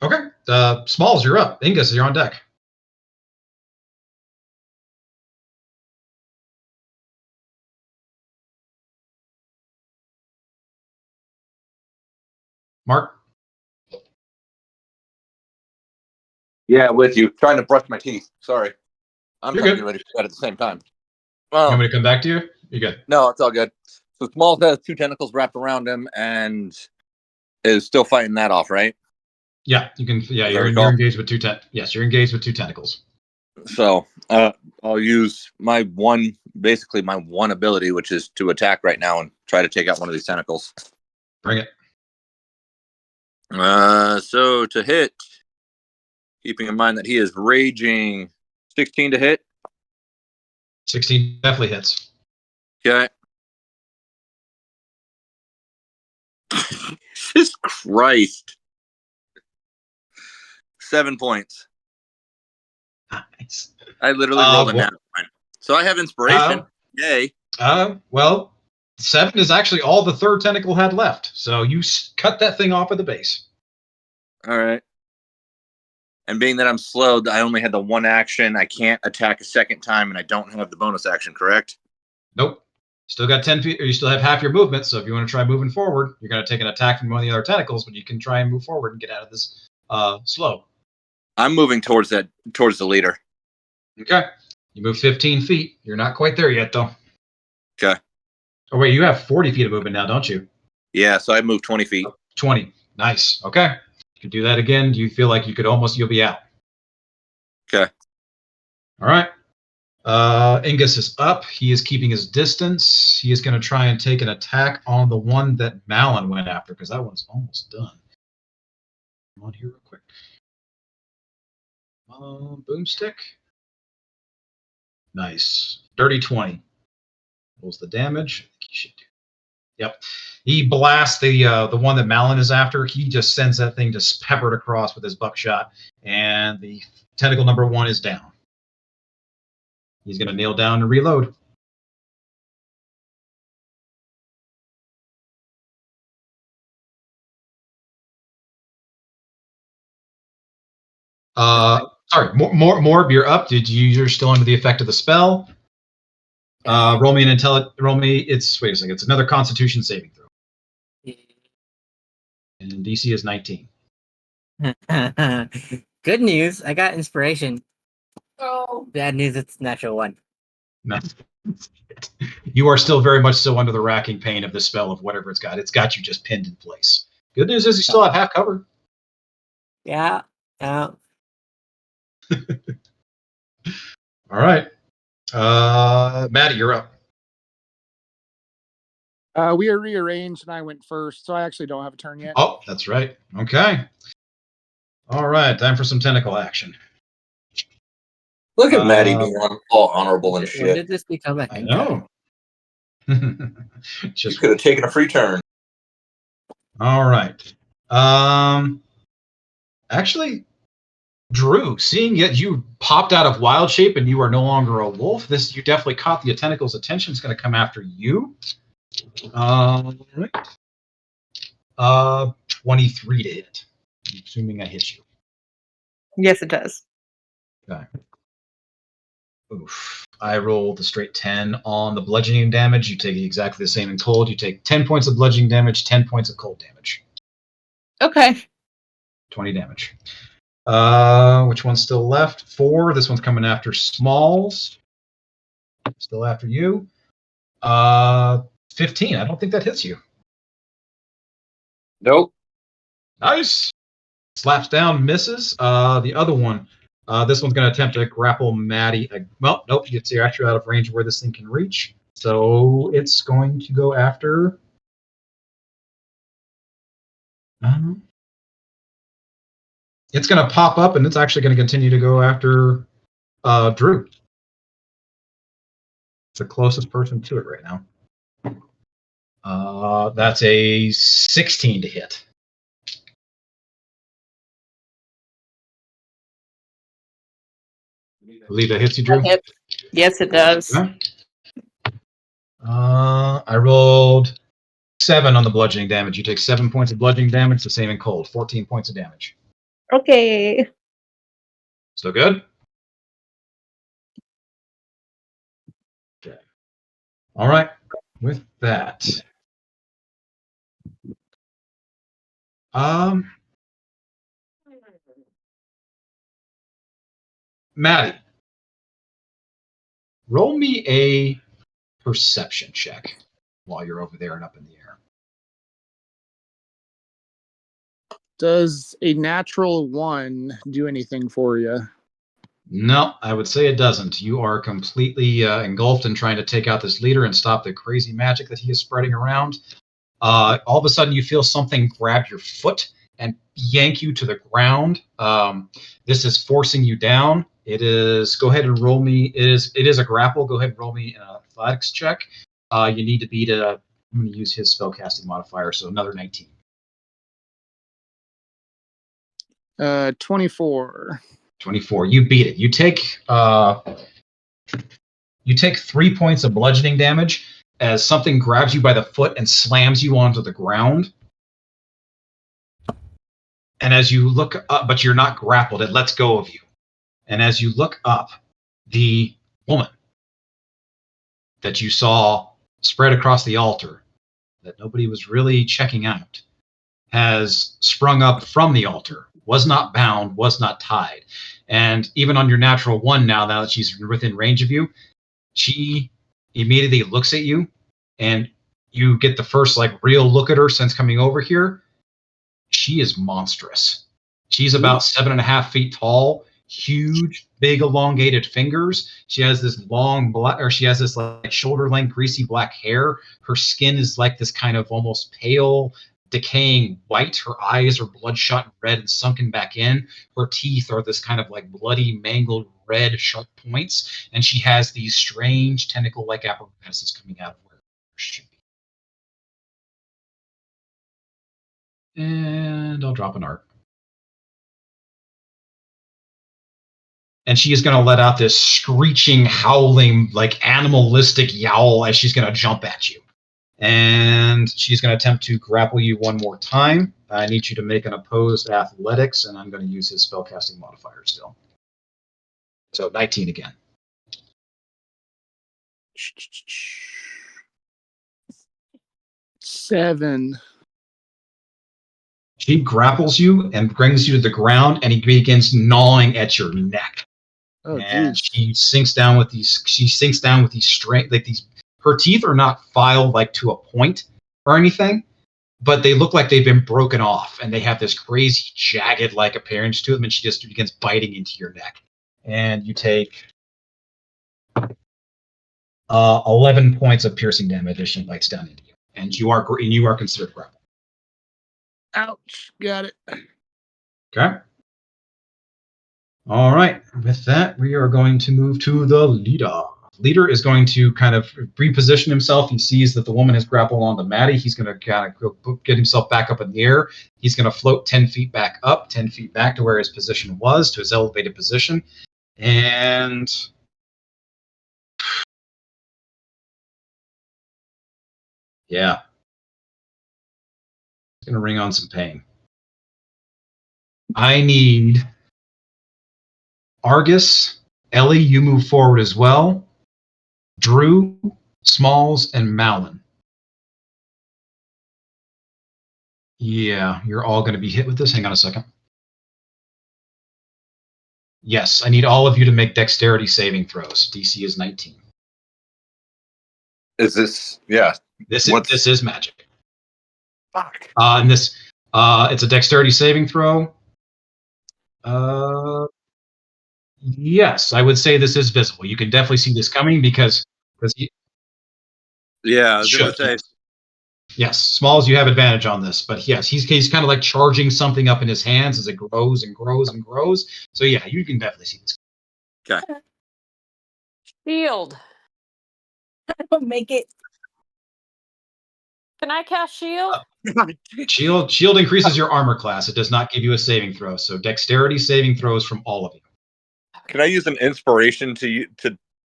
Okay. Smalls, you're up. Ingus, you're on deck. Mark. Yeah, with you. Trying to brush my teeth. Sorry. I'm You're trying to good. get ready for that at the same time. You want me to come back to you? You're good. No, it's all good. So Smalls has 2 tentacles wrapped around him and is still fighting that off, right? Yeah, you can. Yeah, you're engaged with 2 Yes, you're engaged with 2 tentacles. So I'll use my one ability, which is to attack right now and try to take out one of these tentacles. Bring it. So to hit, keeping in mind that he is raging, 16 to hit. 16 definitely hits. Okay. Jesus Christ. 7 points. Nice. I literally rolled a nat one. So I have inspiration. Yay. Well, 7 is actually all the 3rd tentacle had left. So you cut that thing off at the base. All right. And being that I'm slowed, I only had the 1 action. I can't attack a second time, and I don't have the bonus action, correct? Nope. Still got 10 feet, or you still have half your movement. So if you want to try moving forward, you're going to take an attack from one of the other tentacles, but you can try and move forward and get out of this slow. I'm moving towards the leader. Okay. You move 15 feet. You're not quite there yet, though. Okay. Oh, wait, you have 40 feet of movement now, don't you? Yeah, so I moved 20 feet. 20. Nice. Okay. You can do that again. Do you feel like you'll be out? Okay. All right. Ingus is up. He is keeping his distance. He is going to try and take an attack on the one that Malin went after, because that one's almost done. Come on here real quick. Boomstick. Nice. Dirty 20. What was the damage? I think he should do. Yep. He blasts the one that Malin is after. He just sends that thing just peppered across with his buckshot, and the tentacle number 1 is down. He's going to kneel down and reload. Sorry, Morb, you're up. You're still under the effect of the spell? Roll me an Roll me. Wait a second. It's another Constitution saving throw. And DC is 19. Good news, I got inspiration. Oh. Bad news, it's natural 1. No. You are still very much so under the racking pain of the spell of whatever it's got. It's got you just pinned in place. Good news is you still have half cover. Yeah. All right. Maddie, you're up. We are rearranged, and I went first, so I actually don't have a turn yet. Oh, that's right. Okay. All right, time for some tentacle action. Look at Maddie being all honorable and When shit. did this become a I hentai? know. You could have taken a free turn. All right. Actually, Drew, seeing that you popped out of wild shape and you are no longer a wolf, you definitely caught the tentacle's attention. It's going to come after you. Right. 23 to hit. I'm assuming I hit you. Yes, it does. Okay. Oof. I rolled the straight 10 on the bludgeoning damage. You take exactly the same in cold. You take 10 points of bludgeoning damage, 10 points of cold damage. Okay. 20 damage. Which one's still left? 4. This one's coming after Smalls. Still after you. 15. I don't think that hits you. Nope. Nice. Slaps down, misses. The other one. This one's going to attempt to grapple Maddie. Well, nope. You're actually out of range where this thing can reach. So it's going to go after. It's going to pop up, and it's actually going to continue to go after Drew. It's the closest person to it right now. That's a 16 to hit. I believe that hits you, Drew? Yes, it does. Okay. I rolled 7 on the bludgeoning damage. You take 7 points of bludgeoning damage, the same in cold. 14 points of damage. Okay. Still good? Okay. All right. With that, Maddie, roll me a perception check while you're over there and up in the air. Does a natural 1 do anything for you? No, I would say it doesn't. You are completely engulfed in trying to take out this leader and stop the crazy magic that he is spreading around. All of a sudden, you feel something grab your foot and yank you to the ground. This is forcing you down. It is. Go ahead and roll me. It is a grapple. Go ahead and roll me an athletics check. You need to beat a. I'm going to use his spellcasting modifier, so another 19. 24. 24. You beat it. You take 3 points of bludgeoning damage as something grabs you by the foot and slams you onto the ground. And as you look up, but you're not grappled, it lets go of you. And as you look up, the woman that you saw spread across the altar, that nobody was really checking out, has sprung up from the altar, was not bound, was not tied. And even on your natural 1 now that she's within range of you, she immediately looks at you, and you get the first real look at her since coming over here. She is monstrous. She's about 7.5 feet tall, huge, big, elongated fingers. She has this shoulder length, greasy black hair. Her skin is like this kind of almost pale, decaying white. Her eyes are bloodshot red and sunken back in. Her teeth are this kind of bloody, mangled red sharp points, and she has these strange tentacle-like apparatuses coming out of where she should be. And I'll drop an art. And she is going to let out this screeching, howling, animalistic yowl as she's going to jump at you. And she's going to attempt to grapple you one more time. I need you to make an opposed athletics, and I'm going to use his spellcasting modifier still. So 19 again. Seven. She grapples you and brings you to the ground, and he begins gnawing at your neck. Oh, and geez. she sinks down with these. She sinks down with these straight, these. Her teeth are not filed to a point or anything, but they look like they've been broken off, and they have this crazy jagged appearance to them. And she just begins biting into your neck, and you take 11 points of piercing damage as she bites down into you. and you are considered grappled. Ouch. Got it. Okay. All right. With that, we are going to move to the leader. Leader is going to kind of reposition himself. He sees that the woman has grappled onto Maddie. He's going to kind of get himself back up in the air. He's going to float 10 feet back up, 10 feet back to where his position was, to his elevated position. And yeah, it's going to ring on some pain. I need Argus, Ellie, you move forward as well. Drew, Smalls, and Malin. Yeah, you're all going to be hit with this. Hang on a second. Yes, I need all of you to make dexterity saving throws. DC is 19. Is this? Yeah. This What's- is magic. Fuck. And this, it's a dexterity saving throw. Yes, I would say this is visible. You can definitely see this coming because you Yeah, I was gonna should. say. Yes, Smalls, you have advantage on this, but yes, he's kind of like charging something up in his hands as it grows and grows and grows. So yeah, you can definitely see this. Okay. Shield. I don't make it. Can I cast shield? Shield increases your armor class. It does not give you a saving throw. So dexterity saving throws from all of you. Can I use an inspiration to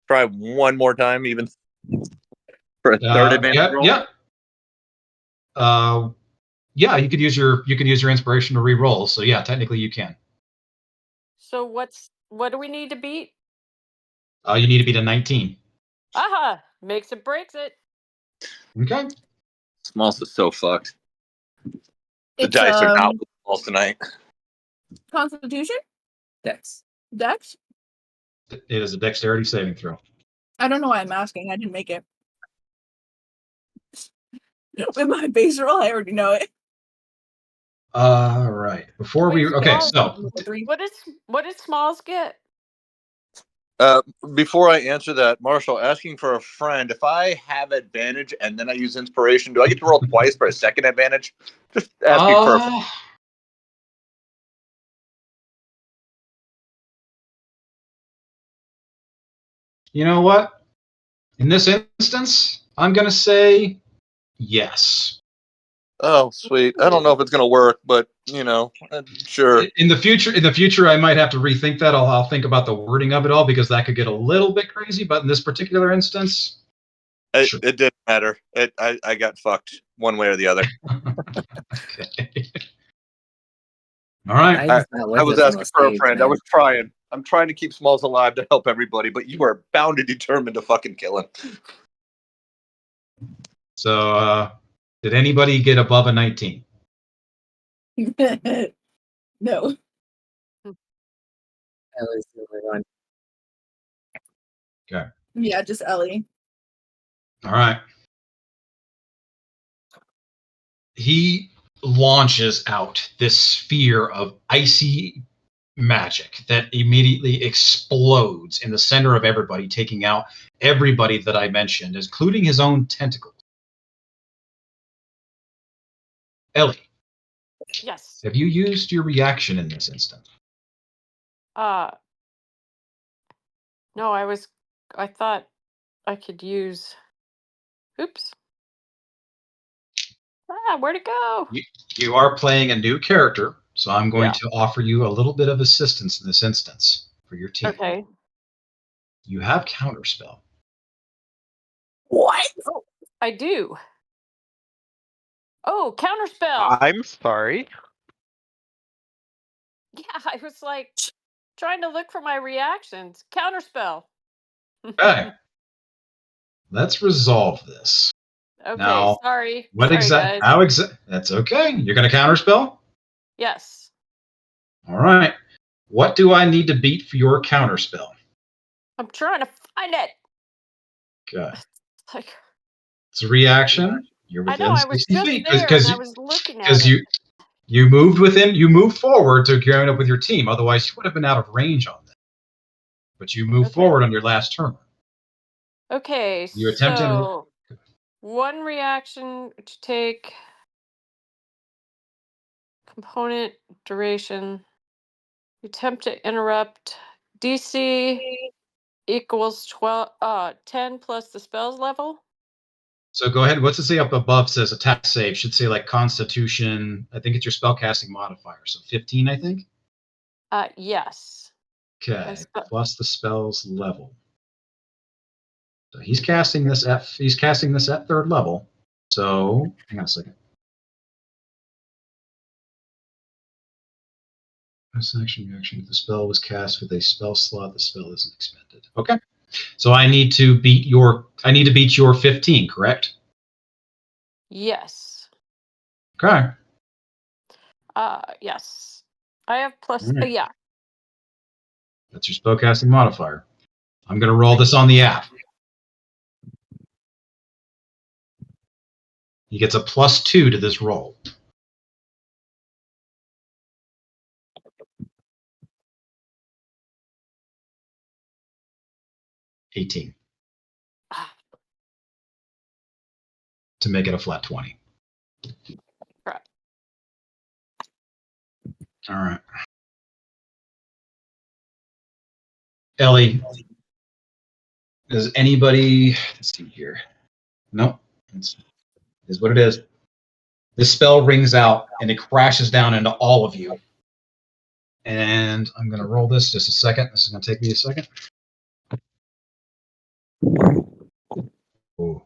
try one more time, even for a third advantage roll? Yeah. Yeah, you could use your inspiration to re-roll. So yeah, technically you can. So what do we need to beat? You need to beat a 19. Aha! Makes it, breaks it. Okay. Smalls is so fucked. The It's, dice are out with Smalls tonight. Constitution? Dex. Dex? It is a dexterity saving throw. I don't know why I'm asking. I didn't make it. With my base roll, I already know it. All right. Before Wait, we okay, Smalls- so What did Smalls get? Before I answer that, Marshall, asking for a friend, if I have advantage and then I use inspiration, do I get to roll twice for a second advantage? Just asking for a friend. You know what? In this instance, I'm gonna say yes. Oh, sweet. I don't know if it's going to work, but, sure. In the future, I might have to rethink that. I'll think about the wording of it all because that could get a little bit crazy. But in this particular instance, sure. It didn't matter. I got fucked one way or the other. Okay. All right. I was asking for a friend. I was trying. I'm trying to keep Smalls alive to help everybody, but you are bound and determined to fucking kill him. So, did anybody get above a 19? No. That was the only one. Okay. Yeah, just Ellie. All right. He launches out this sphere of icy magic that immediately explodes in the center of everybody, taking out everybody that I mentioned, including his own tentacles. Ellie, Yes. have you used your reaction in this instance? No, I thought I could use. Oops. Where'd it go? You are playing a new character, so I'm going Yeah. to offer you a little bit of assistance in this instance for your team. Okay. You have counterspell. What? Oh, I do. Oh, counterspell. I'm sorry. Yeah, I was like trying to look for my reactions. Counterspell. Okay. Let's resolve this. Okay, Now, sorry. What Sorry, exact? guys. How exact? That's okay. You're going to counterspell? Yes. All right. What do I need to beat for your counterspell? I'm trying to find it. Okay. Like, It's a reaction. You're I within know I was 60 just feet there and I was looking at it. you moved forward to carrying up with your team. Otherwise, you would have been out of range on that. But you moved forward on your last turn. Okay, You attempted. so 1 reaction to take component duration. You attempt to interrupt. DC equals 10 plus the spell's level. So go ahead. What's it say up above? Says attack save. Should say like Constitution. I think it's your spellcasting modifier. So 15, I think. Yes. Okay. Plus the spell's level. So he's casting this at 3rd level. So hang on a second. This action reaction. If the spell was cast with a spell slot, the spell isn't expended. Okay. So I need to beat your 15, correct? Yes. Okay. Yes. I have plus. Right. Yeah. That's your spellcasting modifier. I'm going to roll this on the app. He gets a +2 to this roll. $18. To make it a flat 20. Right. All right. Ellie, does anybody, let's see here. Nope. It's what it is. This spell rings out and it crashes down into all of you. And I'm going to roll this just a second. This is going to take me a second. Oh, okay.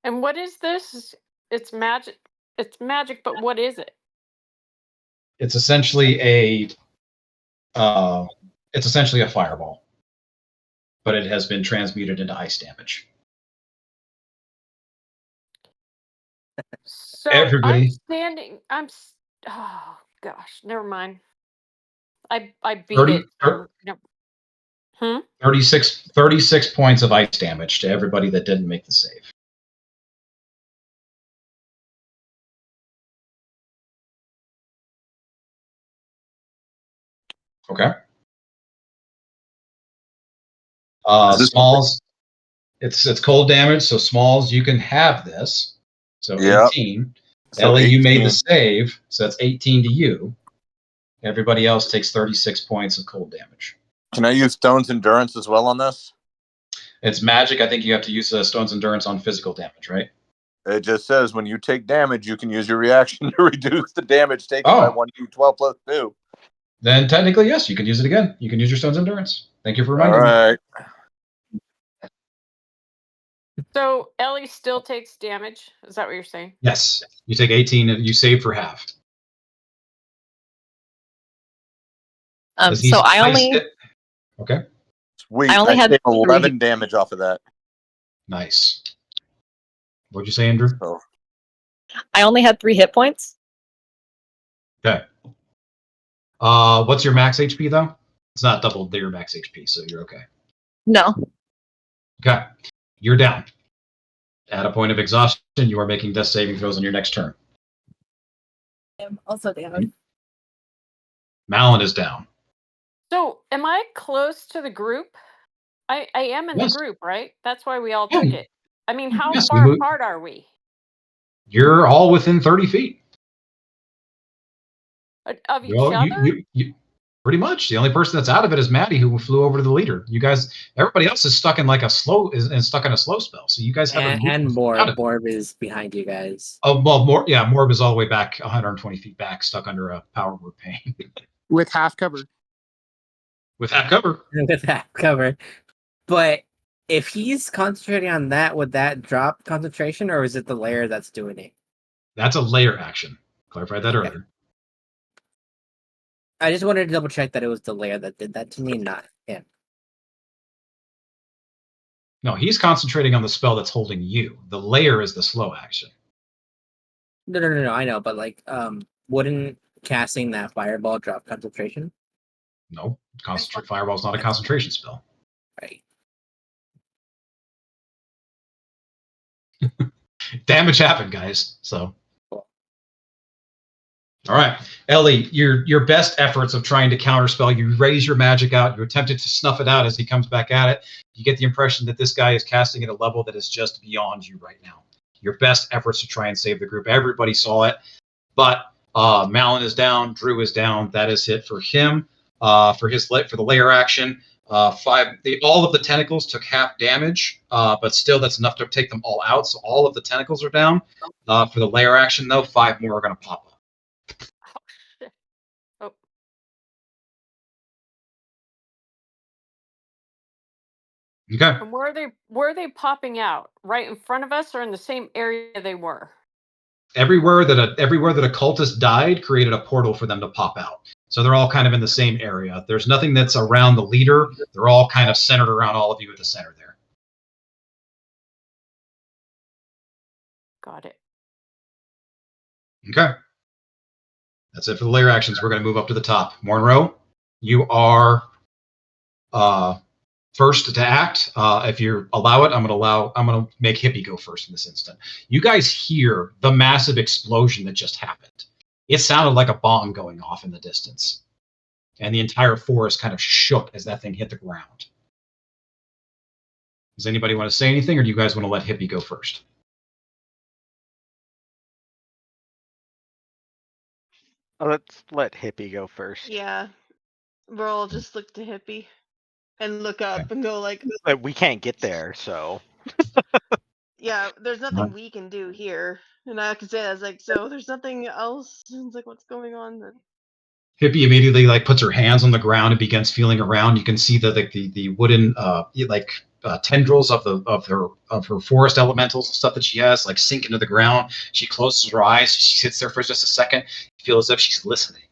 And what is this? It's magic. It's magic, but what is it? It's essentially a fireball, but it has been transmuted into ice damage. So Everybody. oh gosh, never mind. I beat it. 36 points of ice damage to everybody that didn't make the save. Okay. Smalls, it's cold damage, so Smalls, you can have this. So Yep. 18. So Ellie, 18. you made the save, so that's 18 to you. Everybody else takes 36 points of cold damage. Can I use Stone's Endurance as well on this? It's magic. I think you have to use Stone's Endurance on physical damage, right? It just says when you take damage, you can use your reaction to reduce the damage taken by 1d12 plus 2. Then technically, yes, you can use it again. You can use your Stone's Endurance. Thank you for reminding me. All right. So Ellie still takes damage. Is that what you're saying? Yes. You take 18 and you save for half. So I only Okay. Sweet. I only had take 11 damage off of that. Nice. What'd you say, Andrew? So, I only had 3 hit points. Okay. What's your max HP though? It's not double your max HP, so you're okay. No. Okay. You're down. At a point of exhaustion, you are making death saving throws on your next turn. I'm also down. Malin is down. So am I close to the group? I am in the group, right? That's why we all took it. I mean, how far apart are we? You're all within 30 feet. Of each other? You pretty much. The only person that's out of it is Maddie, who flew over to the leader. You guys, everybody else is stuck in like stuck in a slow spell. So you guys have and Morb is behind you guys. Oh well, Morb is all the way back 120 feet back, stuck under a power word pane. With half cover. With half cover. With half cover. But if he's concentrating on that, would that drop concentration, or is it the layer that's doing it? That's a layer action. Clarified that earlier. I just wanted to double check that it was the layer that did that to me, not him. No, he's concentrating on the spell that's holding you. The layer is the slow action. No. I know, but like, wouldn't casting that fireball drop concentration? No, concentrate fireball is not a concentration spell. Right. damage happened, guys. So, all right, Ellie, your best efforts of trying to counterspell. You raise your magic out. You attempted to snuff it out as he comes back at it. You get the impression that this guy is casting at a level that is just beyond you right now. Your best efforts to try and save the group. Everybody saw it, but Malin is down. Drew is down. That is hit for him. For the layer action. All of the tentacles took half damage, but still that's enough to take them all out. So all of the tentacles are down. For the layer action, though, 5 more are going to pop up. Oh, shit. Oh. Okay. And where are they popping out? Right in front of us or in the same area they were? Everywhere that a cultist died created a portal for them to pop out. So they're all kind of in the same area. There's nothing that's around the leader. They're all kind of centered around all of you at the center there. Got it. Okay. That's it for the layer actions. We're going to move up to the top. Monroe, you are first to act. If you allow it, I'm going to make Hippie go first in this instant. You guys hear the massive explosion that just happened. It sounded like a bomb going off in the distance. And the entire forest kind of shook as that thing hit the ground. Does anybody want to say anything, or do you guys want to let Hippie go first? Let's let Hippie go first. Yeah. We'll all just look to Hippie and look up and go like, But we can't get there, so. yeah, there's nothing we can do here. And I could say, I was like, so there's nothing else? And it's like, what's going on then? Hippie immediately puts her hands on the ground and begins feeling around. You can see the wooden tendrils of her forest elementals and stuff that she has sink into the ground. She closes her eyes. She sits there for just a second. You feel as if she's listening,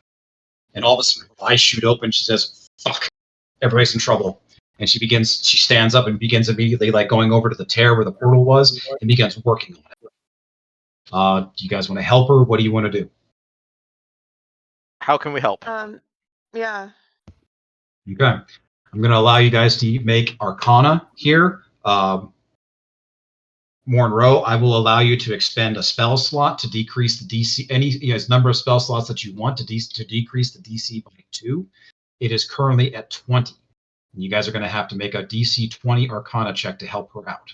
and all of a sudden her eyes shoot open. She says, "Fuck, everybody's in trouble." And she stands up and begins immediately going over to the tear where the portal was and begins working on it. Do you guys want to help her? What do you want to do? How can we help? Yeah. Okay. I'm going to allow you guys to make Arcana here. Monroe, I will allow you to expend a spell slot to decrease the DC, any number of spell slots that you want to decrease the DC by 2. It is currently at 20. And you guys are going to have to make a DC 20 Arcana check to help her out.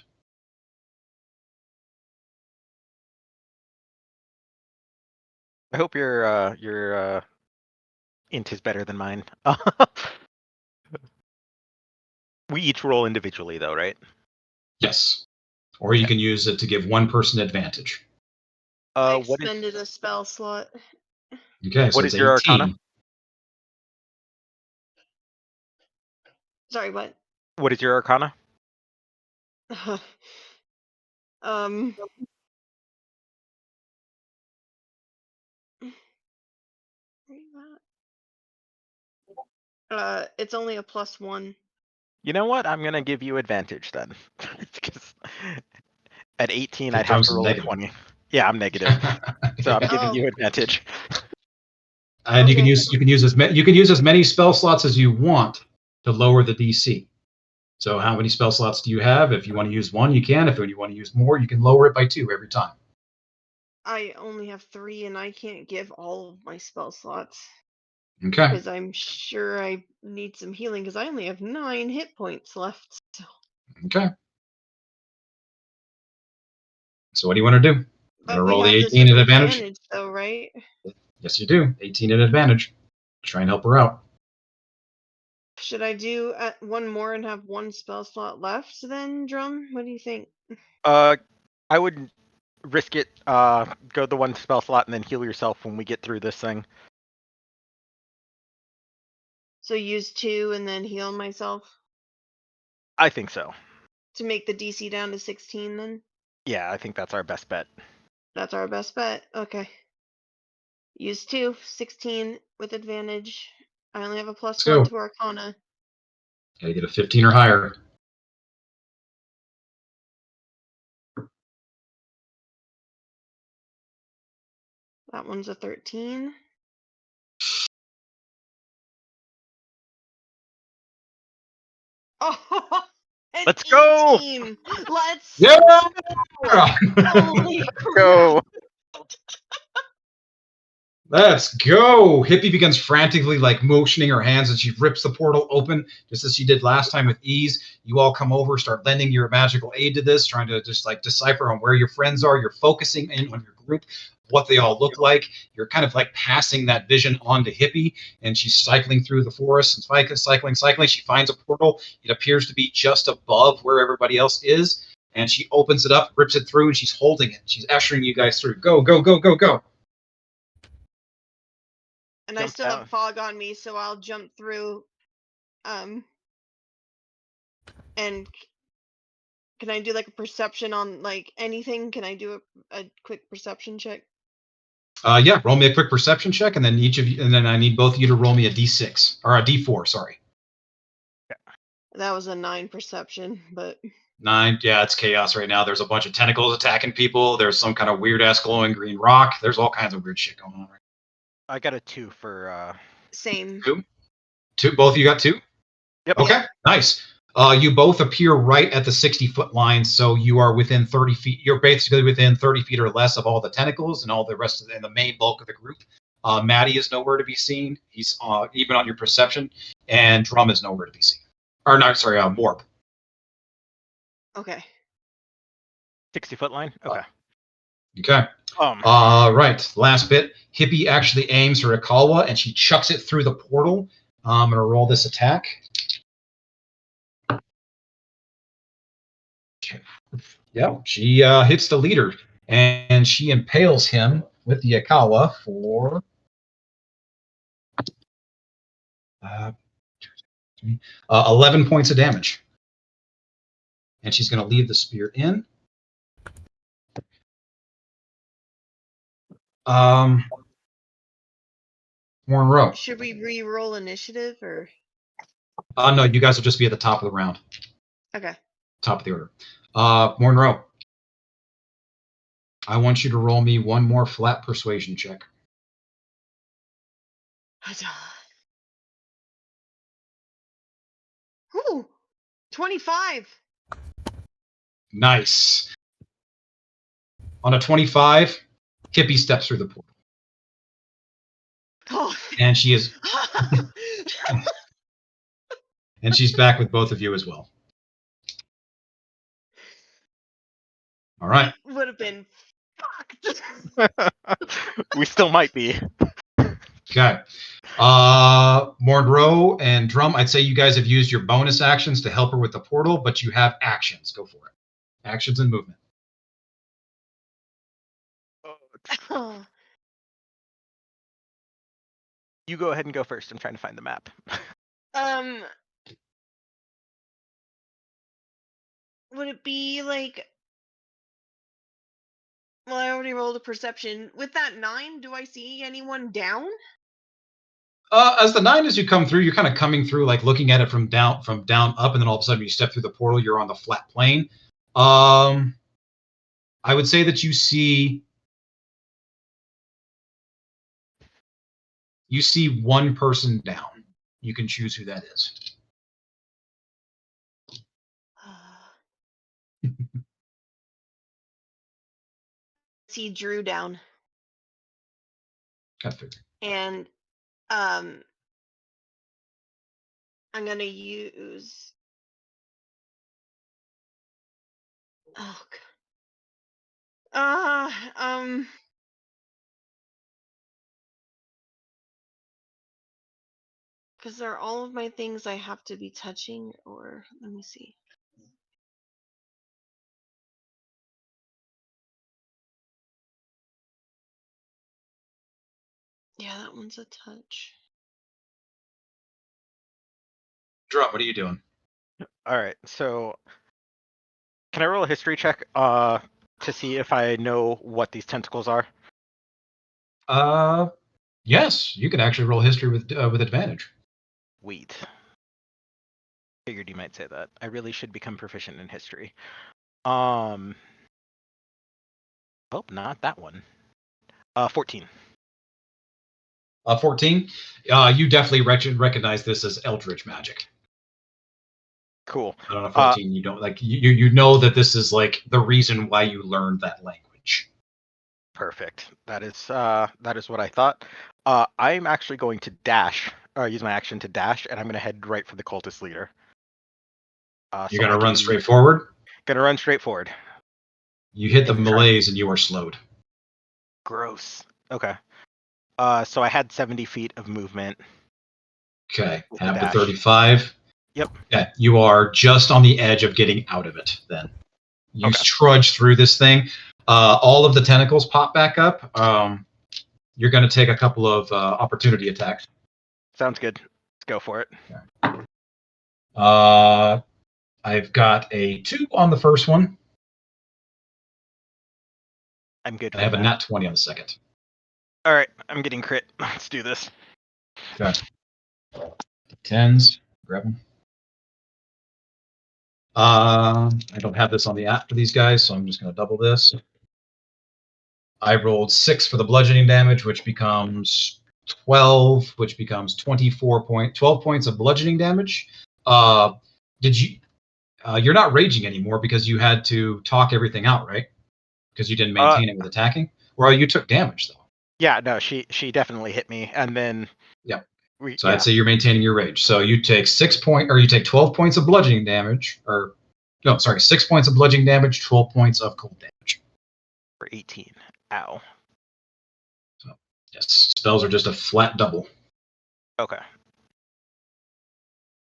I hope your int is better than mine. We each roll individually, though, right? Yes. Or you can use it to give one person advantage. I expended a spell slot. Okay, so what it's is your 18. Arcana? Sorry, what? What is your Arcana? It's only a +1. You know what? I'm gonna give you advantage then, because at 18 I'd have Jones to is roll negative. a 20. Yeah, I'm negative, so I'm giving you advantage. And Okay. you can use as many spell slots as you want to lower the DC. So how many spell slots do you have? If you want to use 1, you can. If you want to use more, you can lower it by 2 every time. I only have 3, and I can't give all of my spell slots. Okay. Because I'm sure I need some healing, because I only have 9 hit points left. So. Okay. So what do you want to do? But Roll the we have 18 this at with advantage? though, right? Yes, you do. 18 at advantage. Try and help her out. Should I do one more and have 1 spell slot left then, Drum? What do you think? I would risk it. Go the 1 spell slot and then heal yourself when we get through this thing. So use 2 and then heal myself? I think so. To make the DC down to 16 then? Yeah, I think that's our best bet. That's our best bet. Okay. Use 2, 16 with advantage. I only have a +1 to Arcana. Gotta get a 15 or higher. That one's a 13. Oh, Let's go! 18. Let's Yeah! holy Go! Let's go. Hippie begins frantically like motioning her hands and she rips the portal open just as she did last time with ease. You all come over, start lending your magical aid to this, trying to just like decipher on where your friends are. You're focusing in on your group, what they all look like. You're kind of like passing that vision on to Hippie, and she's cycling through the forest and cycling. She finds a portal. It appears to be just above where everybody else is, and she opens it up, rips it through, and she's holding it. She's ushering you guys through. Go, go, go, go, go. And I Jump still down. have fog on me, so I'll jump through. And can I do like a perception on like anything? Can I do a quick perception check? Yeah, roll me a quick perception check, and then each of you, and then I need both of you to roll me a d6 or a d4. Sorry, That was a 9 perception, but 9. Yeah, it's chaos right now. There's a bunch of tentacles attacking people. There's some kind of weird ass glowing green rock. There's all kinds of weird shit going on. Right I got a 2 for. same. now. Two. Both of you got 2. Yep. Okay, nice. You both appear right at the 60-foot line, so you are within 30 feet. You're basically within 30 feet or less of all the tentacles and all the rest of and the main bulk of the group. Maddie is nowhere to be seen. He's even on your perception, and Drum is nowhere to be seen. Or no, sorry, Morb. Okay. 60-foot line? Okay. Okay. Right. Last bit. Hippie actually aims her Akawa, and she chucks it through the portal. I'm going to roll this attack. Yeah, she hits the leader, and she impales him with the Akawa for 11 points of damage. And she's going to leave the spear in. Monroe. Should we re-roll initiative or? No, you guys will just be at the top of the round. Okay. Top of the order. Monroe. I want you to roll me one more flat persuasion check. Ooh, 25. Nice. On a 25, Hippie steps through the portal. Oh. And she is and she's back with both of you as well. All right. Would have been fucked. We still might be. Okay. Monroe and Drum, I'd say you guys have used your bonus actions to help her with the portal, but you have actions. Go for it. Actions and movement. You go ahead and go first. I'm trying to find the map. Would it be like? Well, I already rolled a perception. With that 9, do I see anyone down? As the 9 as you come through, you're kind of coming through, like looking at it from down up, and then all of a sudden you step through the portal. You're on the flat plane. I would say that you see one person down. You can choose who that is. See Drew down. Got figured. And I'm gonna use. Oh god. Because are all of my things I have to be touching, or let me see. Yeah, that one's a touch. Drum, what are you doing? All right. So, can I roll a history check to see if I know what these tentacles are? Yes, you can actually roll history with advantage. Wait. Figured you might say that. I really should become proficient in history. Oh, not that one. 14. 14. You definitely recognize this as Eldritch magic. Cool. But on a 14, you don't like you know that this is like the reason why you learned that language. Perfect. That is what I thought. I'm actually going to dash, use my action to dash, and I'm going to head right for the cultist leader. You're gonna run straight forward. Gonna run straight forward. You hit the malaise and you are slowed. Gross. Okay. So I had 70 feet of movement. Okay, With half the to dash. 35. Yep. Yeah, you are just on the edge of getting out of it. Then you Okay. trudge through this thing. All of the tentacles pop back up. You're going to take a couple of opportunity attacks. Sounds good. Let's go for it. I've got a 2 on the first one. I'm good. I have a nat 20 on the second. All right, I'm getting crit. Let's do this. Okay. 10s. Grab them. I don't have this on the app for these guys, so I'm just going to double this. I rolled 6 for the bludgeoning damage, which becomes 12, which becomes 12 points of bludgeoning damage. Did you? You're not raging anymore because you had to talk everything out, right? Because you didn't maintain it with attacking. Well, you took damage though. Yeah, no, she definitely hit me, and then yeah. I'd say you're maintaining your rage. So you take 12 points of bludgeoning damage, 6 points of bludgeoning damage, 12 points of cold damage. For 18. Ow. So yes, spells are just a flat double. Okay.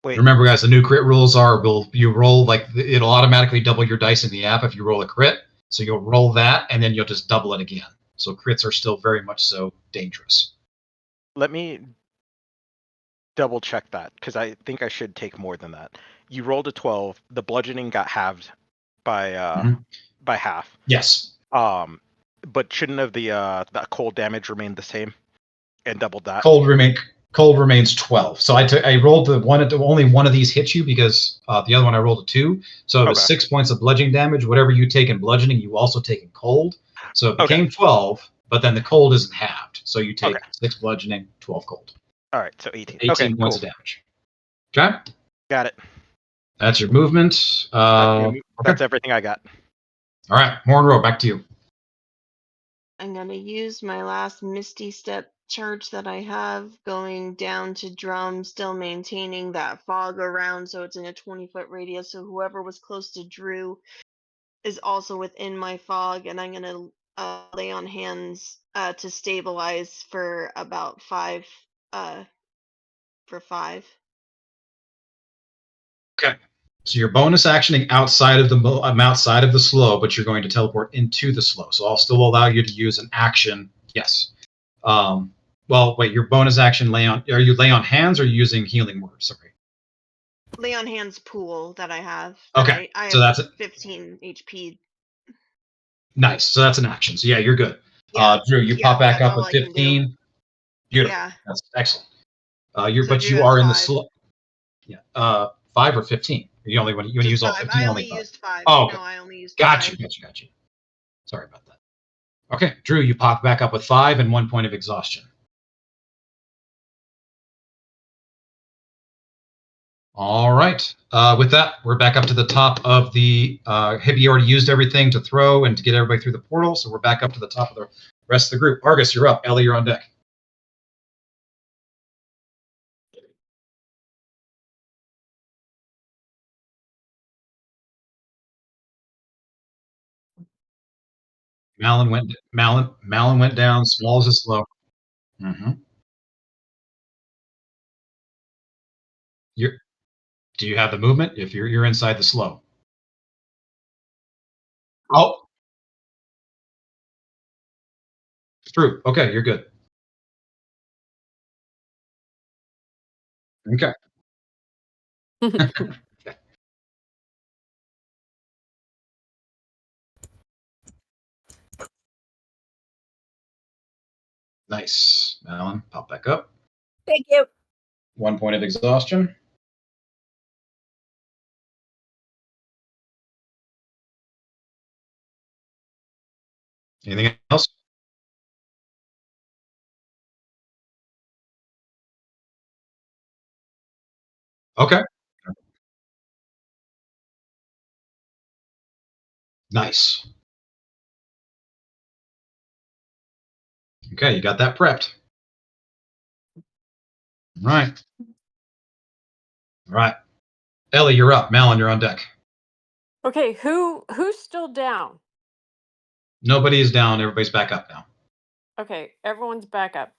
Wait. Remember, guys, the new crit rules are: you roll it'll automatically double your dice in the app if you roll a crit. So you'll roll that, and then you'll just double it again. So crits are still very much so dangerous. Let me double check that because I think I should take more than that. You rolled a 12. The bludgeoning got halved by half. Yes. But shouldn't have the cold damage remained the same and doubled that? Cold remains 12. So I rolled the one. Only one of these hit you because the other one I rolled a 2. So it was 6 points of bludgeoning damage. Whatever you take in bludgeoning, you also take in cold. So it became 12, but then the cold isn't halved. So you take 6 bludgeoning, 12 cold. All right, so 18. 18 points of damage. Okay. Got it. That's your movement. That's everything I got. All right, Monroe, back to you. I'm going to use my last Misty Step charge that I have, going down to Drum, still maintaining that fog around so it's in a 20-foot radius. So whoever was close to Drew is also within my fog, and I'm going to lay on hands to stabilize for about 5. For 5. Okay. So you're bonus actioning outside of the slow, but you're going to teleport into the slow. So I'll still allow you to use an action. Yes. Well, wait. Your bonus action are you lay on hands or are you using healing word? Sorry. Lay on hands pool that I have. Okay. I so have that's 15 HP. Nice. So that's an action. So yeah, you're good. Yeah. Drew, you pop back up with I can 15. Beautiful. Yeah. That's excellent. So you are in the slow. Yeah. 5 or 15. You want to use all 15. I only used 5. Oh, okay. No, I only used 5. Gotcha. Sorry about that. Okay, Drew, you pop back up with 5 and 1 point of exhaustion. All right. With that, we're back up to the top of the hippie. Already used everything to throw and to get everybody through the portal, so we're back up to the top of the rest of the group. Argus, you're up. Ellie, you're on deck. Malin went down. Smalls is slow. Mm-hmm. Do you have the movement? If you're inside the slow. Oh, true. Okay, you're good. Okay. Nice. Malin, pop back up. Thank you. 1 point of exhaustion. Anything else? Okay. Nice. Okay, you got that prepped. All right. All right. Ellie, you're up. Malin, you're on deck. Okay, who's still down? Nobody is down. Everybody's back up now. Okay, everyone's back up.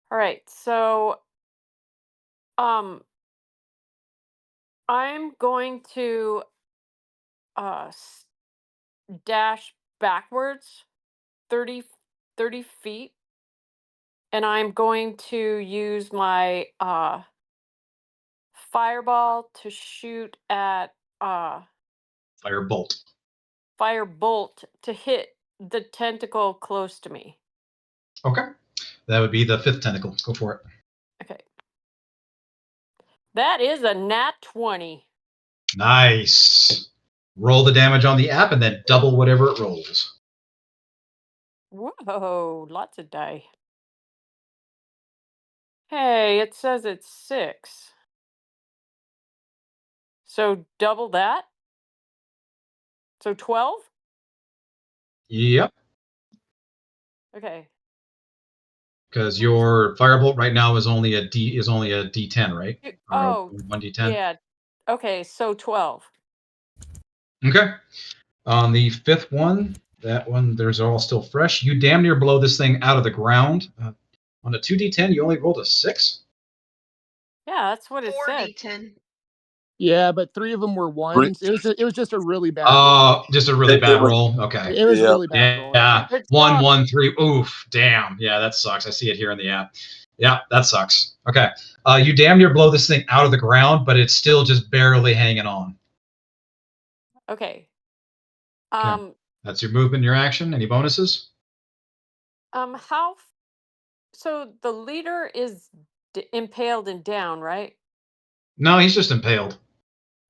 All right, so I'm going to dash backwards 30 feet, and I'm going to use my fireball to shoot at Firebolt. firebolt to hit the tentacle close to me. Okay. That would be the 5th tentacle. Go for it. Okay. That is a nat 20. Nice. Roll the damage on the app and then double whatever it rolls. Whoa, lots of die. Hey, it says it's 6. So double that? So 12? Yep. Okay. Because your firebolt right now is only a D10, right? Oh, 1D10. yeah. Okay, so 12. Okay. On the 5th one, that one, there's all still fresh. You damn near blow this thing out of the ground. On a 2D10, you only rolled a 6? Yeah, that's what it said. 4d10. Yeah, but 3 of them were ones. It was just a really bad roll. Oh, just a really bad was- roll. Okay. It was Yeah. really bad roll. Yeah. It 1, sucks. 1, 3. Oof. Damn. Yeah, that sucks. I see it here in the app. Yeah, that sucks. Okay. You damn near blow this thing out of the ground, but it's still just barely hanging on. Okay. That's your movement, your action. Any bonuses? So the leader is impaled and down, right? No, he's just impaled.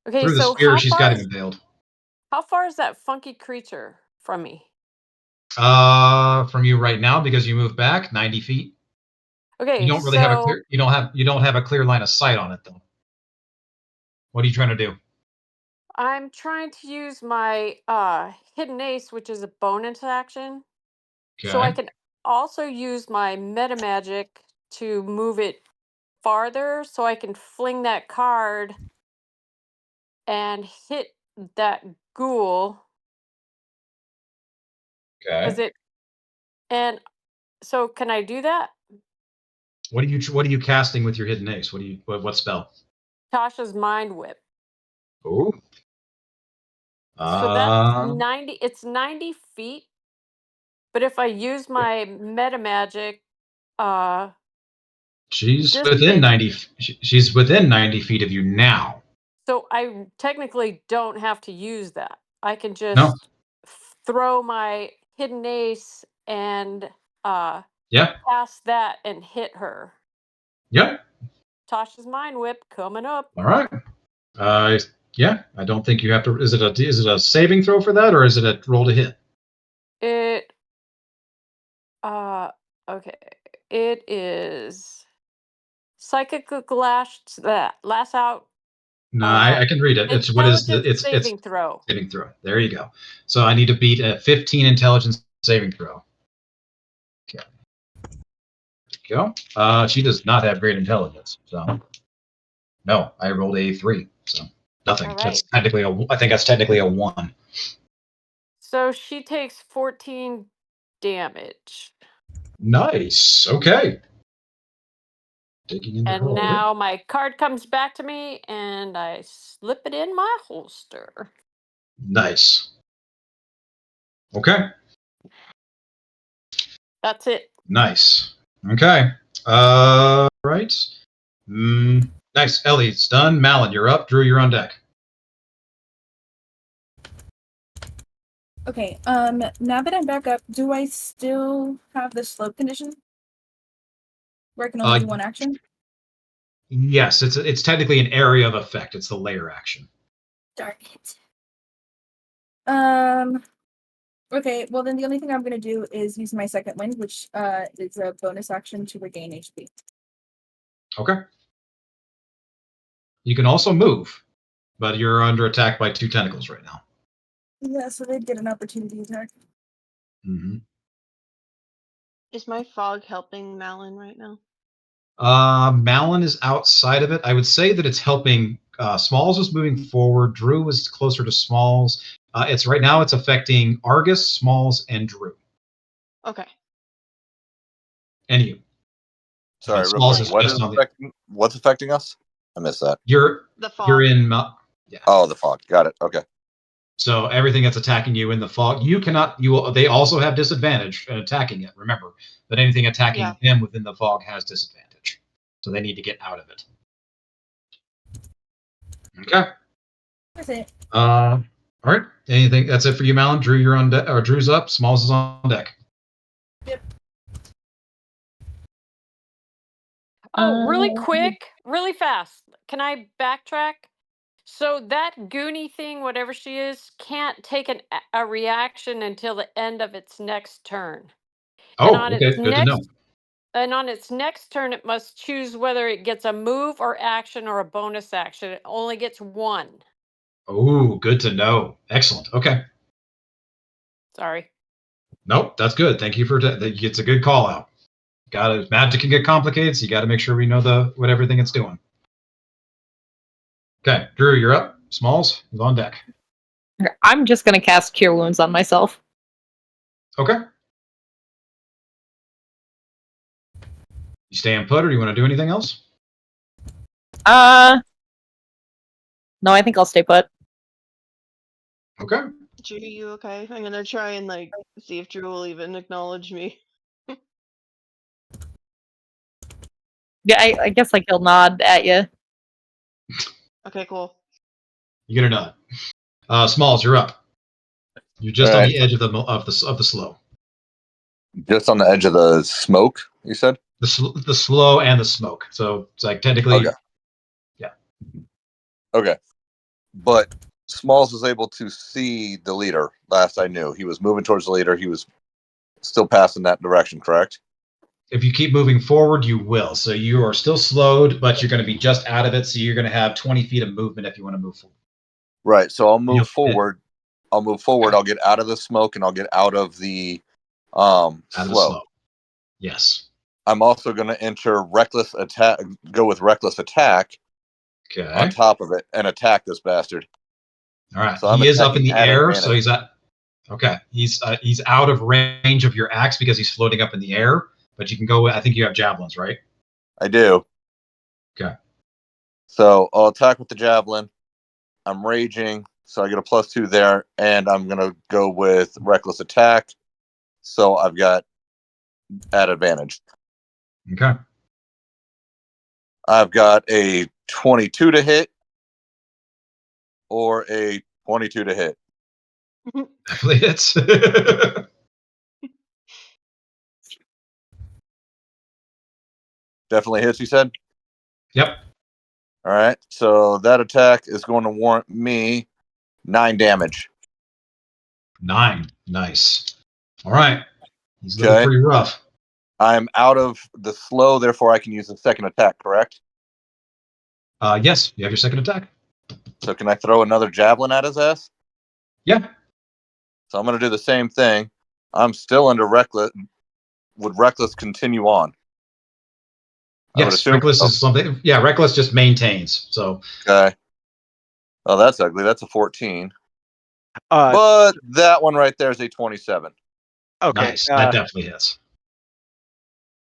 Okay, Through the so spear, she's got him impaled. how far is that funky creature from me? From you right now, because you moved back 90 feet. Okay, You don't really have a clear. You don't have a clear line of sight on it though. What are you trying to do? I'm trying to use my hidden ace, which is a bonus action. So I Okay. can also use my meta magic to move it farther, so I can fling that card and hit that ghoul. Okay. And so can I do that? What are you casting with your hidden ace? What spell? Tasha's mind whip. Oh. So that's 90. It's 90 feet. But if I use my meta magic, she's within 90. She's within 90 feet of you now. so I technically don't have to use that. I can just No. throw my hidden ace and Yeah. pass that and hit her. Yep. Tasha's mind whip coming up. All right. Yeah. I don't think you have to. Is it a saving throw for that, or is it a roll to hit? Okay. It is psychic lash that lash out. No, I can read it. It's what is the intelligence saving throw. Saving throw. There you go. So I need to beat a 15 intelligence saving throw. Okay. There you go. She does not have great intelligence. So no, I rolled a 3. So nothing. All That's right. technically I think that's technically a 1. So she takes 14 damage. Nice. Okay. Digging in the And hole. now my card comes back to me and I slip it in my holster. Nice. Okay. That's it. Nice. Okay. Right. Nice. Ellie, it's done. Malin, you're up. Drew, you're on deck. Okay, now that I'm back up, do I still have the slope condition? Where I can only do one action? Yes, it's technically an area of effect. It's the layer action. Darn it. Okay, well then the only thing I'm gonna do is use my second wind, which is a bonus action to regain HP. Okay. You can also move, but you're under attack by 2 tentacles right now. Yeah, so they'd get an opportunity attack. Mm-hmm. Is my fog helping Malin right now? Malin is outside of it. I would say that it's helping. Smalls is moving forward. Drew is closer to Smalls. It's right now. It's affecting Argus, Smalls, and Drew, Okay. and you. Sorry, real Smalls quick. is What just is on the. affecting? What's affecting us? I missed that. You're The fog. you're in. Yeah. Oh, the fog. Got it. Okay. So everything that's attacking you in the fog, you cannot. You will. They also have disadvantage in attacking it. Remember, but anything attacking them within the fog has disadvantage. So they need to get out of it. Okay. That's it. All right. Anything? That's it for you, Malin. Drew, you're on deck. Or Drew's up. Smalls is on deck. Oh, really quick, really fast. Can I backtrack? So that Goonie thing, whatever she is, can't take a reaction until the end of its next turn. And Oh, on okay. its Good to know. next turn, it must choose whether it gets a move or action or a bonus action. It only gets one. Oh, good to know. Excellent. Okay. Sorry. Nope, that's good. Thank you for it's a good call out. Magic can get complicated, so you got to make sure we know what everything it's doing. Okay, Drew, you're up. Smalls is on deck. I'm just gonna cast Cure Wounds on myself. Okay. You staying put, or do you want to do anything else? No, I think I'll stay put. Okay. Drew, you okay? I'm gonna try and see if Drew will even acknowledge me. Yeah, I guess he'll nod at you. Okay, cool. You get a nod. Smalls, you're up. You're just on the edge of the slow. Just on the edge of the smoke, you said? The slow and the smoke. So it's like technically. Okay. Yeah. Okay. But Smalls was able to see the leader. Last I knew, he was moving towards the leader. He was still passing that direction, correct? If you keep moving forward, you will. So you are still slowed, but you're going to be just out of it. So you're going to have 20 feet of movement if you want to move forward. Right. So I'll move forward. I'll move forward. I'll get out of the smoke and I'll get out of the slow. Yes. I'm also going to enter reckless attack. Go with reckless attack. Okay. On top of it and attack this bastard. All right. So he is up in the air, so he's at. Okay. He's out of range of your axe because he's floating up in the air. But you can go. I think you have javelins, right? I do. Okay. So I'll attack with the javelin. I'm raging, so I get a +2 there, and I'm gonna go with reckless attack. So I've got at advantage. Okay. I've got a 22 to hit or a 22 to hit. Definitely hits. Definitely hits, you said? Yep. All right. So that attack is going to warrant me 9 damage. 9. Nice. All right. He's looking pretty rough. I'm out of the slow, therefore I can use the second attack, correct? Yes, you have your second attack. So can I throw another javelin at his ass? Yeah. So I'm going to do the same thing. I'm still under reckless. Would reckless continue on? Yes, reckless is something. Yeah, reckless just maintains. So. Okay. Oh, that's ugly. That's a 14. But that one right there is a 27. Okay. Nice. That definitely hits.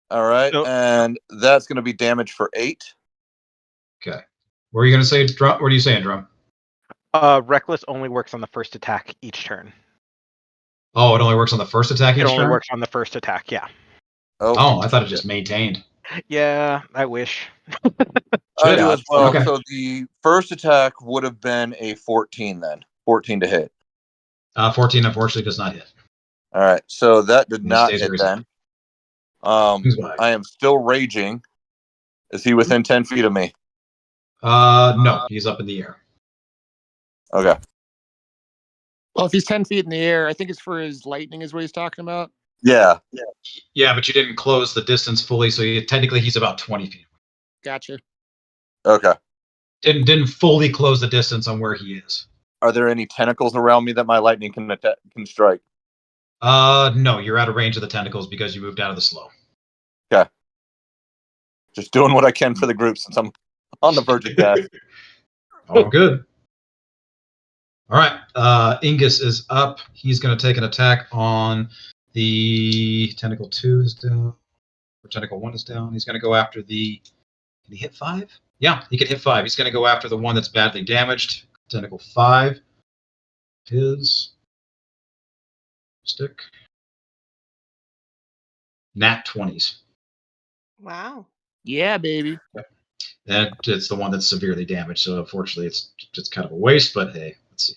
All right. And that's going to be damage for 8. Okay. What are you going to say, Drum? What are you saying, Drum? Reckless only works on the first attack each turn. Oh, it only works on the first attack each turn? It only works on the first attack, yeah. Oh, I thought it just maintained. Yeah, I wish. I do as well. Okay. So the first attack would have been a 14 then. 14 to hit. 14 unfortunately does not hit. All right. So that did not hit then. I am still raging. Is he within 10 feet of me? No, he's up in the air. Okay. Well, if he's 10 feet in the air, I think it's for his lightning is what he's talking about. Yeah. Yeah, but you didn't close the distance fully, so technically he's about 20 feet. Gotcha. Okay. Didn't fully close the distance on where he is. Are there any tentacles around me that my lightning can strike? No, you're out of range of the tentacles because you moved out of the slow. Okay. Just doing what I can for the group since I'm on the verge of death. All good. All right. Ingus is up. He's going to take an attack on the tentacle 2 is down. Or tentacle 1 is down. He's going to go after the. Can he hit 5? Yeah, he can hit 5. He's going to go after the one that's badly damaged. Tentacle 5. His stick. Nat 20s. Wow. Yeah, baby. And it's the one that's severely damaged. So unfortunately, it's kind of a waste. But hey, let's see.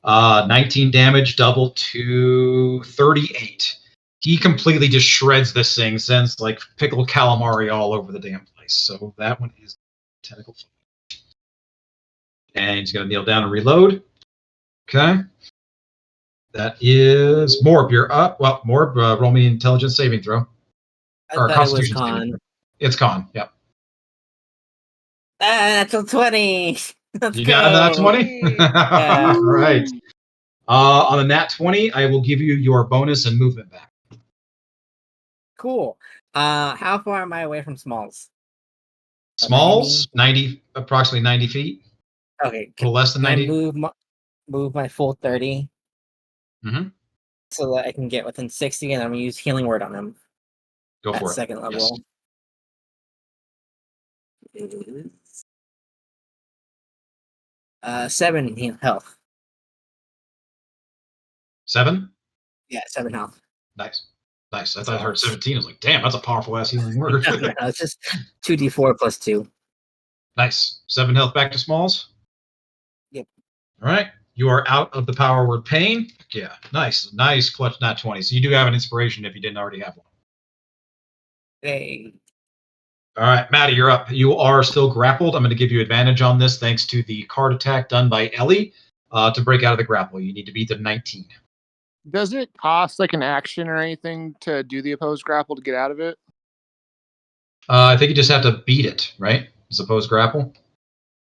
19 damage, double to 38. He completely just shreds this thing, sends like pickled calamari all over the damn place. So that one is tentacle. And he's going to kneel down and reload. Okay. That is Morb. You're up. Well, Morb, roll me intelligence saving throw. I Or thought it was Constitution saving con. throw. It's con. Yep. Natural 20. Let's You go. got a nat 20? Yeah. All right. On a nat 20, I will give you your bonus and movement back. Cool. How far am I away from Smalls? Smalls, 90, approximately 90 feet. Okay. A little less than Can I 90. move my full 30? Mm-hmm. So that I can get within 60, and I'm gonna use Healing Word on him. Go at for it. second level. Yes. It is 7 health. 7? Yeah, 7 health. Nice. Nice. I thought I heard 17. I was like, damn, that's a powerful ass healing word. No, it's just 2d4 plus 2. Nice. 7 health back to Smalls. Yep. All right. You are out of the power word pain. Yeah. Nice. Nice clutch nat 20. So you do have an inspiration if you didn't already have one. Hey. All right, Maddie, you're up. You are still grappled. I'm going to give you advantage on this thanks to the card attack done by Ellie to break out of the grapple. You need to beat the 19. Does it cost like an action or anything to do the opposed grapple to get out of it? I think you just have to beat it, right? As opposed grapple.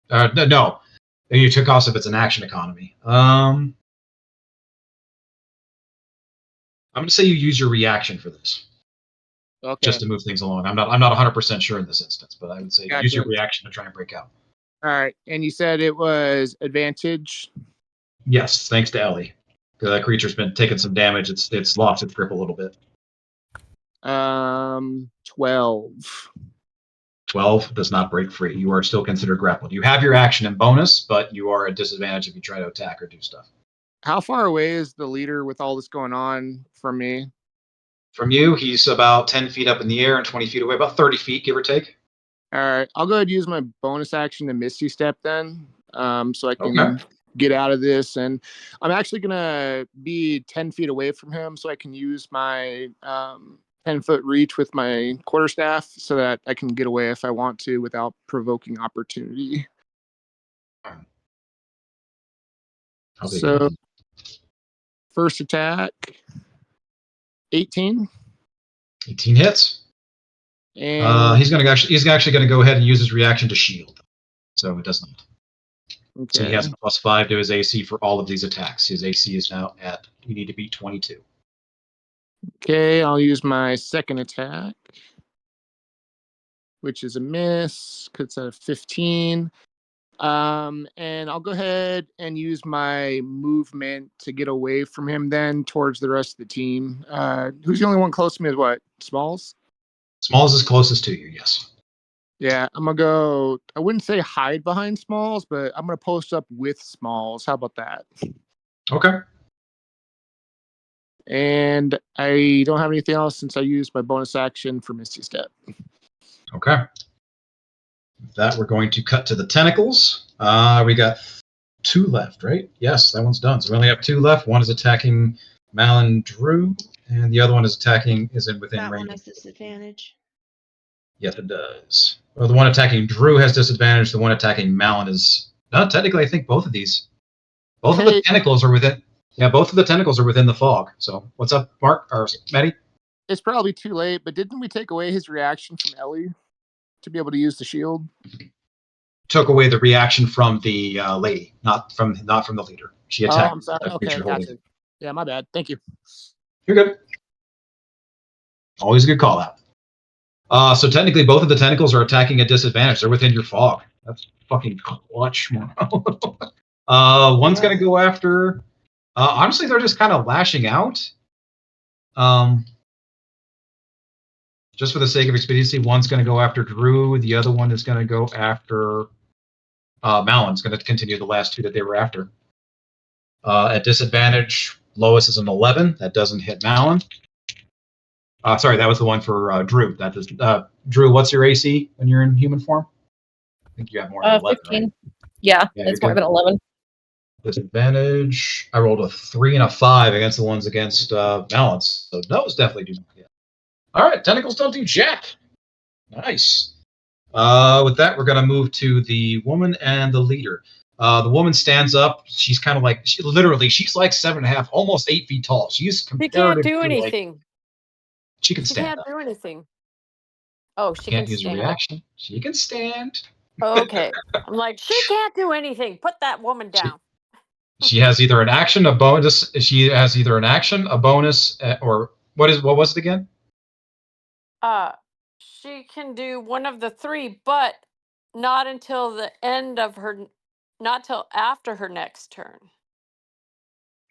No. You took off if it's an action economy. I'm going to say you use your reaction for this. Okay. Just to move things along. I'm not 100% sure in this instance, but I would say Gotcha. use your reaction to try and break out. All right. And you said it was advantage? Yes, thanks to Ellie. That creature's been taking some damage. It's lost its grip a little bit. 12. 12 does not break free. You are still considered grappled. You have your action and bonus, but you are at disadvantage if you try to attack or do stuff. How far away is the leader with all this going on from me? From you, he's about 10 feet up in the air and 20 feet away, about 30 feet, give or take. All right. I'll go ahead and use my bonus action to Misty Step then, so I can get out of this. And I'm actually going to be 10 feet away from him so I can use my 10-foot reach with my quarterstaff so that I can get away if I want to without provoking opportunity. So, first attack, 18. 18 hits. And he's actually going to go ahead and use his reaction to shield. So it does not. okay. So he has a +5 to his AC for all of these attacks. His AC is now at, you need to beat 22. Okay, I'll use my second attack, which is a miss because it's a 15. And I'll go ahead and use my movement to get away from him then towards the rest of the team. Who's the only one close to me is what? Smalls? Smalls is closest to you, yes. Yeah, I'm going to go, I wouldn't say hide behind Smalls, but I'm going to post up with Smalls. How about that? Okay. And I don't have anything else since I used my bonus action for Misty Step. Okay. With that, we're going to cut to the tentacles. We got 2 left, right? Yes, that one's done. So we only have 2 left. One is attacking Malin Drew, and the other one is within That range. one has disadvantage. Yes, it does. Well, the one attacking Drew has disadvantage. The one attacking Malin is... No, technically, I think both of these. Both of the tentacles are within... Yeah, both of the tentacles are within the fog. So what's up, Mark? Or Maddie? It's probably too late, but didn't we take away his reaction from Ellie to be able to use the shield? took away the reaction from the lady, not from the leader. She Oh, attacked I'm sorry. the Okay, creature holding gotcha. it. Yeah, my bad. Thank you. You're good. Always a good call out. So technically, both of the tentacles are attacking at disadvantage. They're within your fog. That's fucking clutch. One's going to go after... honestly, they're just kind of lashing out. Just for the sake of expediency, one's going to go after Drew. The other one is going to go after... Malon's going to continue the last two that they were after. At disadvantage, Lois is an 11. That doesn't hit Malon. Sorry, that was the one for Drew. That does. Drew, what's your AC when you're in human form? I think you have more than 11, 15. right? Yeah, Yeah, it's you're more good. than 11. Disadvantage. I rolled a 3 and a 5 against the ones against Malon's. So those definitely do not hit. All right, tentacles don't do jack. Nice. With that, we're going to move to the woman and the leader. The woman stands up. She's kind of like, she's like 7.5, almost 8 feet tall. She's She can't do comparatively like, anything. she can She stand can't up. do anything. Oh, she Can't can use a stand. reaction. She can stand. Okay. I'm like, she can't do anything. Put that woman down. She has either an action, a bonus. She has either an action, a bonus, or what was it again? She can do one of the three, but not until the end of her, not till after her next turn.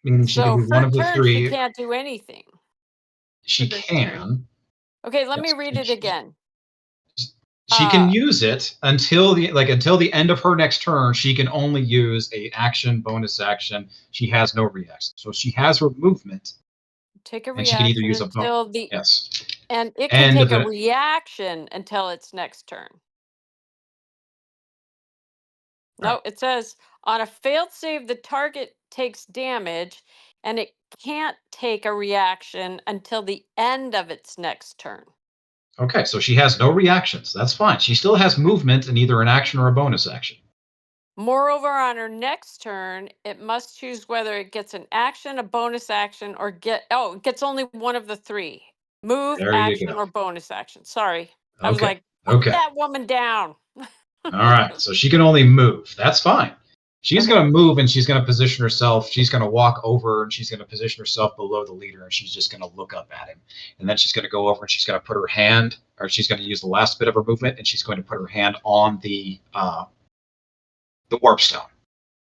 Meaning she can So do one her of the turn, she three. can't do anything. She For this turn. can. Okay, let me Yes, read it again. She can use it until the end of her next turn. She can only use a action, bonus action. She has no reaction, so she has her movement, Take a and she can either reaction use a bonus. until the Yes, and it can and take a the reaction until its next turn. No, it says on a failed save, the target takes damage, and it can't take a reaction until the end of its next turn. okay. So she has no reactions. That's fine. She still has movement and either an action or a bonus action. Moreover, on her next turn, it must choose whether it gets an action, a bonus action, or it gets only one of the three. Move, There you action, go. or bonus action. Sorry. I was Okay. like, put Okay. that woman down. All right. So she can only move. That's fine. She's Okay. going to move and she's going to position herself. She's going to walk over and she's going to position herself below the leader and she's just going to look up at him. And then she's going to go over and she's going to put her hand, or she's going to use the last bit of her movement and she's going to put her hand on the warp stone.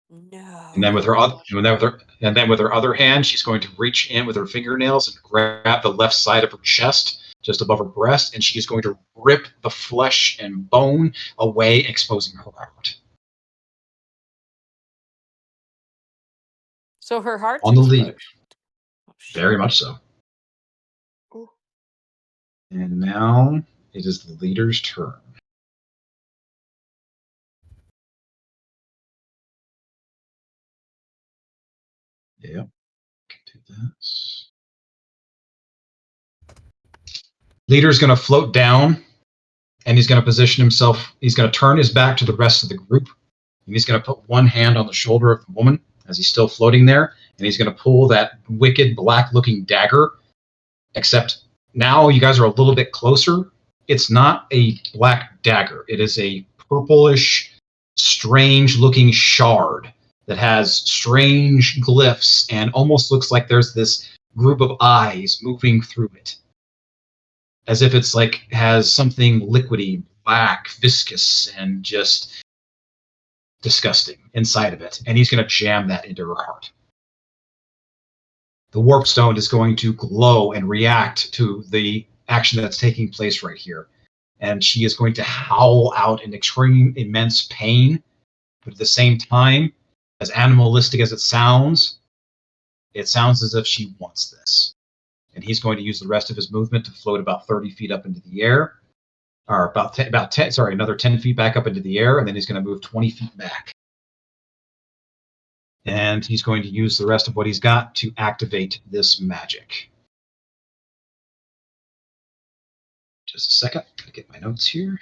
No. And then with her other hand, she's going to reach in with her fingernails and grab the left side of her chest, just above her breast, and she's going to rip the flesh and bone away, exposing her heart. So her heart's On the exposed. leader. Oh, shit. Very much so. Ooh. And now it is the leader's turn. Yep. Do this. Leader's going to float down, and he's going to position himself. He's going to turn his back to the rest of the group, and he's going to put one hand on the shoulder of the woman as he's still floating there, and he's going to pull that wicked black-looking dagger, except now you guys are a little bit closer. It's not a black dagger. It is a purplish, strange-looking shard that has strange glyphs and almost looks like there's this group of eyes moving through it, as if it's like has something liquidy, black, viscous, and just disgusting inside of it. And he's going to jam that into her heart. The warp stone is going to glow and react to the action that's taking place right here. And she is going to howl out in extreme, immense pain. But at the same time, as animalistic as it sounds as if she wants this. And he's going to use the rest of his movement to float about 30 feet up into the air, or another 10 feet back up into the air, and then he's going to move 20 feet back. And he's going to use the rest of what he's got to activate this magic. Just a second, I'm going to get my notes here.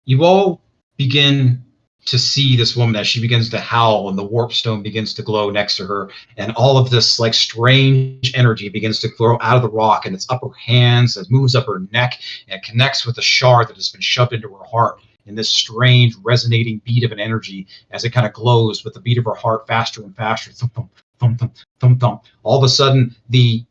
You all begin to see this woman as she begins to howl and the warp stone begins to glow next to her, and all of this like strange energy begins to flow out of the rock in its upper hands, it moves up her neck and connects with the shard that has been shoved into her heart, in this strange resonating beat of an energy as it kind of glows with the beat of her heart faster and faster. Thump, thump, thump, thump, thump, thump. All of a sudden, the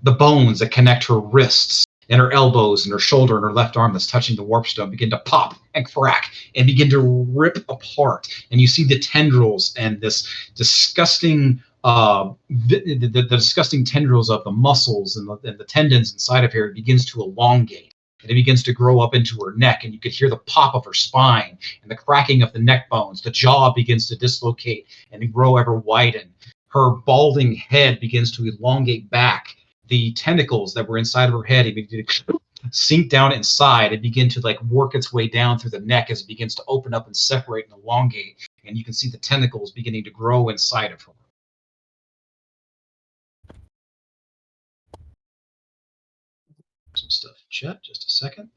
bones that connect her wrists and her elbows and her shoulder and her left arm that's touching the warp stone begin to pop and crack and begin to rip apart. And you see the tendrils and this disgusting, the disgusting tendrils of the muscles and the tendons inside of her begins to elongate. And it begins to grow up into her neck, and you could hear the pop of her spine and the cracking of the neck bones. The jaw begins to dislocate and grow ever widen. Her balding head begins to elongate back. The tentacles that were inside of her head begin to sink down inside and begin to like work its way down through the neck as it begins to open up and separate and elongate. And you can see the tentacles beginning to grow inside of her. Some stuff in chat, just a second.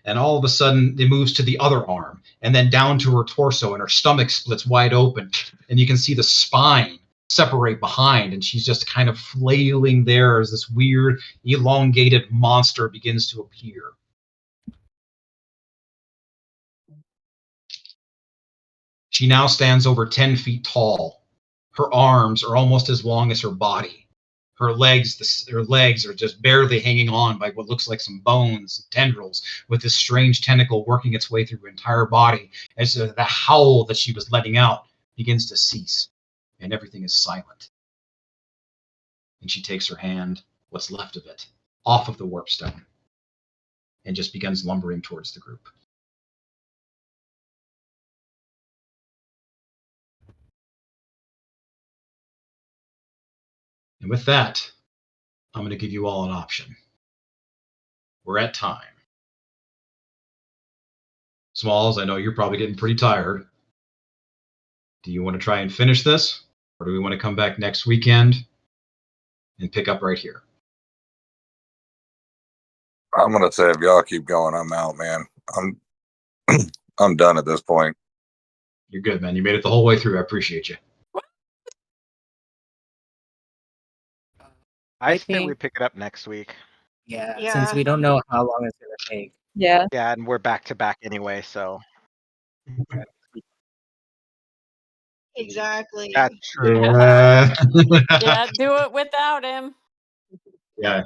And all of a sudden it moves to the other arm and then down to her torso, and her stomach splits wide open, and you can see the spine separate behind, and she's just kind of flailing there as this weird elongated monster begins to appear. She now stands over 10 feet tall. Her arms are almost as long as her body. Her legs are just barely hanging on by what looks like some bones and tendrils, with this strange tentacle working its way through her entire body as the howl that she was letting out begins to cease, and everything is silent. And she takes her hand, what's left of it, off of the warp stone, and just begins lumbering towards the group. And with that, I'm going to give you all an option. We're at time. Smalls, I know you're probably getting pretty tired. Do you want to try and finish this? Or do we want to come back next weekend and pick up right here? I'm gonna say if y'all keep going, I'm out, man. I'm done at this point. You're good, man. You made it the whole way through. I appreciate you. I say we pick it up next week. Yeah, since we don't know how long it's gonna take. Yeah. Yeah, and we're back to back anyway, so. Exactly. That's true. Yeah. Yeah, do it without him. Yeah.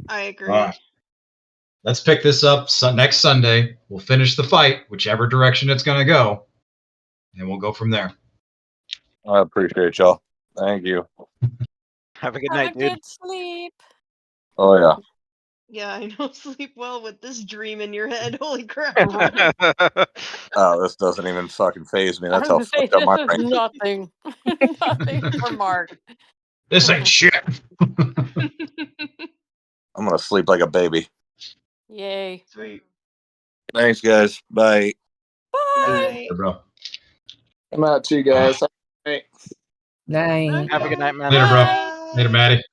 I agree. All right. Let's pick this up next Sunday. We'll finish the fight, whichever direction it's going to go, and we'll go from there. I appreciate y'all. Thank you. Have a good Have night, a dude. good sleep. Oh yeah. Yeah, I don't sleep well with this dream in your head. Holy crap. Oh, this doesn't even fucking phase me. I That's was how gonna say fucked up my this is brain. nothing. Nothing for Mark. This ain't shit. I'm gonna sleep like a baby. Yay. Sweet. Thanks, guys. Bye. Bye. Bye. Bro. I'm out too, guys. Hey. Night. Have a good night, man. Later, bro. Bye. Later, Maddie.